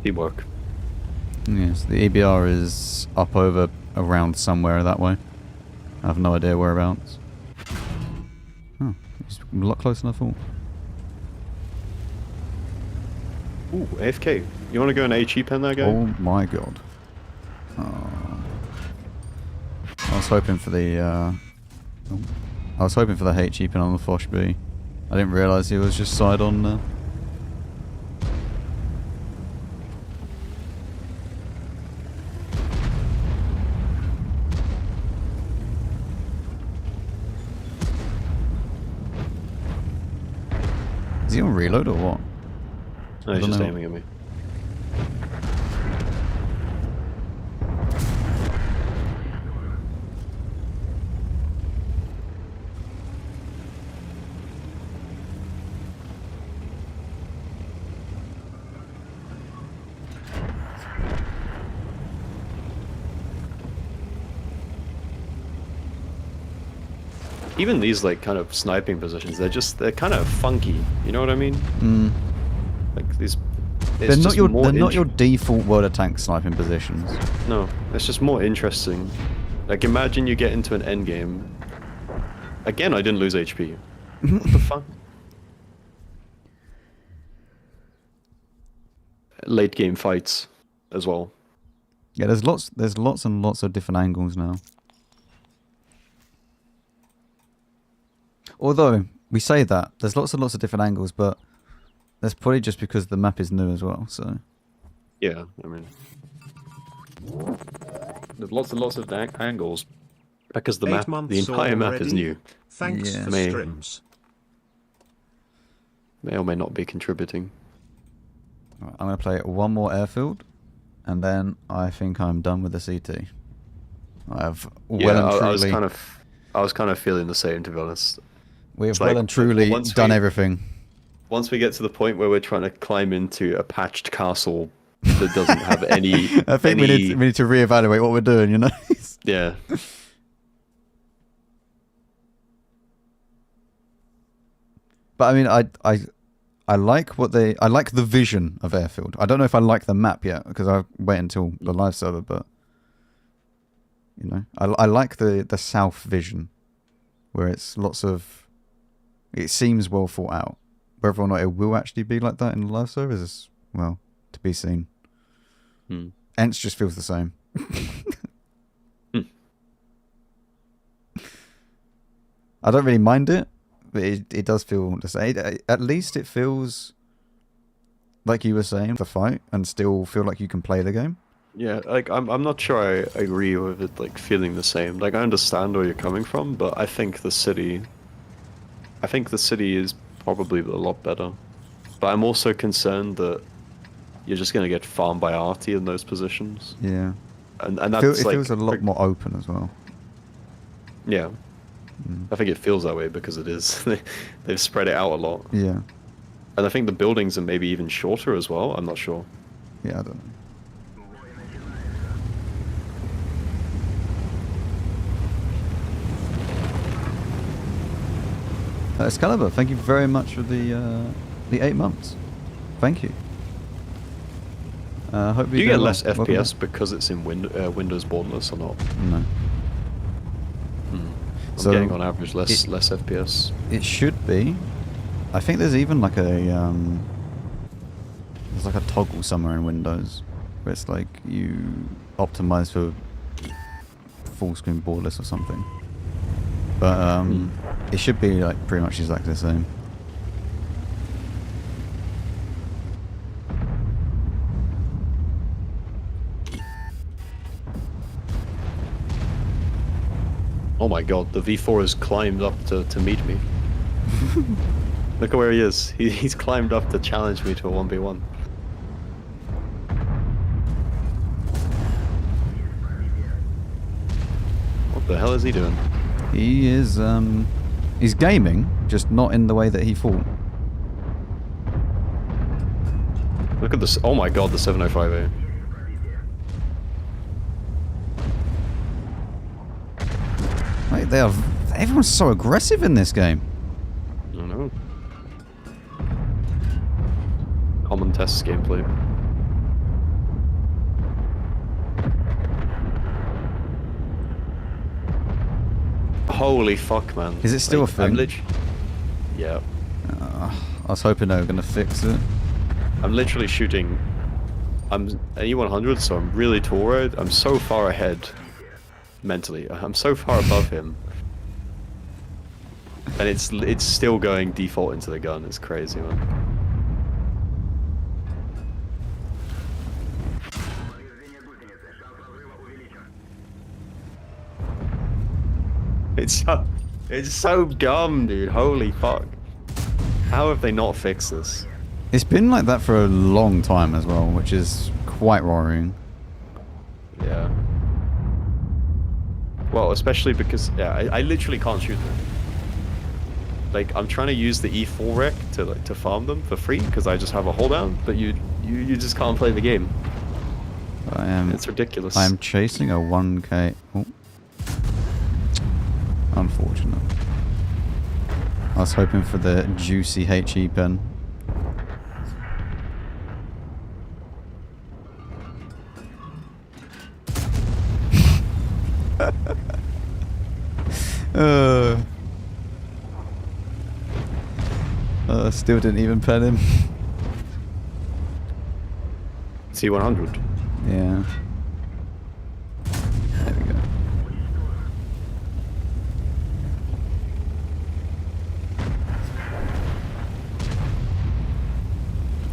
Speaker 1: Teamwork.
Speaker 2: Yes, the EBR is up over around somewhere that way. I have no idea whereabouts. Oh, it's a lot closer than I thought.
Speaker 1: Ooh, AFK. You want to go an HE pen there, guy?
Speaker 2: Oh my god. Oh. I was hoping for the I was hoping for the HE pin on the Fosh B. I didn't realise he was just side on there. Is he on reload or what?
Speaker 1: No, he's just aiming at me. Even these like kind of sniping positions, they're kind of funky. You know what I mean?
Speaker 2: Mm.
Speaker 1: Like these.
Speaker 2: They're not your default world of tank sniping positions.
Speaker 1: No, it's just more interesting. Like imagine you get into an end game. Again, I didn't lose HP. What the fuck? Late game fights, as well.
Speaker 2: Yeah, there's lots and lots of different angles now. Although, we say that, there's lots and lots of different angles, but that's probably just because the map is new as well, so...
Speaker 1: Yeah, I mean... There's lots and lots of angles, because the entire map is new.
Speaker 3: Thanks
Speaker 2: Yeah.
Speaker 3: for streams.
Speaker 1: May or may not be contributing.
Speaker 2: Right, I'm going to play one more airfield, and then I think I'm done with the CT. I have well and truly...
Speaker 1: I was kind of feeling the same, to be honest.
Speaker 2: We have well and truly done everything.
Speaker 1: Once we get to the point where we're trying to climb into a patched castle that doesn't have any...
Speaker 2: I think we need to reevaluate what we're doing, you know?
Speaker 1: Yeah.
Speaker 2: But I mean, I like I like the vision of airfield. I don't know if I like the map yet, because I'll wait until the live server, but... You know, I like the south vision, where it's lots of... It seems well thought out. Whether or not it will actually be like that in the live server is, well, to be seen. Ents just feels the same. I don't really mind it, but it does feel the same. At least it feels like you were saying, the fight, and still feel like you can play the game.
Speaker 1: Yeah, like I'm not sure I agree with it like feeling the same. Like I understand where you're coming from, but I think the city is probably a lot better. But I'm also concerned that you're just gonna get farmed by Arty in those positions.
Speaker 2: Yeah.
Speaker 1: And that's
Speaker 2: it
Speaker 1: like
Speaker 2: feels a lot more open as well.
Speaker 1: Yeah. I think it feels that way because it is. They've spread it out a lot.
Speaker 2: Yeah.
Speaker 1: And I think the buildings are maybe even shorter as well. I'm not sure.
Speaker 2: Yeah, I don't know. Excalibur, thank you very much for the 8 months. Thank you. Hope
Speaker 1: Do you get less FPS because it's in Windows borderless or not?
Speaker 2: No.
Speaker 1: I'm getting on average less FPS.
Speaker 2: It should be. I think there's even like a there's like a toggle somewhere in Windows where it's like you optimize for full screen borderless or something. But it should be like pretty much exactly the same.
Speaker 1: Oh my god, the V4 has climbed up to meet me. Look at where he is. He's climbed up to challenge me to a 1v1. What the hell is he doing?
Speaker 2: He is, he's gaming, just not in the way that he thought.
Speaker 1: Look at this. Oh my god, the 705A.
Speaker 2: Mate, everyone's so aggressive in this game.
Speaker 1: I don't know. Common tests gameplay. Holy fuck, man.
Speaker 2: Is it still a thing?
Speaker 1: Yeah.
Speaker 2: I was hoping they were going to fix it.
Speaker 1: I'm literally shooting. I'm E100, so I'm really tall, right? I'm so far ahead. Mentally. I'm so far above him. And it's still going default into the gun. It's crazy, man. It's so dumb, dude. Holy fuck. How have they not fixed this?
Speaker 2: It's been like that for a long time as well, which is quite worrying.
Speaker 1: Yeah. Well, especially because, yeah, I literally can't shoot them. Like, I'm trying to use the E4 rec to farm them for free, because I just have a holdown, but you just can't play the game. It's ridiculous.
Speaker 2: I am chasing a 1k. Oh. Unfortunate. I was hoping for the juicy HE pen. Still didn't even pen him.
Speaker 1: C100.
Speaker 2: Yeah. There we go.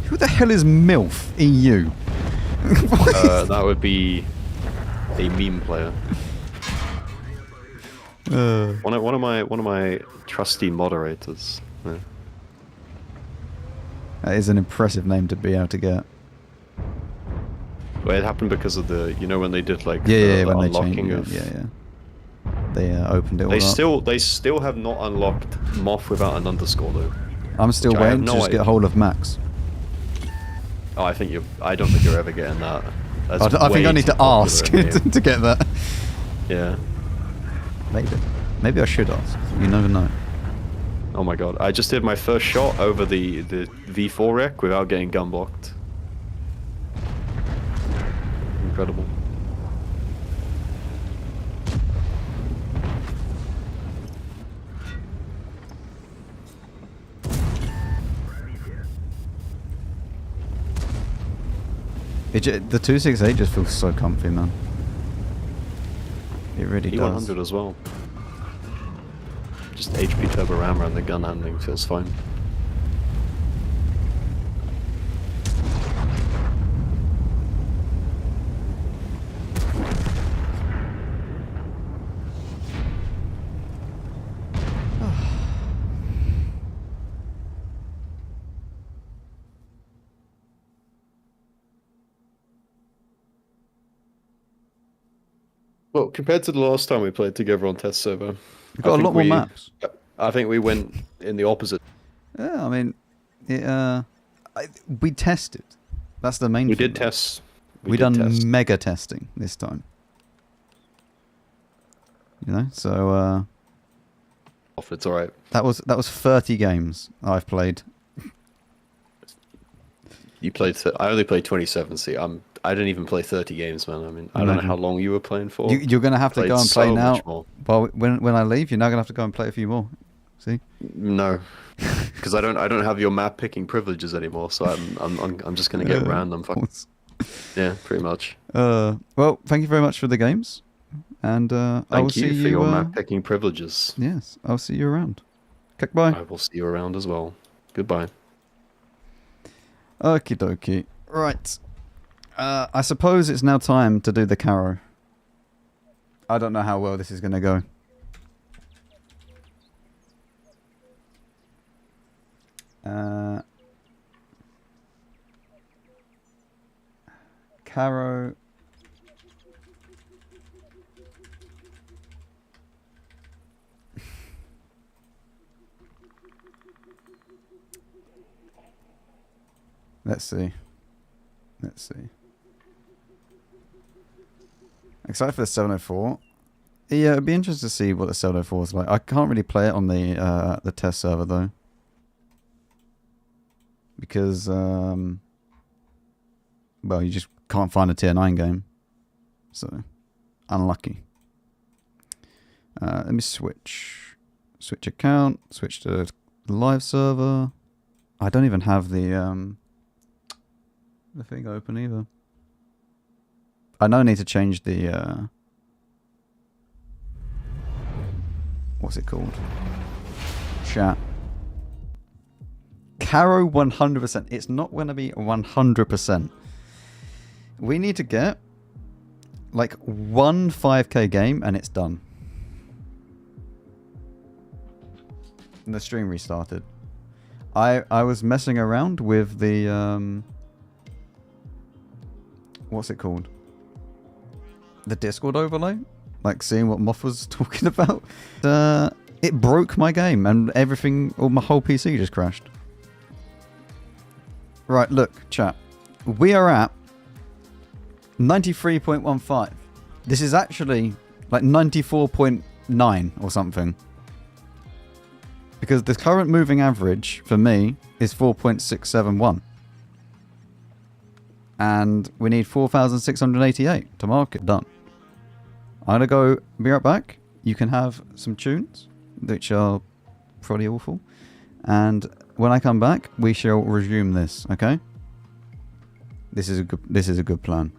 Speaker 2: Who the hell is MILF EU?
Speaker 1: That would be a meme player. One of my trusty moderators. Yeah.
Speaker 2: That is an impressive name to be able to get.
Speaker 1: Well, it happened because of the, you know, when they did like
Speaker 2: the when
Speaker 1: unlocking
Speaker 2: they changed it. They opened it all up.
Speaker 1: They still have not unlocked Moff without an underscore though.
Speaker 2: I'm still waiting to just get hold of Max.
Speaker 1: Oh, I don't think you're ever getting that.
Speaker 2: I think I need to ask to get that.
Speaker 1: Yeah.
Speaker 2: Maybe I should ask. You never know.
Speaker 1: Oh my god, I just did my first shot over the V4 rec without getting gun blocked. Incredible.
Speaker 2: The 268 just feels so comfy, man. It really does.
Speaker 1: E100 as well. Just HP turbo rammer and the gun handling feels fine. Well, compared to the last time we played together on test server,
Speaker 2: we've got a lot more maps.
Speaker 1: I think we went in the opposite.
Speaker 2: Yeah, I mean, we tested. That's the main thing.
Speaker 1: We did test.
Speaker 2: We done mega testing this time. You know, so
Speaker 1: it's alright.
Speaker 2: That was 30 games I've played.
Speaker 1: You played. I only played 27. See, I didn't even play 30 games, man. I mean, I don't know how long you were playing for.
Speaker 2: You're gonna have to go and play now. Well, when I leave, you're now gonna have to go and play a few more. See?
Speaker 1: No, because I don't have your map picking privileges anymore. So I'm just gonna get random. Yeah, pretty much.
Speaker 2: Well, thank you very much for the games, And I will
Speaker 1: Thank
Speaker 2: see
Speaker 1: you
Speaker 2: you.
Speaker 1: for your map picking privileges.
Speaker 2: Yes, I'll see you around. Goodbye.
Speaker 1: I will see you around as well. Goodbye.
Speaker 2: Okie dokie. Right. I suppose it's now time to do the Carro. I don't know how well this is going to go. Carro. Let's see. Let's see. Excited for the 704. Yeah, it'd be interesting to see what the 704 is like. I can't really play it on the test server though, because well, you just can't find a tier 9 game, so unlucky. Let me switch account, switch to live server. I don't even have the thing open either. I know I need to change the what's it called? Chat. Carro 100%. It's not going to be 100%. We need to get like one 5k game and it's done. And the stream restarted. I was messing around with the what's it called? The Discord overlay, like seeing what Moff was talking about. It broke my game and everything, or my whole PC just crashed. Right, look, chat. We are at 93.15. This is actually like 94.9 or something. Because the current moving average for me is 4.671. And we need 4,688 to mark it. Done. I'm going to go, be right back. You can have some tunes, which are probably awful. And when I come back, we shall resume this, okay? This is a good plan.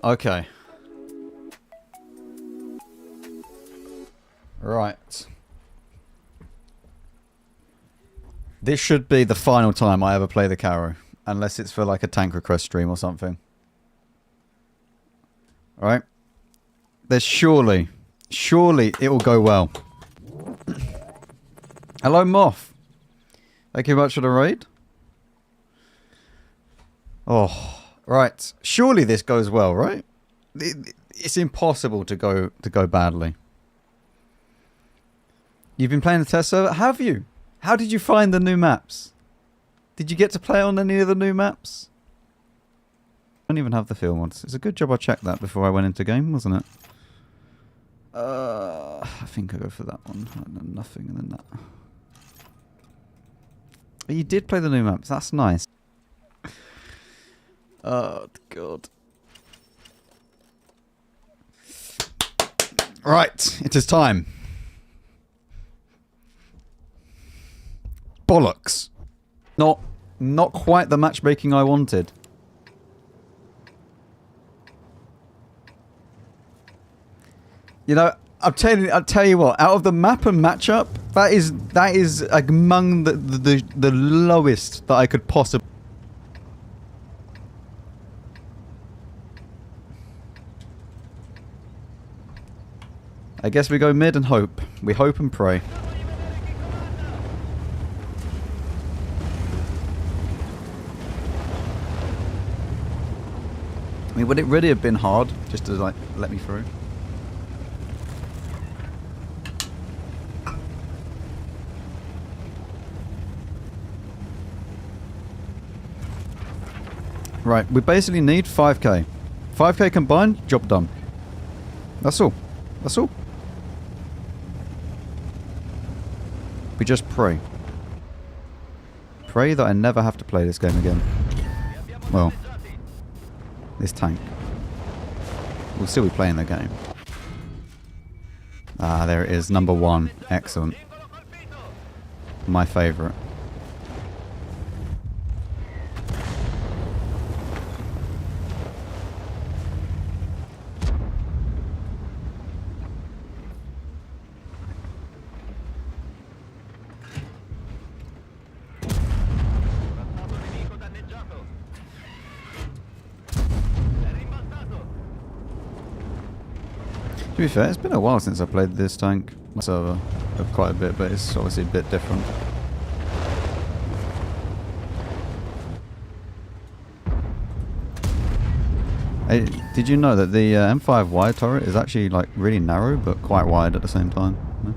Speaker 2: Okay. Right. This should be the final time I ever play the Carro. Unless it's for like a tank request stream or something. Alright. There's surely it will go well. Hello, Moff. Thank you much for the raid. Oh, right. Surely this goes well, right? It's impossible to go badly. You've been playing the test server? Have you? How did you find the new maps? Did you get to play on any of the new maps? I don't even have the field mods. It's a good job I checked that before I went into game, wasn't it? I think I'll go for that one. Nothing and then that. But you did play the new maps. That's nice. Oh, God. Right. It is time. Bollocks. Not quite the matchmaking I wanted. You know, I'll tell you what. Out of the map and matchup, that is among the lowest that I could possibly. I guess we go mid and hope. We hope and pray. I mean, would it really have been hard just to like let me through? Right, we basically need 5k. 5k combined, job done. That's all. That's all. We just pray. Pray that I never have to play this game again. Well, this tank. We'll still be playing the game. Ah, there it is. Number 1. Excellent. My favourite. To be fair, it's been a while since I played this tank server quite a bit, but it's obviously a bit different. Hey, did you know that the M5 wide turret is actually like really narrow but quite wide at the same time? No?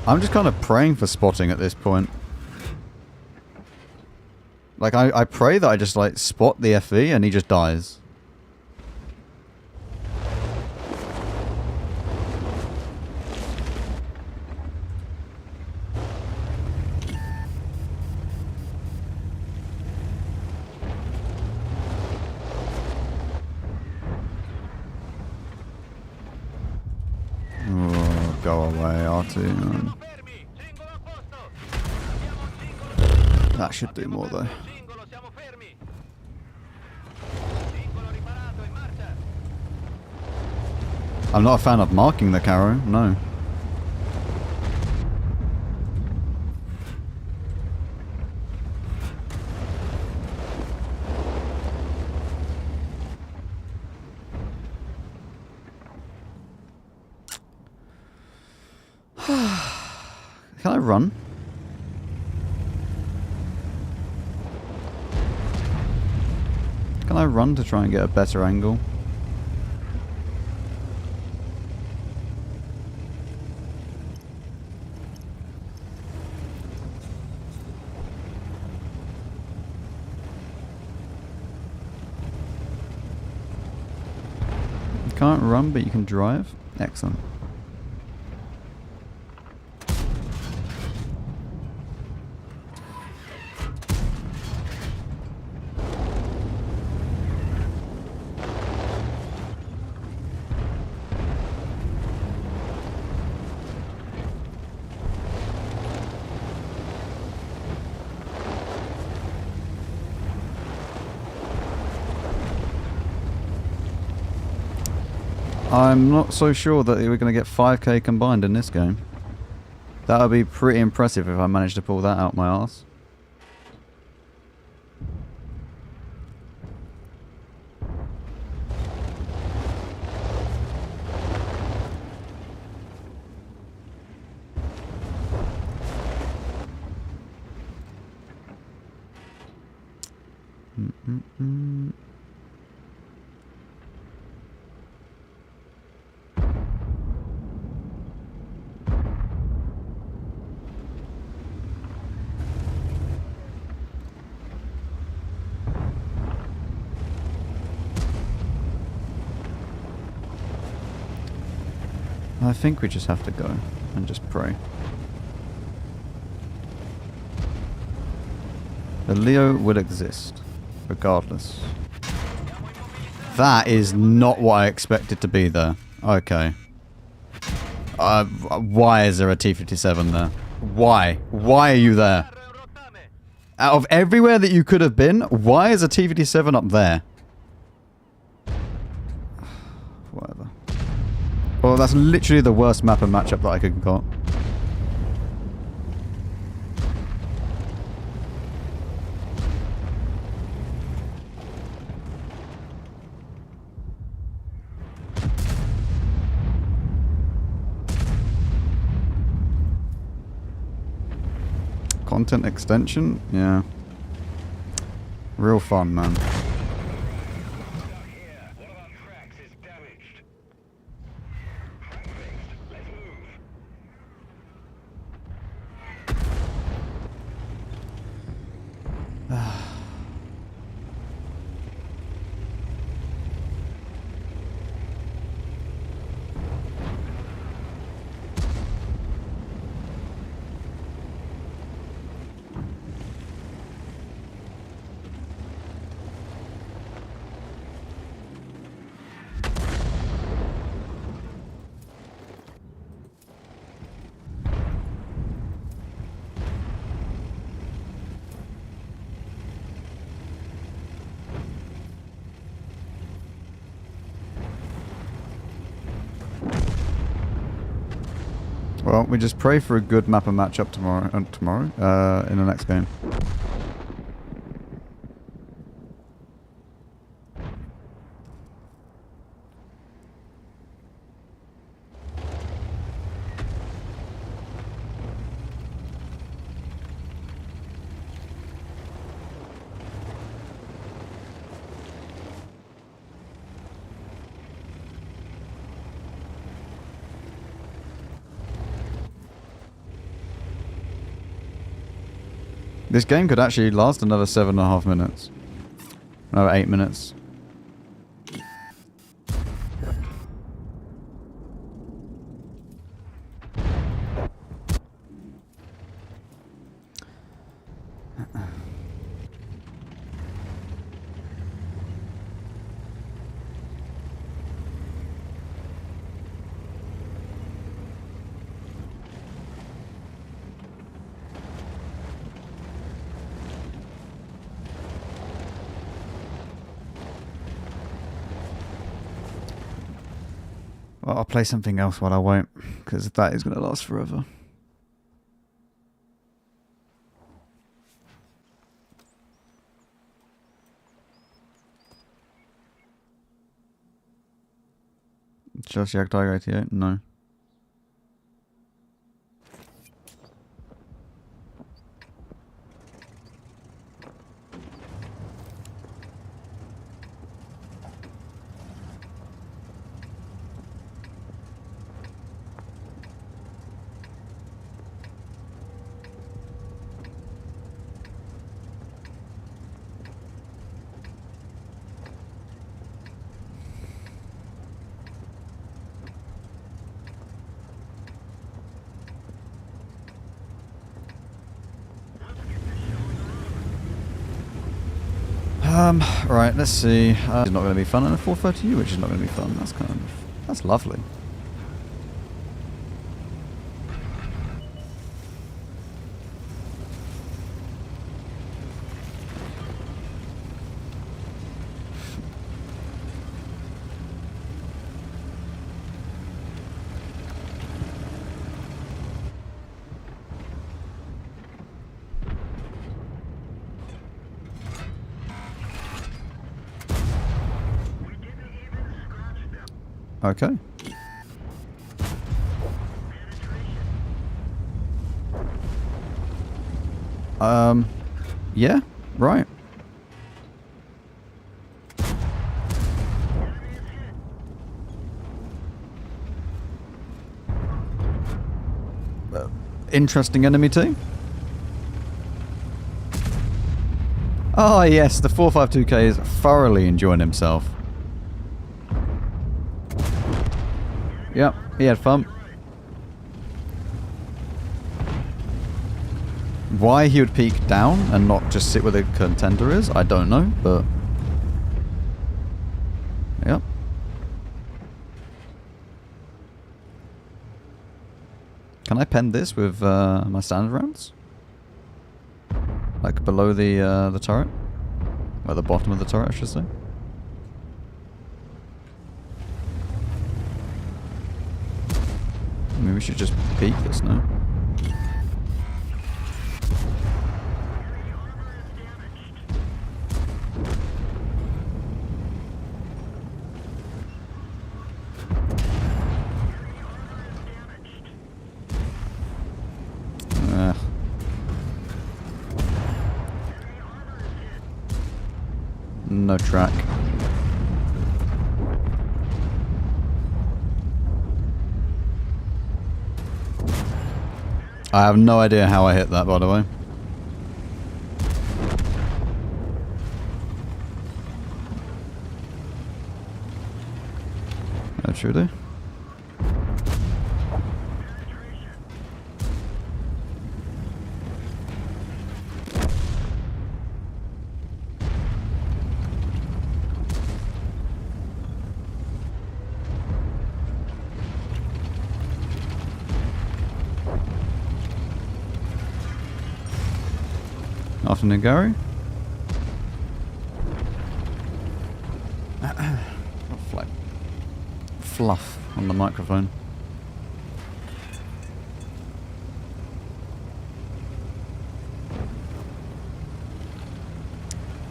Speaker 2: I'm just kind of praying for spotting at this point. Like, I pray that I just, like, spot the FV and he just dies. Oh, go away, R2. That should do more, though. I'm not a fan of marking the Carro, no. Can I run? Can I run to try and get a better angle? You can't run, but you can drive? Excellent. I'm not so sure that we're going to get 5k combined in this game. That would be pretty impressive if I managed to pull that out my arse. I think we just have to go and just pray. The Leo will exist, regardless. That is not what I expected to be there. Okay. Why is there a T-57 there? Why? Why are you there? Out of everywhere that you could have been, why is a T-57 up there? Whatever. Well, that's literally the worst map and matchup that I could got. Content extension? Yeah. Real fun, man. Well, we just pray for a good map and matchup tomorrow. In the next game. This game could actually last another 7.5 minutes. No, 8 minutes. Well, I'll play something else while I won't, because that is going to last forever. Just Yak Tiger 88? No. Right, let's see. It's not going to be fun, and a 430U, which is not going to be fun. That's lovely. Okay. Yeah, right. Interesting enemy team. Oh yes, the 452K is thoroughly enjoying himself. Yep, he had fun. Why he would peek down and not just sit where the contender is, I don't know, but... Yep. Can I pen this with my standard rounds? Like below the turret? Or the bottom of the turret, I should say. Maybe we should just peek this now. No track. I have no idea how I hit that, by the way. That should do. Afternoon, Gary. Like fluff on the microphone.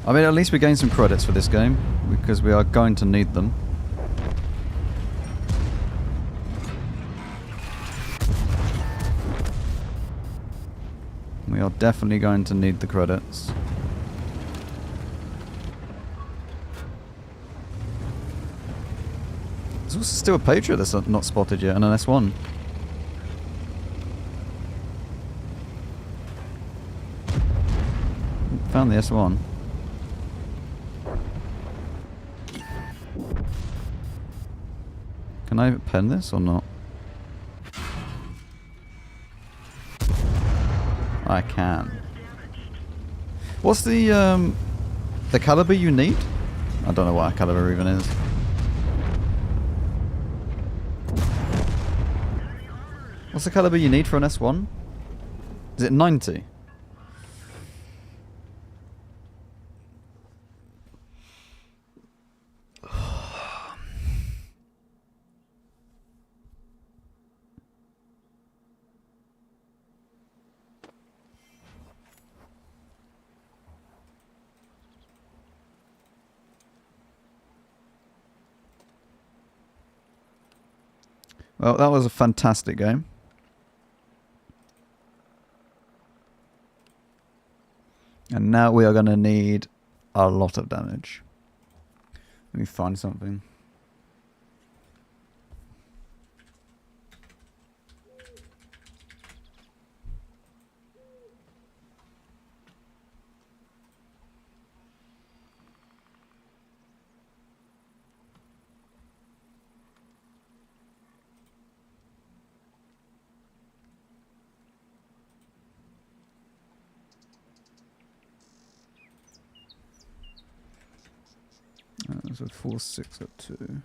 Speaker 2: I mean, at least we gained some credits for this game, because we are going to need them. We are definitely going to need the credits. There's also still a Patriot that's not spotted yet, and an S1. Found the S1. Can I pen this or not? I can. What's the caliber you need? I don't know what a caliber even is. What's the caliber you need for an S1? Is it 90? Well, that was a fantastic game. And now we are going to need a lot of damage. Let me find something. So 4-6 at 2.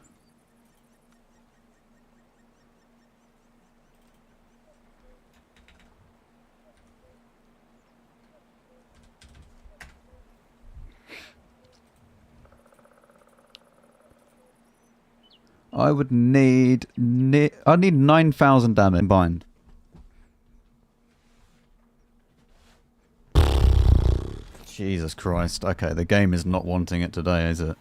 Speaker 2: I would need I need 9,000 damage combined. Jesus Christ. Okay, the game is not wanting it today, is it?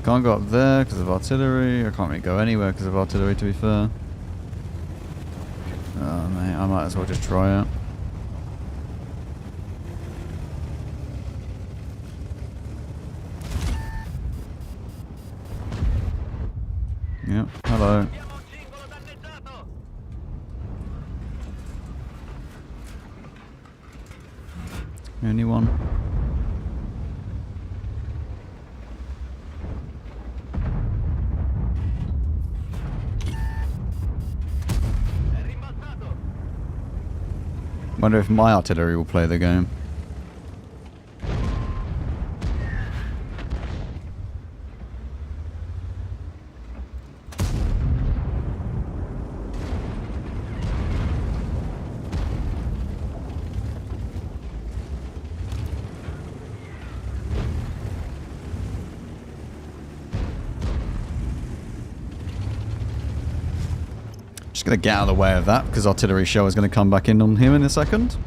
Speaker 2: Can't go up there because of artillery. I can't really go anywhere because of artillery, to be fair. Oh, mate, I might as well just try it. Yep, hello. Anyone? Wonder if my artillery will play the game. Just gonna get out of the way of that because artillery shell is gonna come back in on him in a second.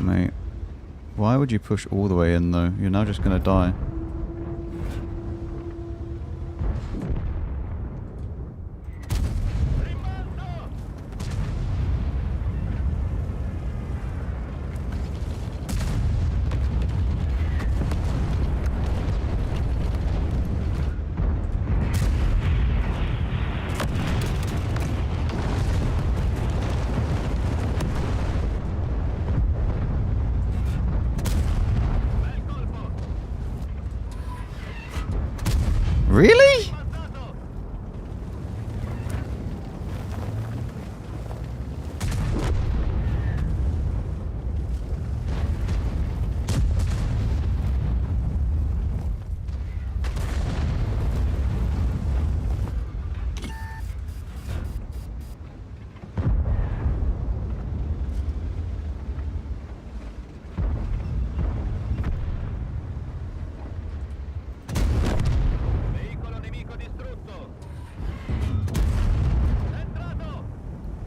Speaker 2: Mate, why would you push all the way in though? You're now just gonna die. Really?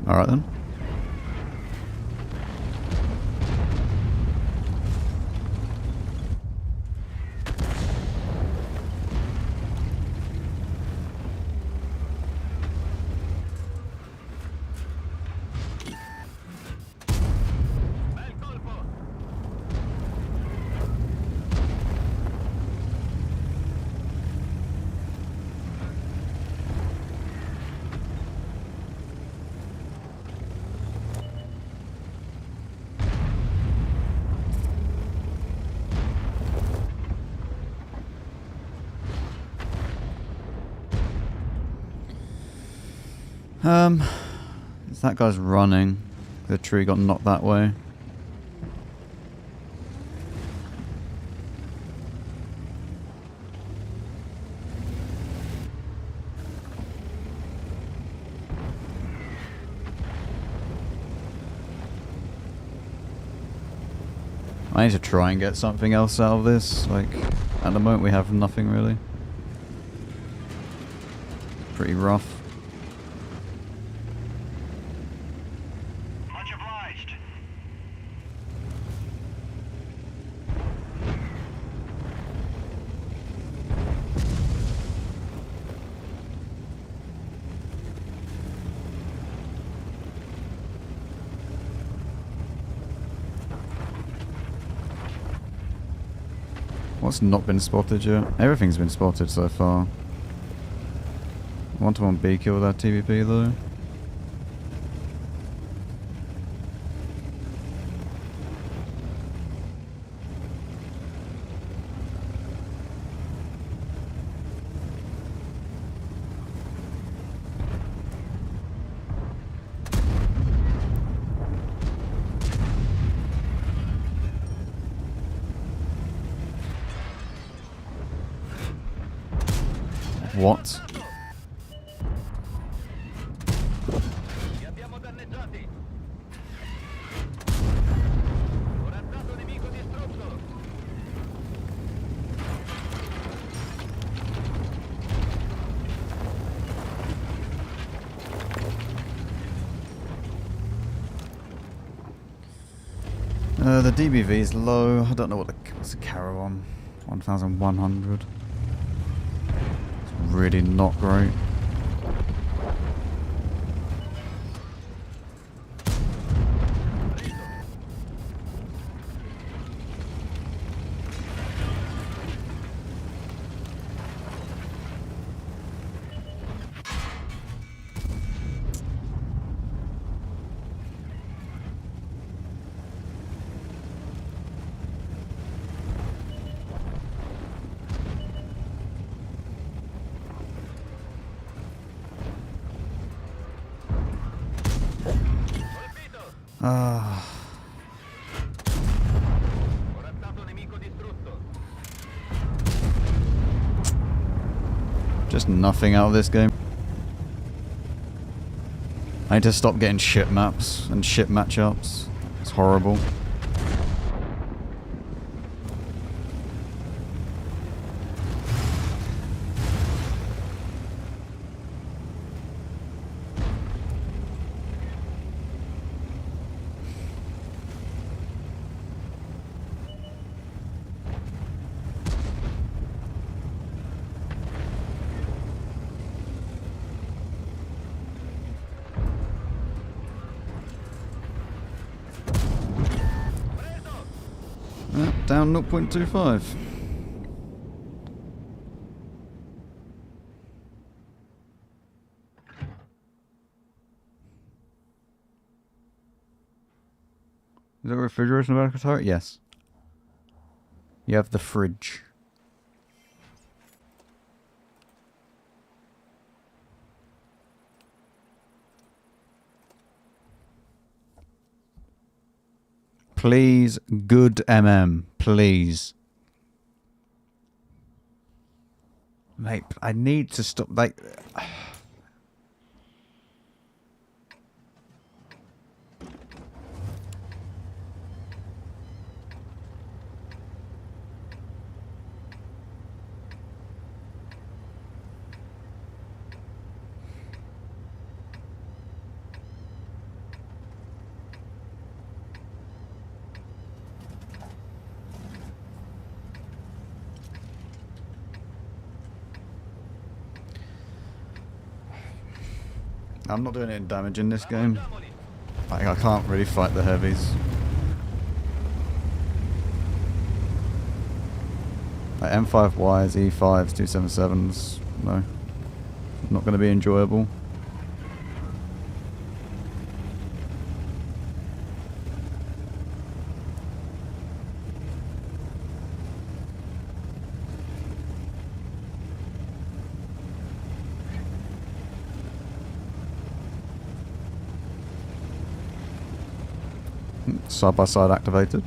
Speaker 2: Alright then. That guy's running. The tree got knocked that way. I need to try and get something else out of this. Like, at the moment we have nothing really. Pretty rough. What's not been spotted yet? Everything's been spotted so far. 1-to-1 B kill with that TVP though. What? The DBV is low. I don't know what's the Carro on. 1,100. It's really not great. Just nothing out of this game. I need to stop getting shit maps and shit matchups. It's horrible. Down 0.25. Is there a refrigeration in the back of the turret? Yes. You have the fridge. Please, good MM, please. Mate, I need to stop, like... I'm not doing any damage in this game. Like, I can't really fight the heavies. Like M5Ys, E5s, 277s, no. Not going to be enjoyable. Side by side activated.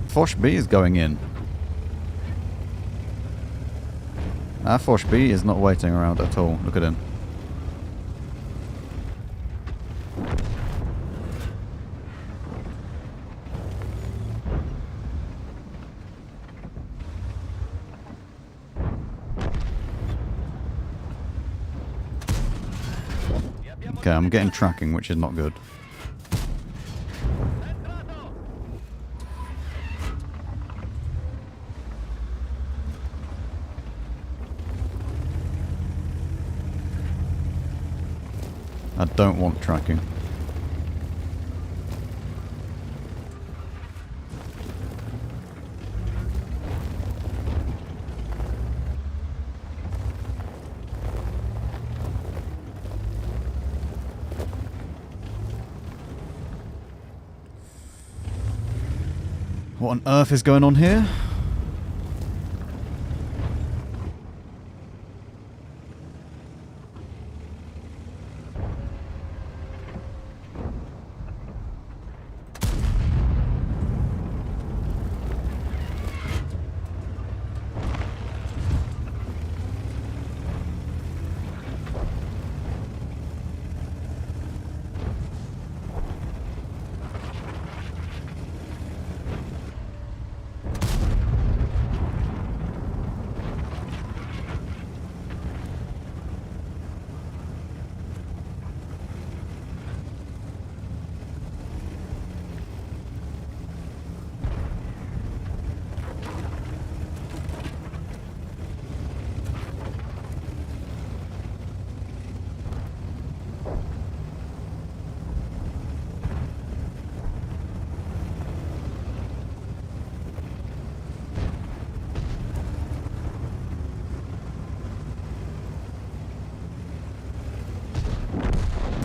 Speaker 2: Fosh B is going in. Our Fosh B is not waiting around at all. Look at him. Okay, I'm getting tracking, which is not good. I don't want tracking. What on earth is going on here?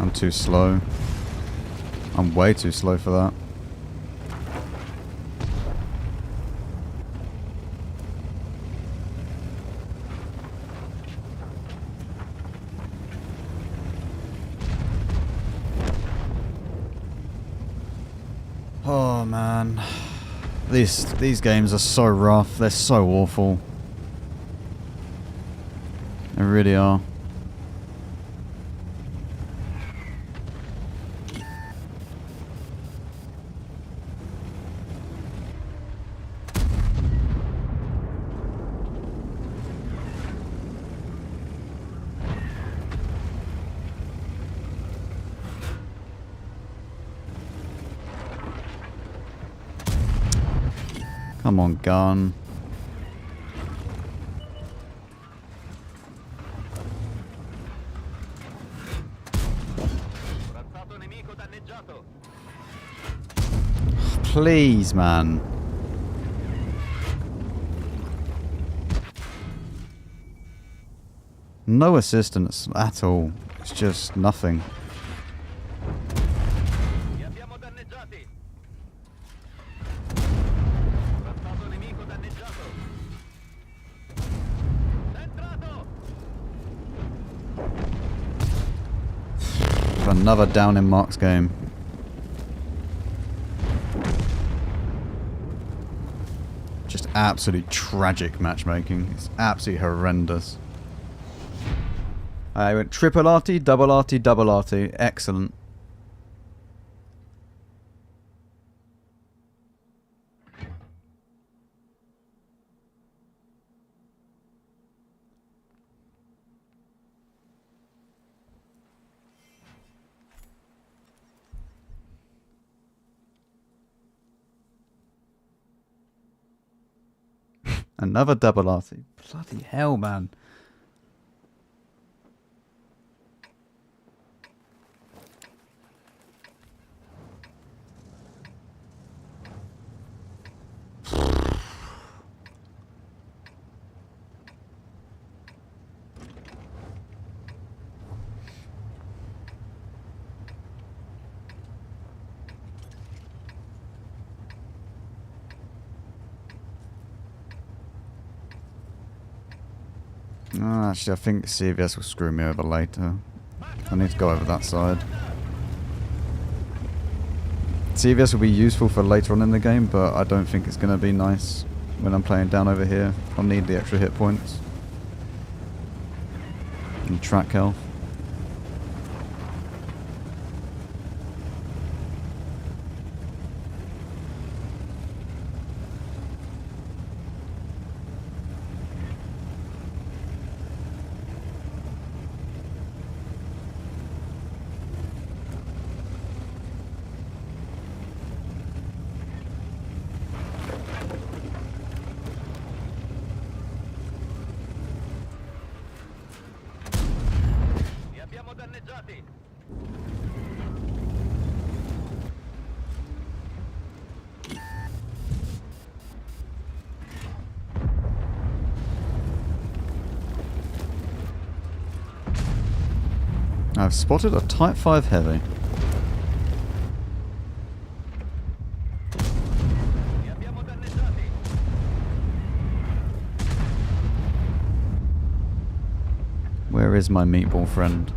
Speaker 2: I'm too slow. I'm way too slow for that. Oh man, these games are so rough. They're so awful. They really are. Come on, gun. Please, man. No assistance at all. It's just nothing. Another down in Mark's game. Just absolutely tragic matchmaking. It's absolutely horrendous. I went triple RT, double RT, double RT. Excellent. Another double RT. Bloody hell, man. Oh, actually, I think CVS will screw me over later. I need to go over that side. CVS will be useful for later on in the game, but I don't think it's going to be nice when I'm playing down over here. I'll need the extra hit points. And track health. I've spotted a Type 5 heavy. Where is my meatball friend?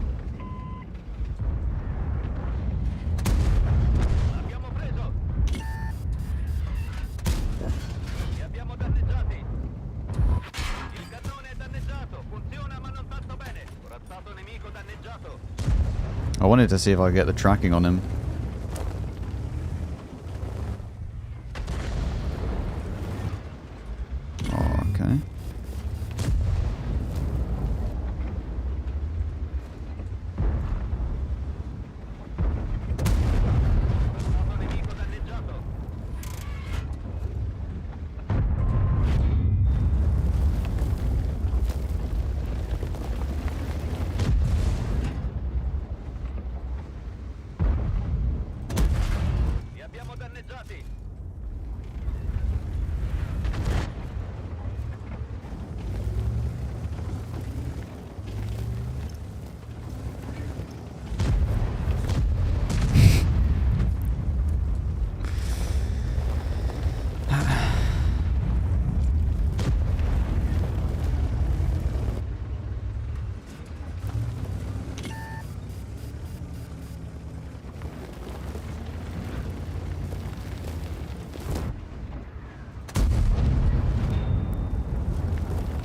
Speaker 2: I wanted to see if I could get the tracking on him. Oh, okay.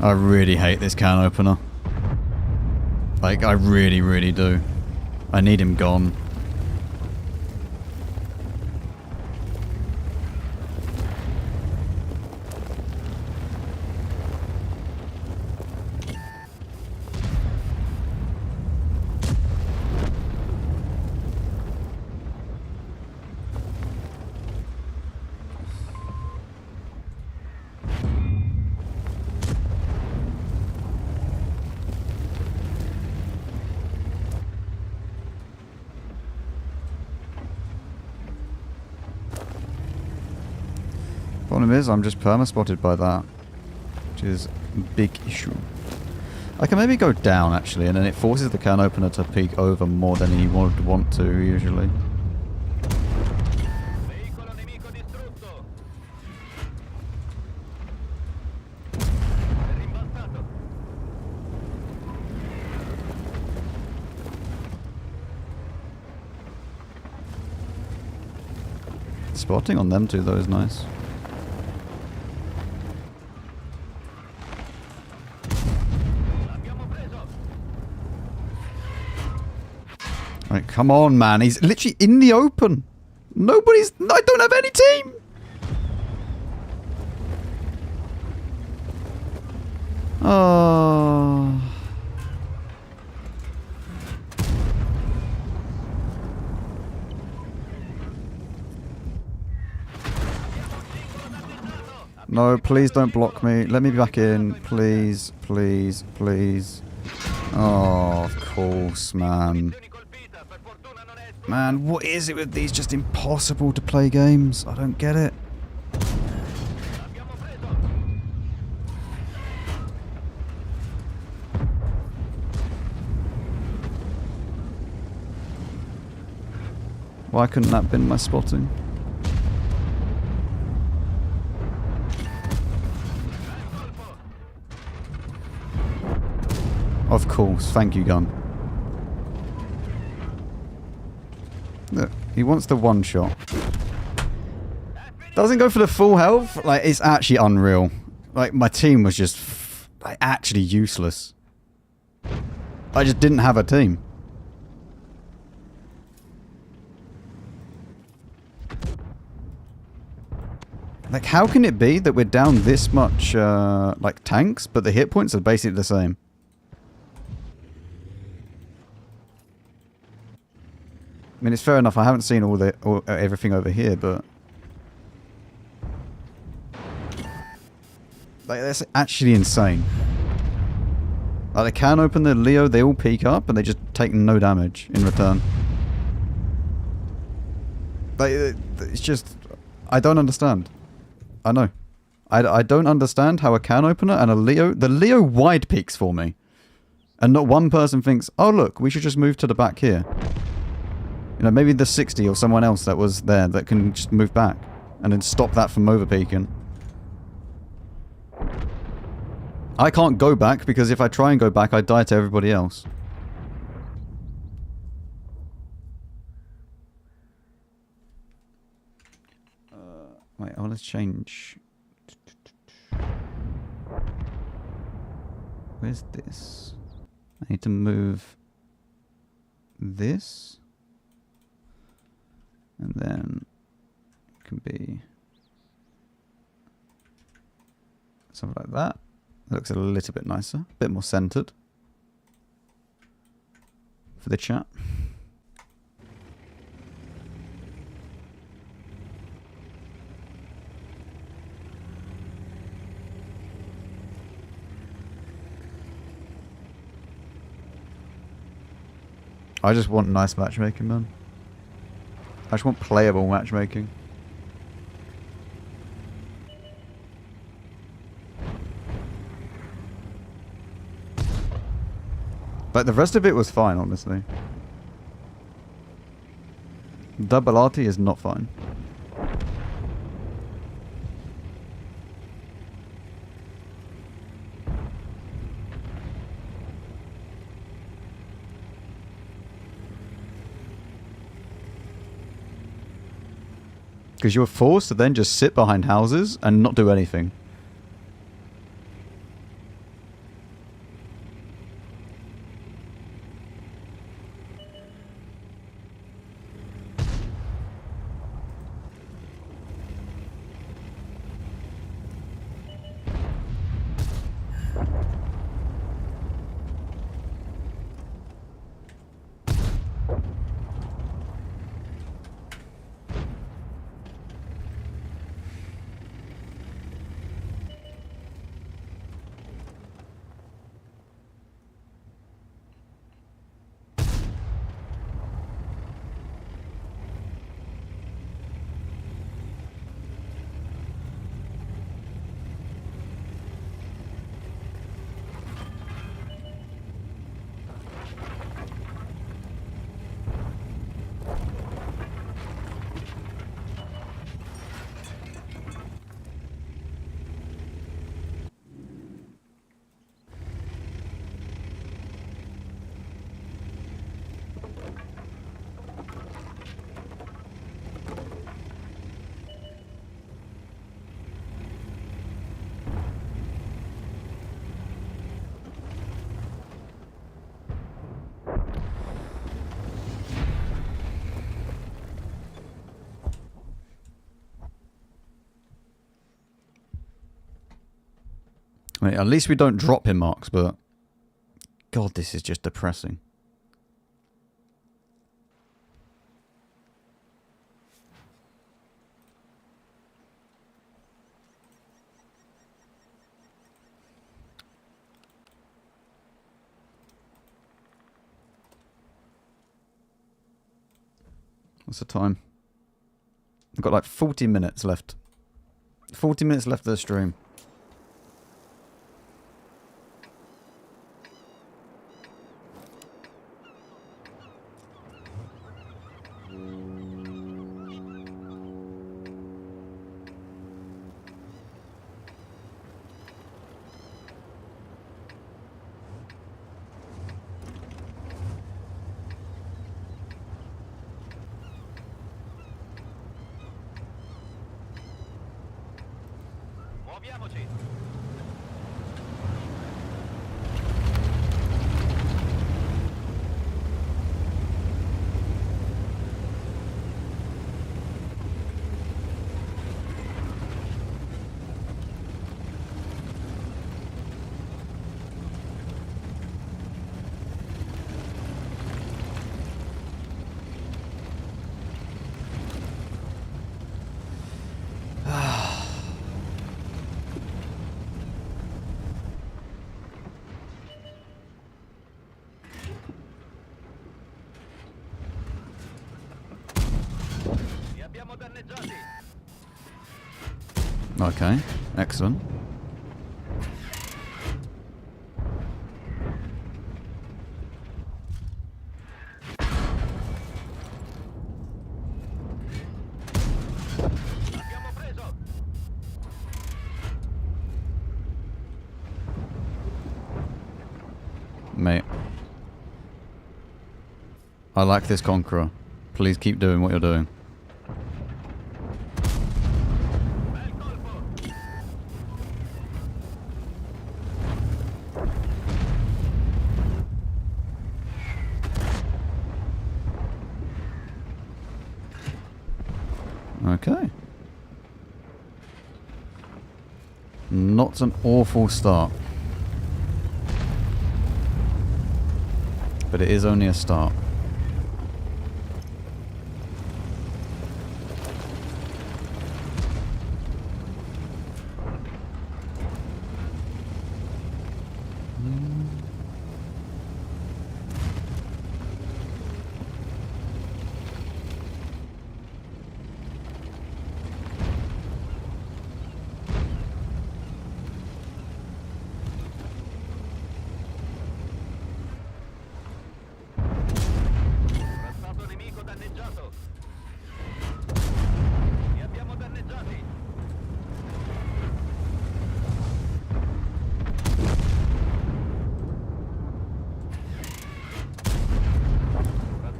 Speaker 2: I really hate this can opener. Like, I really, really do. I need him gone. Problem is, I'm just perma-spotted by that, which is a big issue. I can maybe go down, actually, and then it forces the can opener to peek over more than he would want to, usually. Spotting on them two, though, is nice. Right, come on, man. He's literally in the open. Nobody's... I don't have any team! Oh... No, please don't block me. Let me back in. Please, please, please. Oh, of course, man. Man, what is it with these just impossible to play games? I don't get it. Why couldn't that have been my spotting? Of course, thank you, gun. Look, he wants the one shot. Doesn't go for the full health. Like, it's actually unreal. Like, my team was just like, actually useless. I just didn't have a team. Like, how can it be that we're down this much, like, tanks, but the hit points are basically the same? I mean, it's fair enough. I haven't seen everything over here, but like, that's actually insane. Like, they can open the Leo, they all peek up, and they just take no damage in return. Like, it's just, I don't understand. I know. I don't understand how a can opener and a Leo, the Leo wide peeks for me, and not one person thinks, oh look, we should just move to the back here. You know, maybe the 60 or someone else that was there that can just move back and then stop that from over-peeking. I can't go back because if I try and go back, I die to everybody else. Wait, oh, let's change. Where's this? I need to move this. And then it can be something like that. It looks a little bit nicer, a bit more centered for the chat. I just want nice matchmaking, man. I just want playable matchmaking. Like, the rest of it was fine, honestly. Double RT is not fine. Because you're forced to then just sit behind houses and not do anything. I mean, at least we don't drop him, Marks, but... God, this is just depressing. What's the time? I've got like 40 minutes left. 40 minutes left of the stream. Okay, excellent. Mate. I like this Conqueror. Please keep doing what you're doing. Okay. Not an awful start. But it is only a start.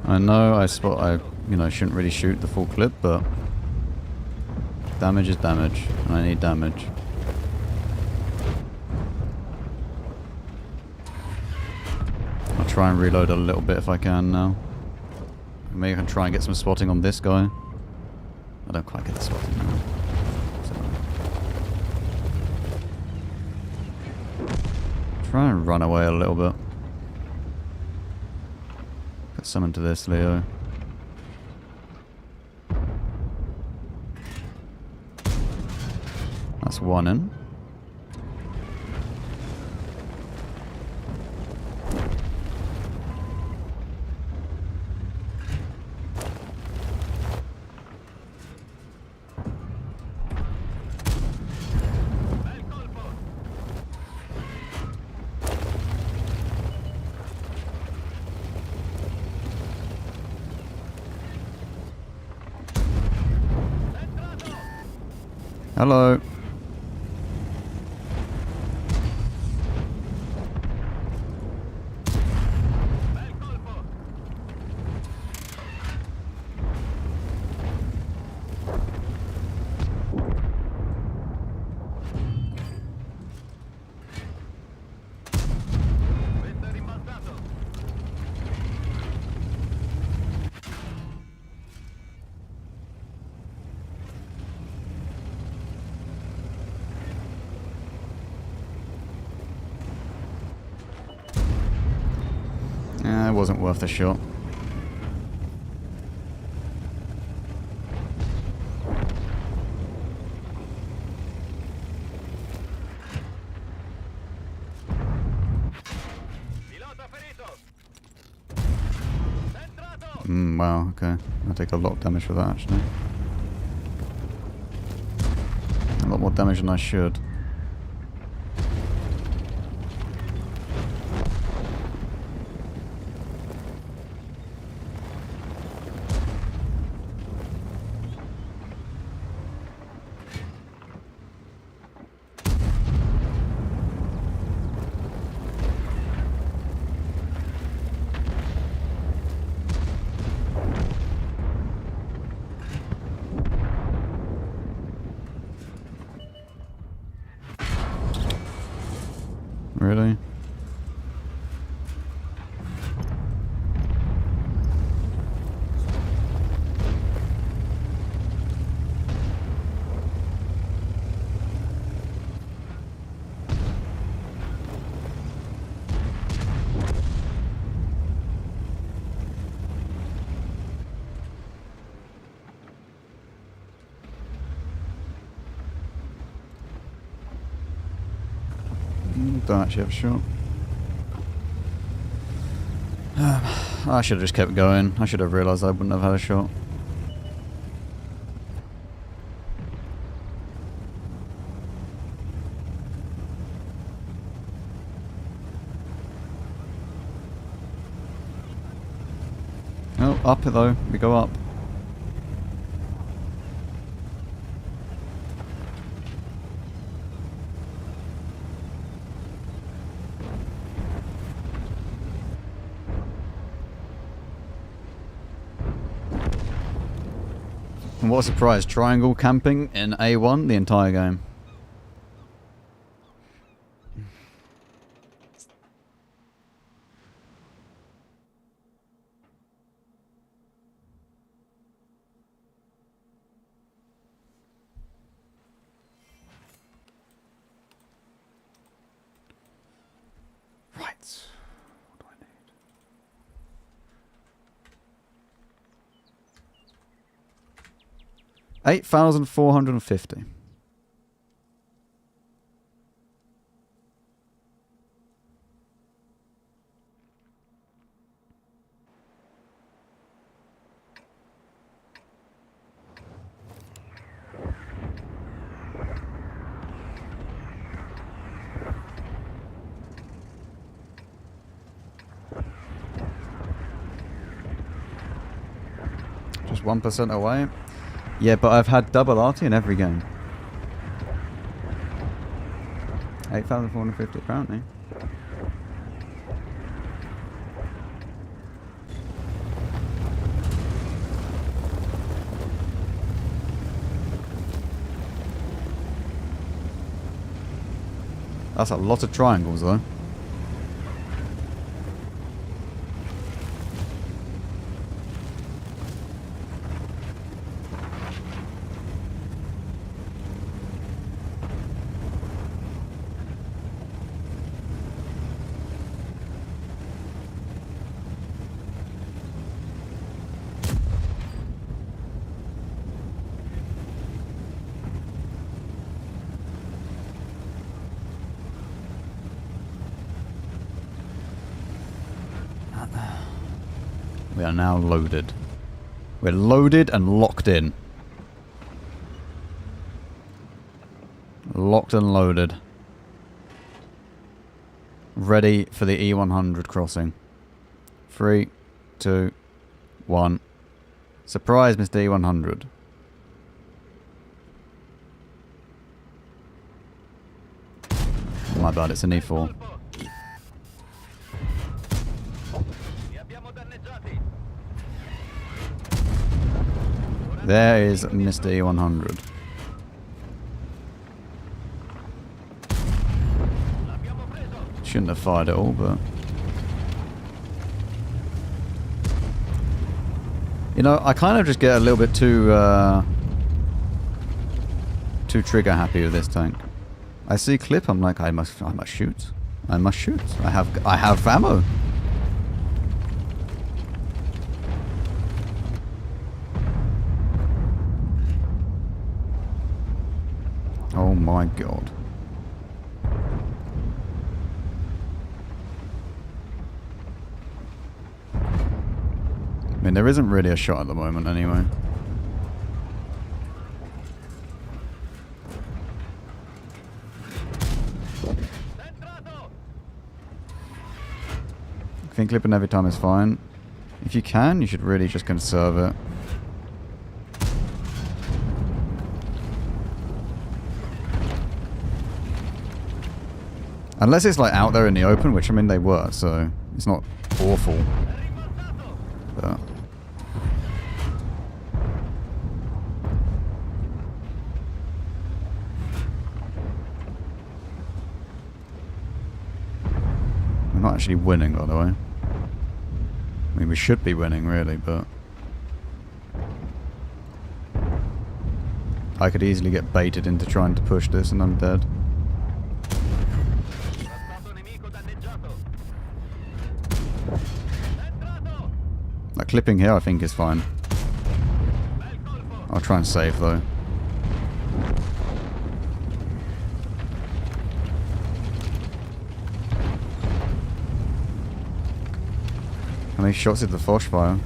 Speaker 2: I know I shouldn't really shoot the full clip, but damage is damage, and I need damage. I'll try and reload a little bit if I can now. Maybe I can try and get some spotting on this guy. I don't quite get the spotting now. So, try and run away a little bit. Get summon to this, Leo. That's one in. Hello. It wasn't worth the shot. Wow, okay. I'll take a lot of damage for that, actually. A lot more damage than I should. Really? Don't actually have a shot. I should have just kept going. I should have realised I wouldn't have had a shot. Oh, up it though. We go up. And what a surprise, triangle camping in A1 the entire game. Right. What do I need? 8,450. Just 1% away. Yeah, but I've had double RT in every game. 8,450 apparently. That's a lot of triangles though. We are now loaded. We're loaded and locked in. Locked and loaded. Ready for the E100 crossing. 3, 2, 1. Surprise, Mr. E100. My bad, it's an E4. There is Mr. E100. Shouldn't have fired at all, but... You know, I kind of just get a little bit too trigger happy with this tank. I see clip, I'm like, I must shoot. I must shoot. I have ammo. Oh my god. I mean, there isn't really a shot at the moment anyway. I think clipping every time is fine. If you can, you should really just conserve it. Unless it's like out there in the open, which I mean they were, so it's not awful. But we're not actually winning, by the way. I mean, we should be winning, really, but I could easily get baited into trying to push this and I'm dead. That clipping here I think is fine. I'll try and save though. How many shots did the Foch fire?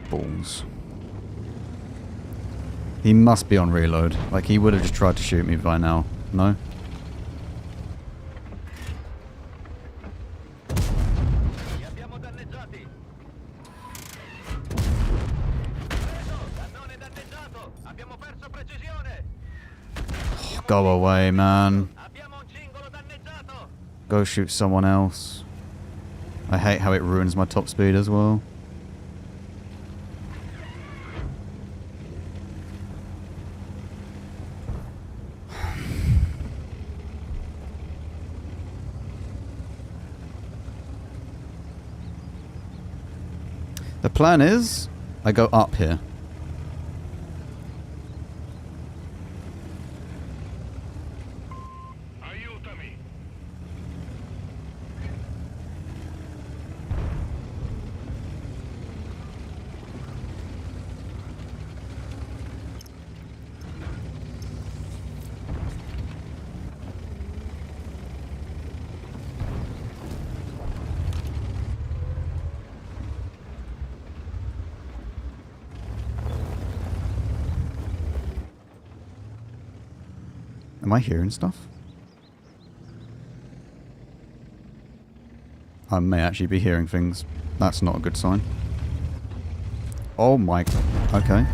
Speaker 2: Balls. He must be on reload. Like, he would have just tried to shoot me by now. No? Oh, go away, man. Go shoot someone else. I hate how it ruins my top speed as well. The plan is, I go up here. Am I hearing stuff? I may actually be hearing things. That's not a good sign. Oh my... Okay.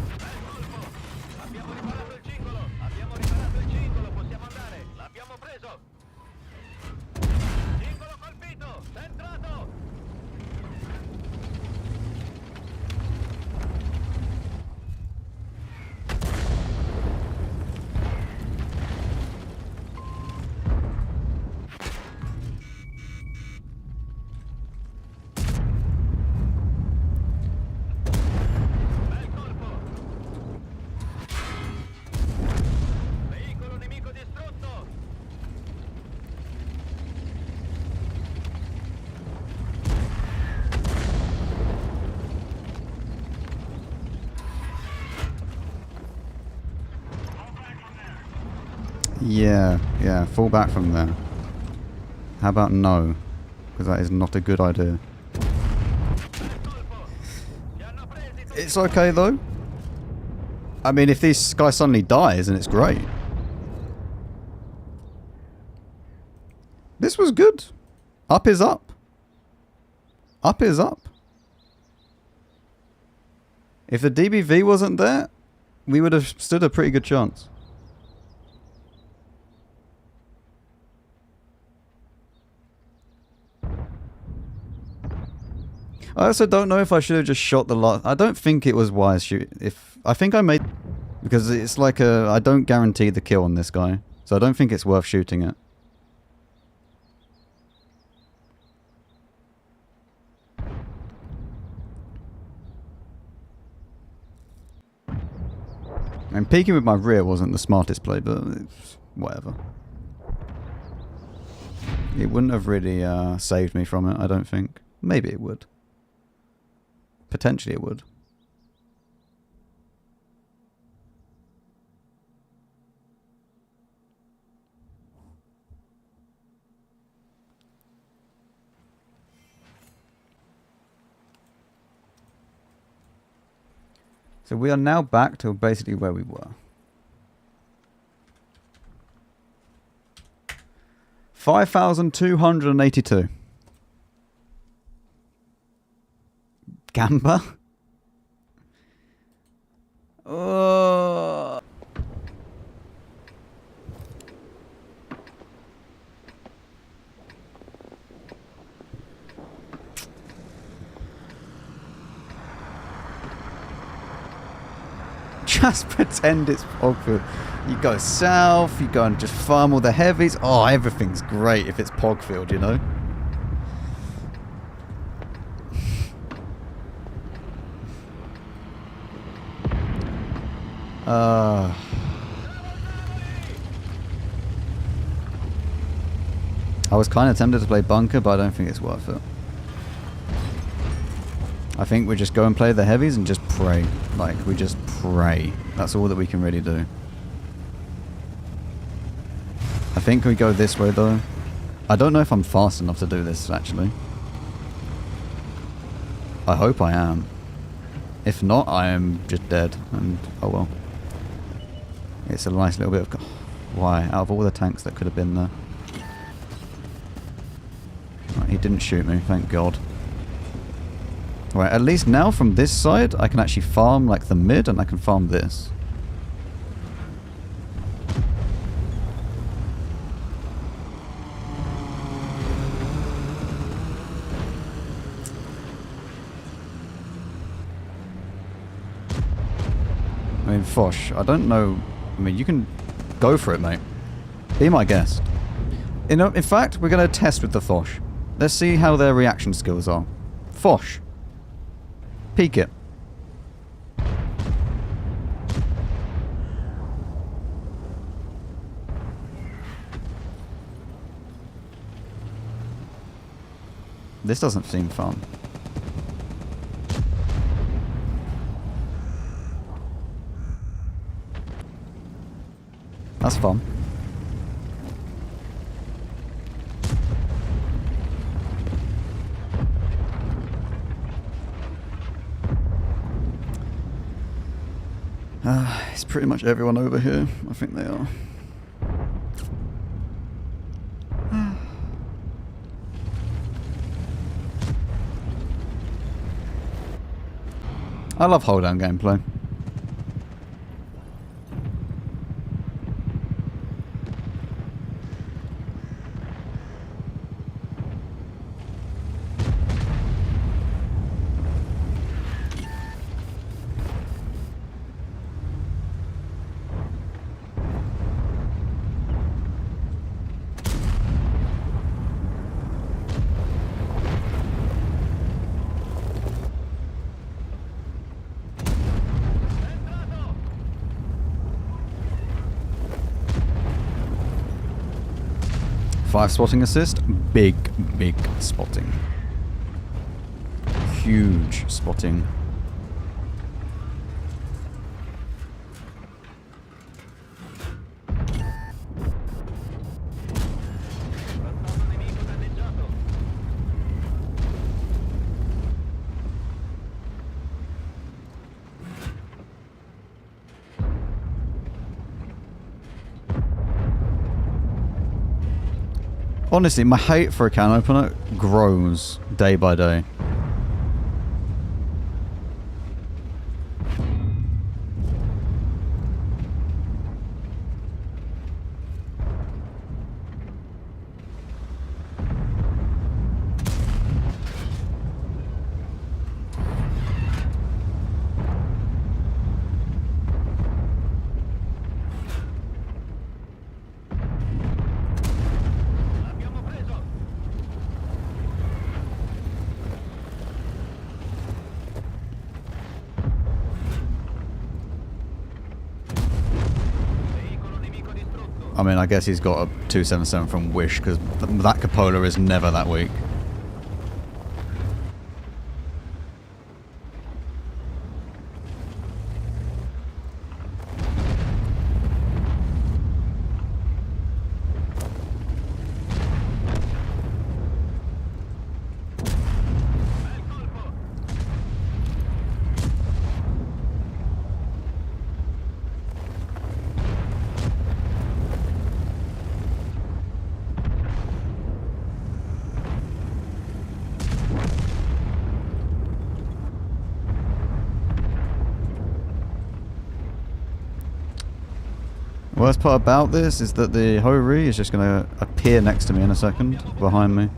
Speaker 2: Yeah, fall back from there. How about no? Because that is not a good idea. It's okay though. I mean, if this guy suddenly dies, then it's great. This was good. Up is up. Up is up. If the DBV wasn't there, we would have stood a pretty good chance. I also don't know if I should have just shot the lot. I don't think it was wise shoot. I think I made... Because it's like a... I don't guarantee the kill on this guy. So I don't think it's worth shooting it. And peeking with my rear wasn't the smartest play, but it's whatever. It wouldn't have really saved me from it, I don't think. Maybe it would. Potentially it would. So we are now back to basically where we were. 5,282. Gamba? Oh. Just pretend it's Pogfield. You go south, you go and just farm all the heavies. Oh, everything's great if it's Pogfield, you know? I was kind of tempted to play bunker, but I don't think it's worth it. I think we just go and play the heavies and just pray. Like, we just pray. That's all that we can really do. I think we go this way, though. I don't know if I'm fast enough to do this, actually. I hope I am. If not, I am just dead. And, oh well. It's a nice little bit of... Why? Out of all the tanks that could have been there. Right, he didn't shoot me, thank God. Right, at least now from this side, I can actually farm like the mid and I can farm this. I mean, Foch, I don't know. I mean, you can go for it, mate. Be my guest. In fact, we're going to test with the Foch. Let's see how their reaction skills are. Foch. Peek it. This doesn't seem fun. That's fun. It's pretty much everyone over here. I think they are. I love hold down gameplay. Five spotting assist. Big spotting. Huge spotting. Honestly, my hate for a can opener grows day by day. I mean, I guess he's got a 277 from Wish, because that Cupola is never that weak. worst part about this is that the Ho-Ri is just going to appear next to me in a second, behind me.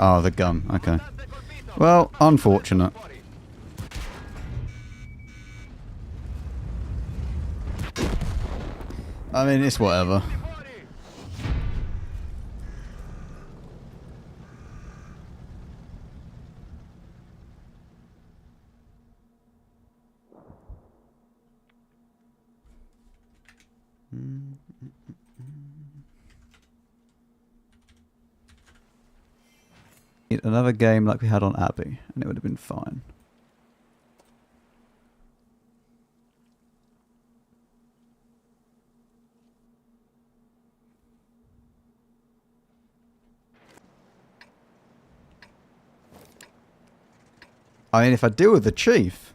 Speaker 2: Oh, the gun. Okay. Well, unfortunate. I mean, it's whatever. Another game like we had on Abbey, and it would have been fine. I mean, if I deal with the chief...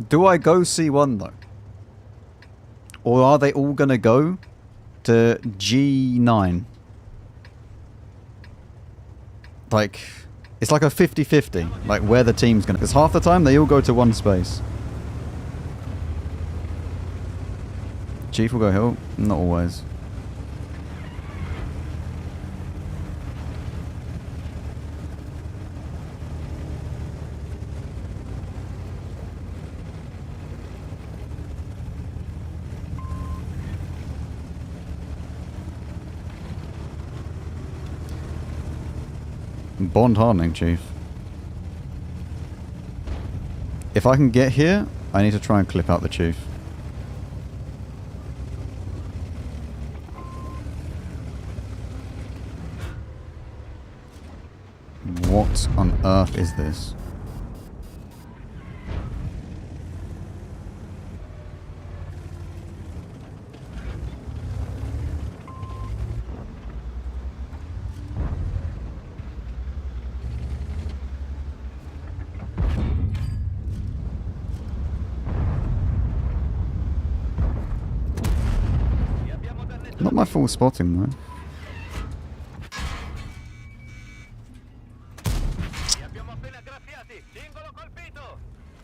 Speaker 2: Do I go C1 though? Or are they all gonna go to G9? Like, it's like a 50-50, like where the team's gonna... Because half the time they all go to one space. Chief will go hill? Not always. Bond hardening, Chief. If I can get here, I need to try and clip out the Chief. What on earth is this? Not my full spotting though.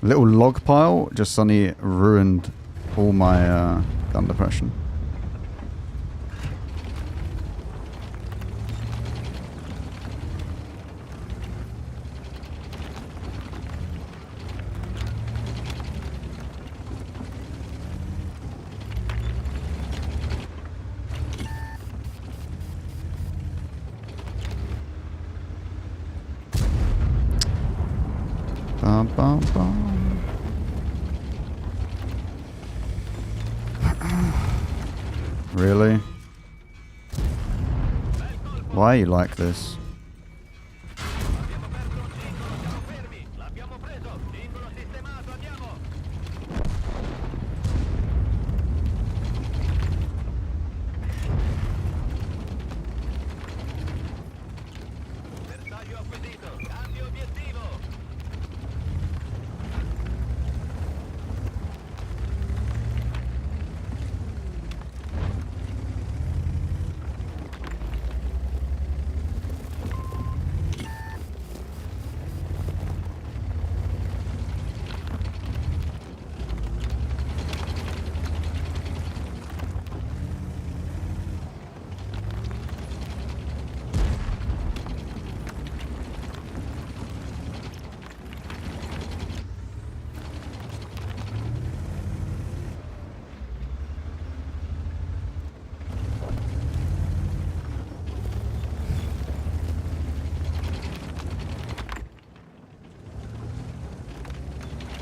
Speaker 2: Little log pile just suddenly ruined all my gun depression. Bum, bum, bum. Really? Why are you like this?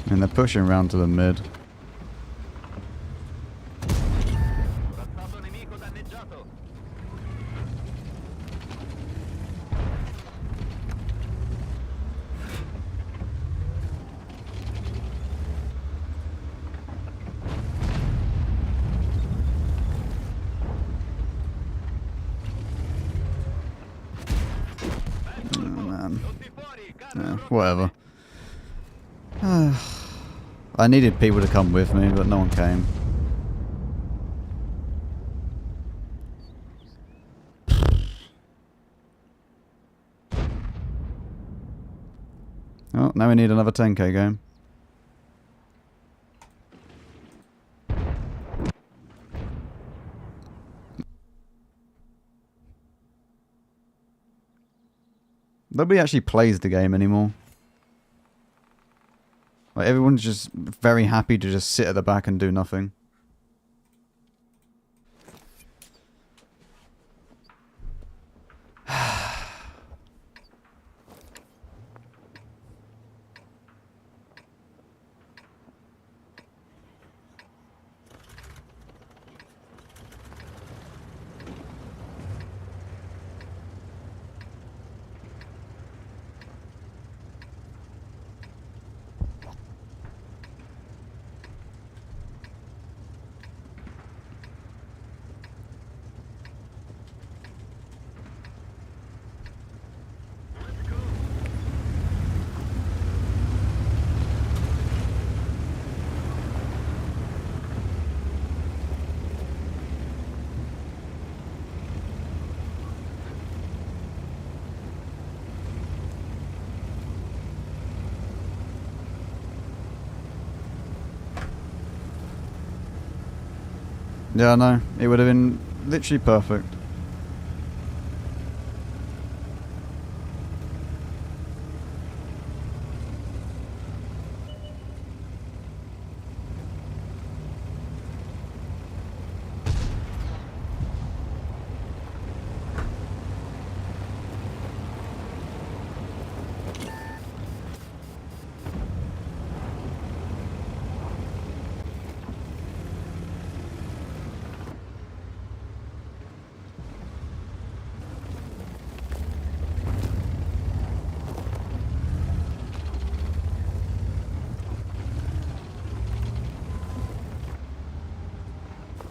Speaker 2: And they're pushing around to the mid. Whatever. I needed people to come with me, but no one came. Oh, now we need another 10k game. Nobody actually plays the game anymore. Like, everyone's just very happy to just sit at the back and do nothing. Yeah, I know. It would have been literally perfect.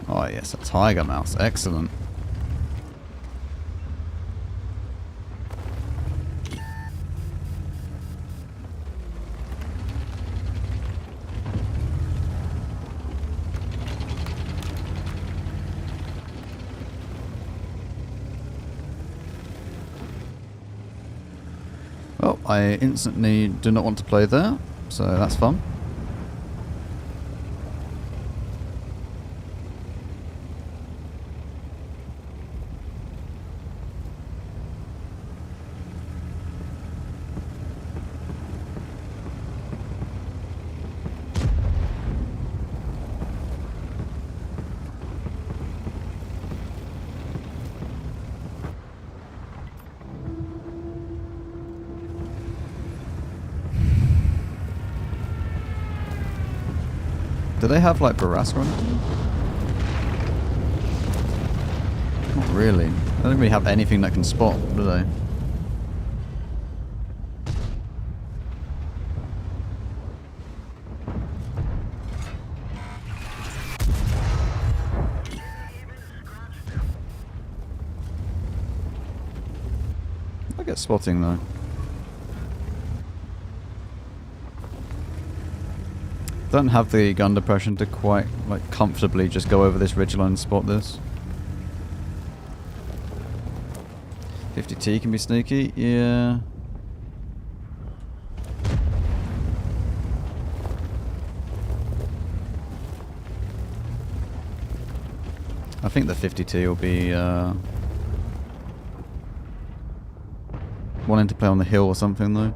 Speaker 2: Oh yes, a tiger mouse. Excellent. Well, I instantly do not want to play there, so that's fun. Do they have like Baraska on it? Not really. They don't really have anything that can spot, do they? I get spotting though. Don't have the gun depression to quite like comfortably just go over this ridgeline and spot this. 50T can be sneaky, yeah. I think the 50T will be wanting to play on the hill or something though.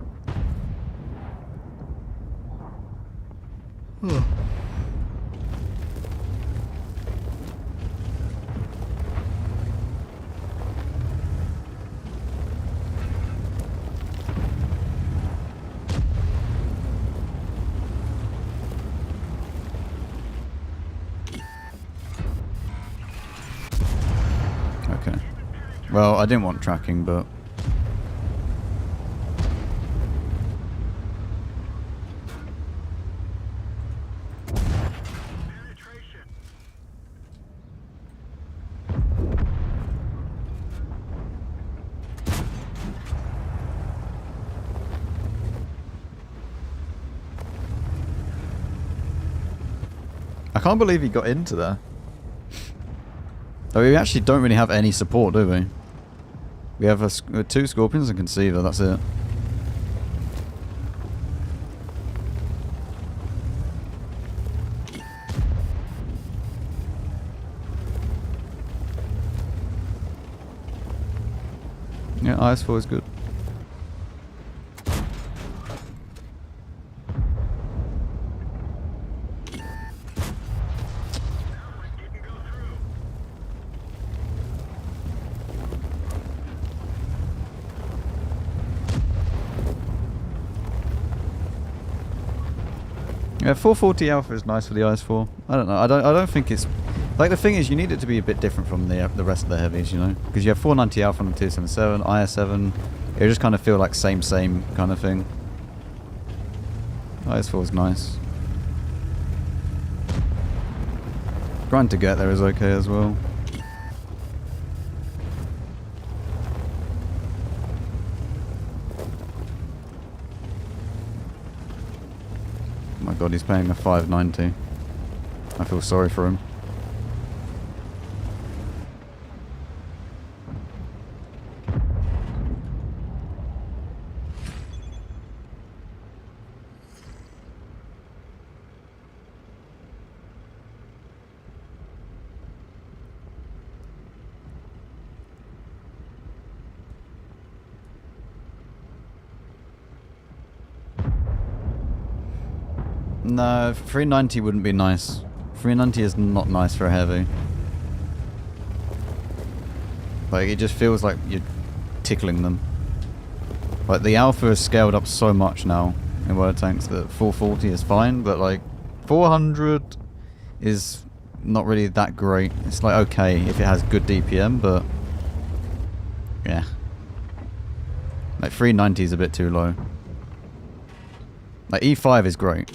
Speaker 2: Okay. Well, I didn't want tracking, but... can't believe he got into there. Oh, we actually don't really have any support, do we? We have 2 Scorpions and Conceiver, that's it. Yeah, IS-4 is good. Yeah, 440 Alpha is nice for the IS-4. I don't know. I don't think it's like, the thing is, you need it to be a bit different from the rest of the heavies, you know, because you have 490 Alpha on the 277, IS-7. It just kind of feel like same kind of thing. IS-4 is nice. Trying to get there is okay as well. Oh my god, he's paying a 590. I feel sorry for him. No, 390 wouldn't be nice. 390 is not nice for a heavy. Like, it just feels like you're tickling them. Like, the Alpha is scaled up so much now in World Tanks that 440 is fine, but like 400 is not really that great. It's like okay if it has good DPM, but yeah. Like 390 is a bit too low. Like E5 is great.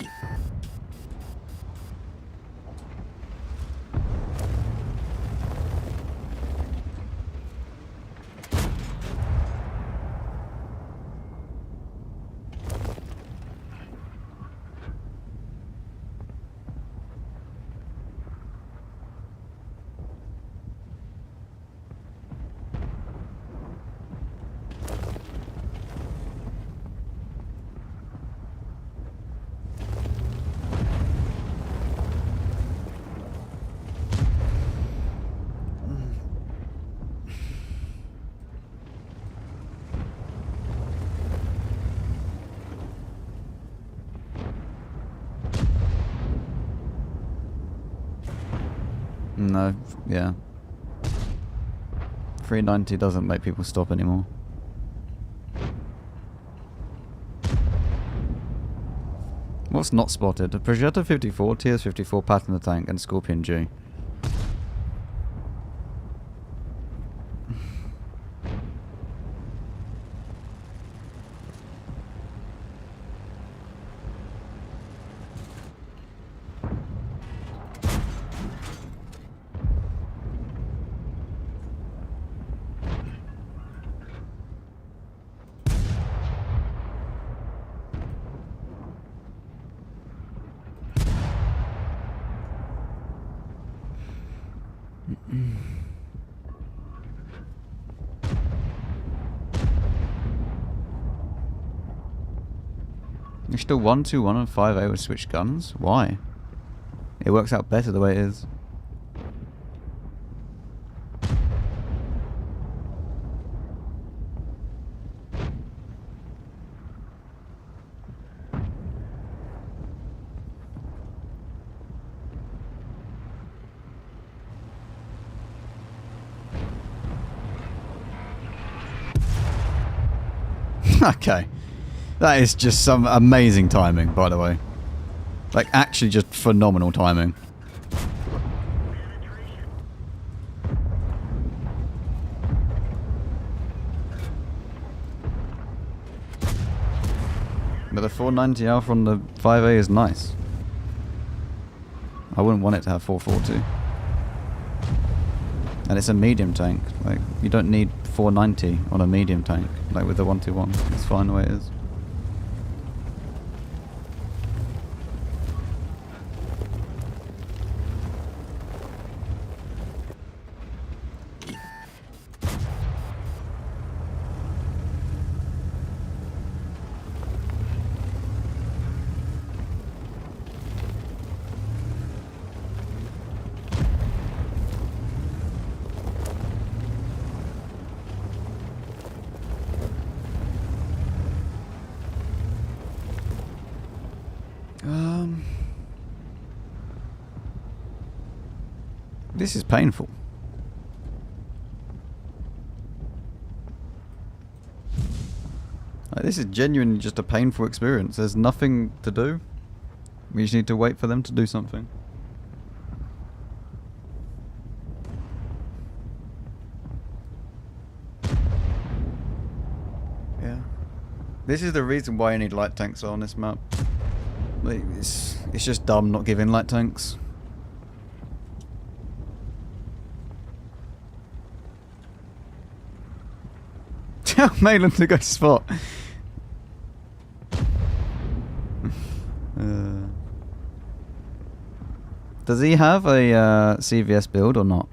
Speaker 2: No, yeah. 390 doesn't make people stop anymore. What's not spotted? A Progetto 54, TS 54, Pat in the Tank, and Scorpion G. You're still 1-2-1 and 5A with switch guns? Why? It works out better the way it is. Okay. That is just some amazing timing, by the way. Like, actually just phenomenal timing. But the 490 Alpha on the 5A is nice. I wouldn't want it to have 440. And it's a medium tank. Like, you don't need 490 on a medium tank. Like with the 121. It's fine the way it is. This is painful. Like, this is genuinely just a painful experience. There's nothing to do. We just need to wait for them to do something. Yeah. This is the reason why you need light tanks on this map. Like, it's just dumb not giving light tanks. Tell Malin to go spot. Does he have a CVS build or not?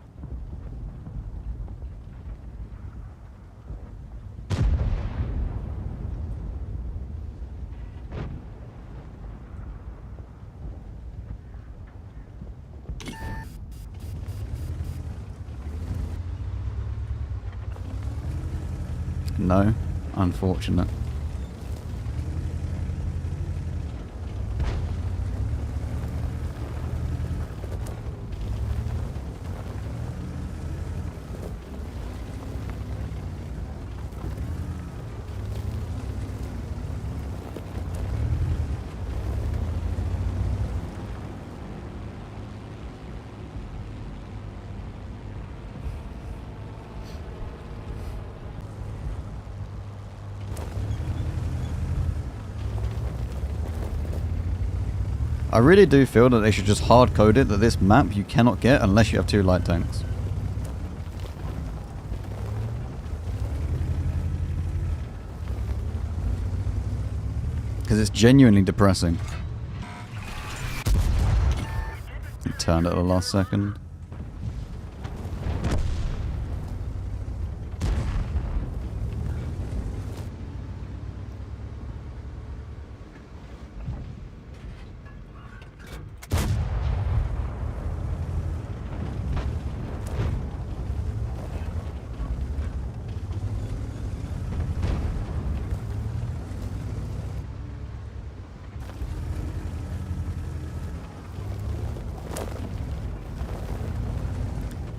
Speaker 2: No, unfortunate. I really do feel that they should just hard code it that this map you cannot get unless you have 2 light tanks. Because it's genuinely depressing. It turned at the last second.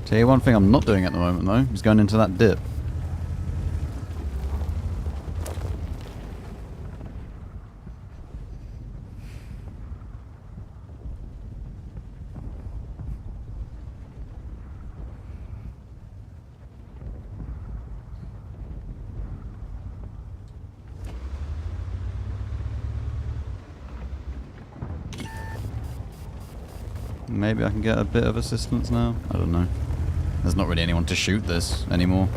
Speaker 2: Tell you one thing I'm not doing at the moment though, is going into that dip. Maybe I can get a bit of assistance now? I don't know. There's not really anyone to shoot this anymore.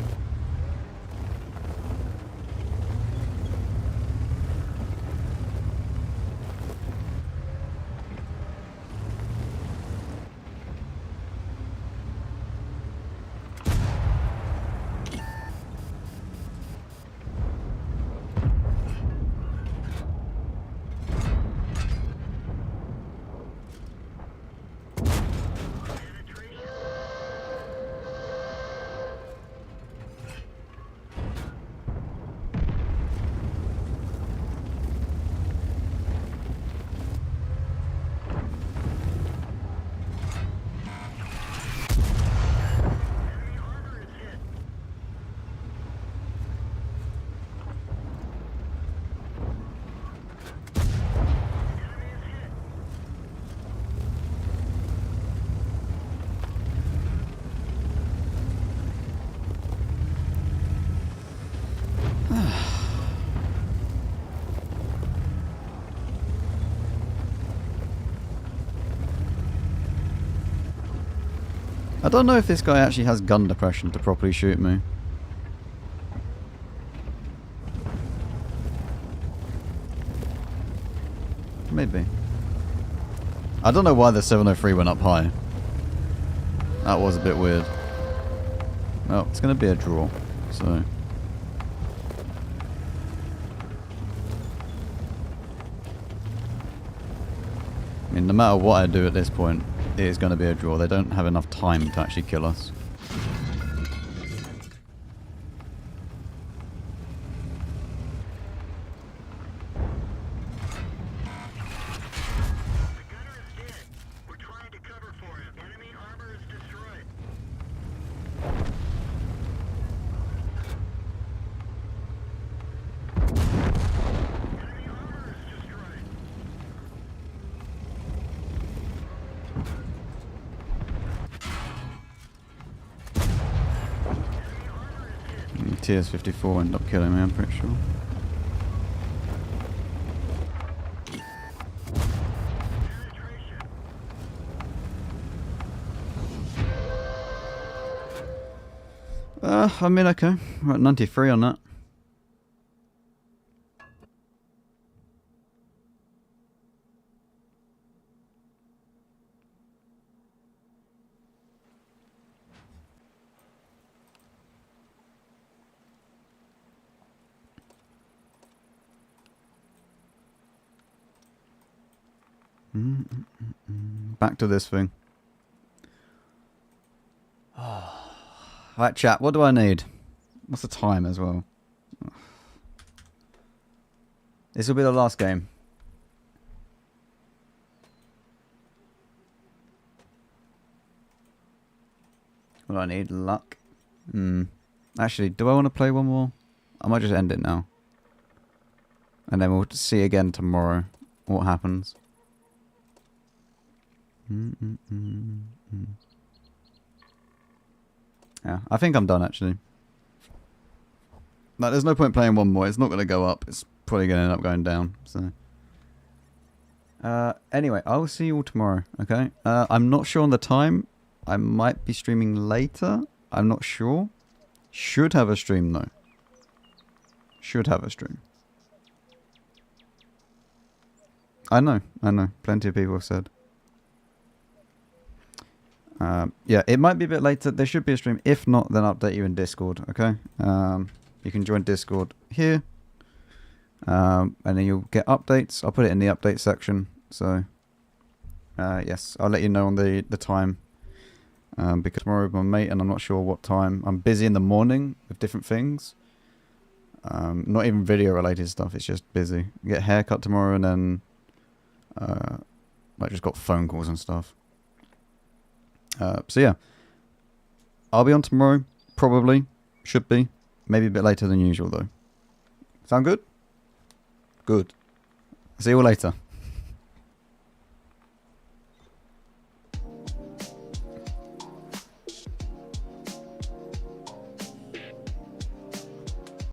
Speaker 2: I don't know if this guy actually has gun depression to properly shoot me. Maybe. I don't know why the 703 went up high. That was a bit weird. Well, it's going to be a draw, so... I mean, no matter what I do at this point, it is going to be a draw. They don't have enough time to actually kill us. TS-54 end up killing me, I'm pretty sure. I mean, okay. We're at 93 on that. Back to this thing. Right, chat, what do I need? What's the time as well? This will be the last game. What do I need? Luck? Actually, do I want to play one more? I might just end it now. And then we'll see again tomorrow what happens. Yeah, I think I'm done actually. Like, there's no point playing one more. It's not going to go up. It's probably going to end up going down. So, anyway, I'll see you all tomorrow. Okay. I'm not sure on the time. I might be streaming later. I'm not sure. Should have a stream though. Should have a stream. I know. Plenty of people have said. Yeah, it might be a bit later. There should be a stream. If not, then I'll update you in Discord, okay? You can join Discord here. And then you'll get updates. I'll put it in the update section. So, yes, I'll let you know on the time. Because tomorrow with my mate, and I'm not sure what time. I'm busy in the morning with different things. Not even video related stuff. It's just busy. Get a haircut tomorrow, and then I just got phone calls and stuff. So yeah, I'll be on tomorrow, probably, should be, maybe a bit later than usual though. Sound good? Good. See you all later.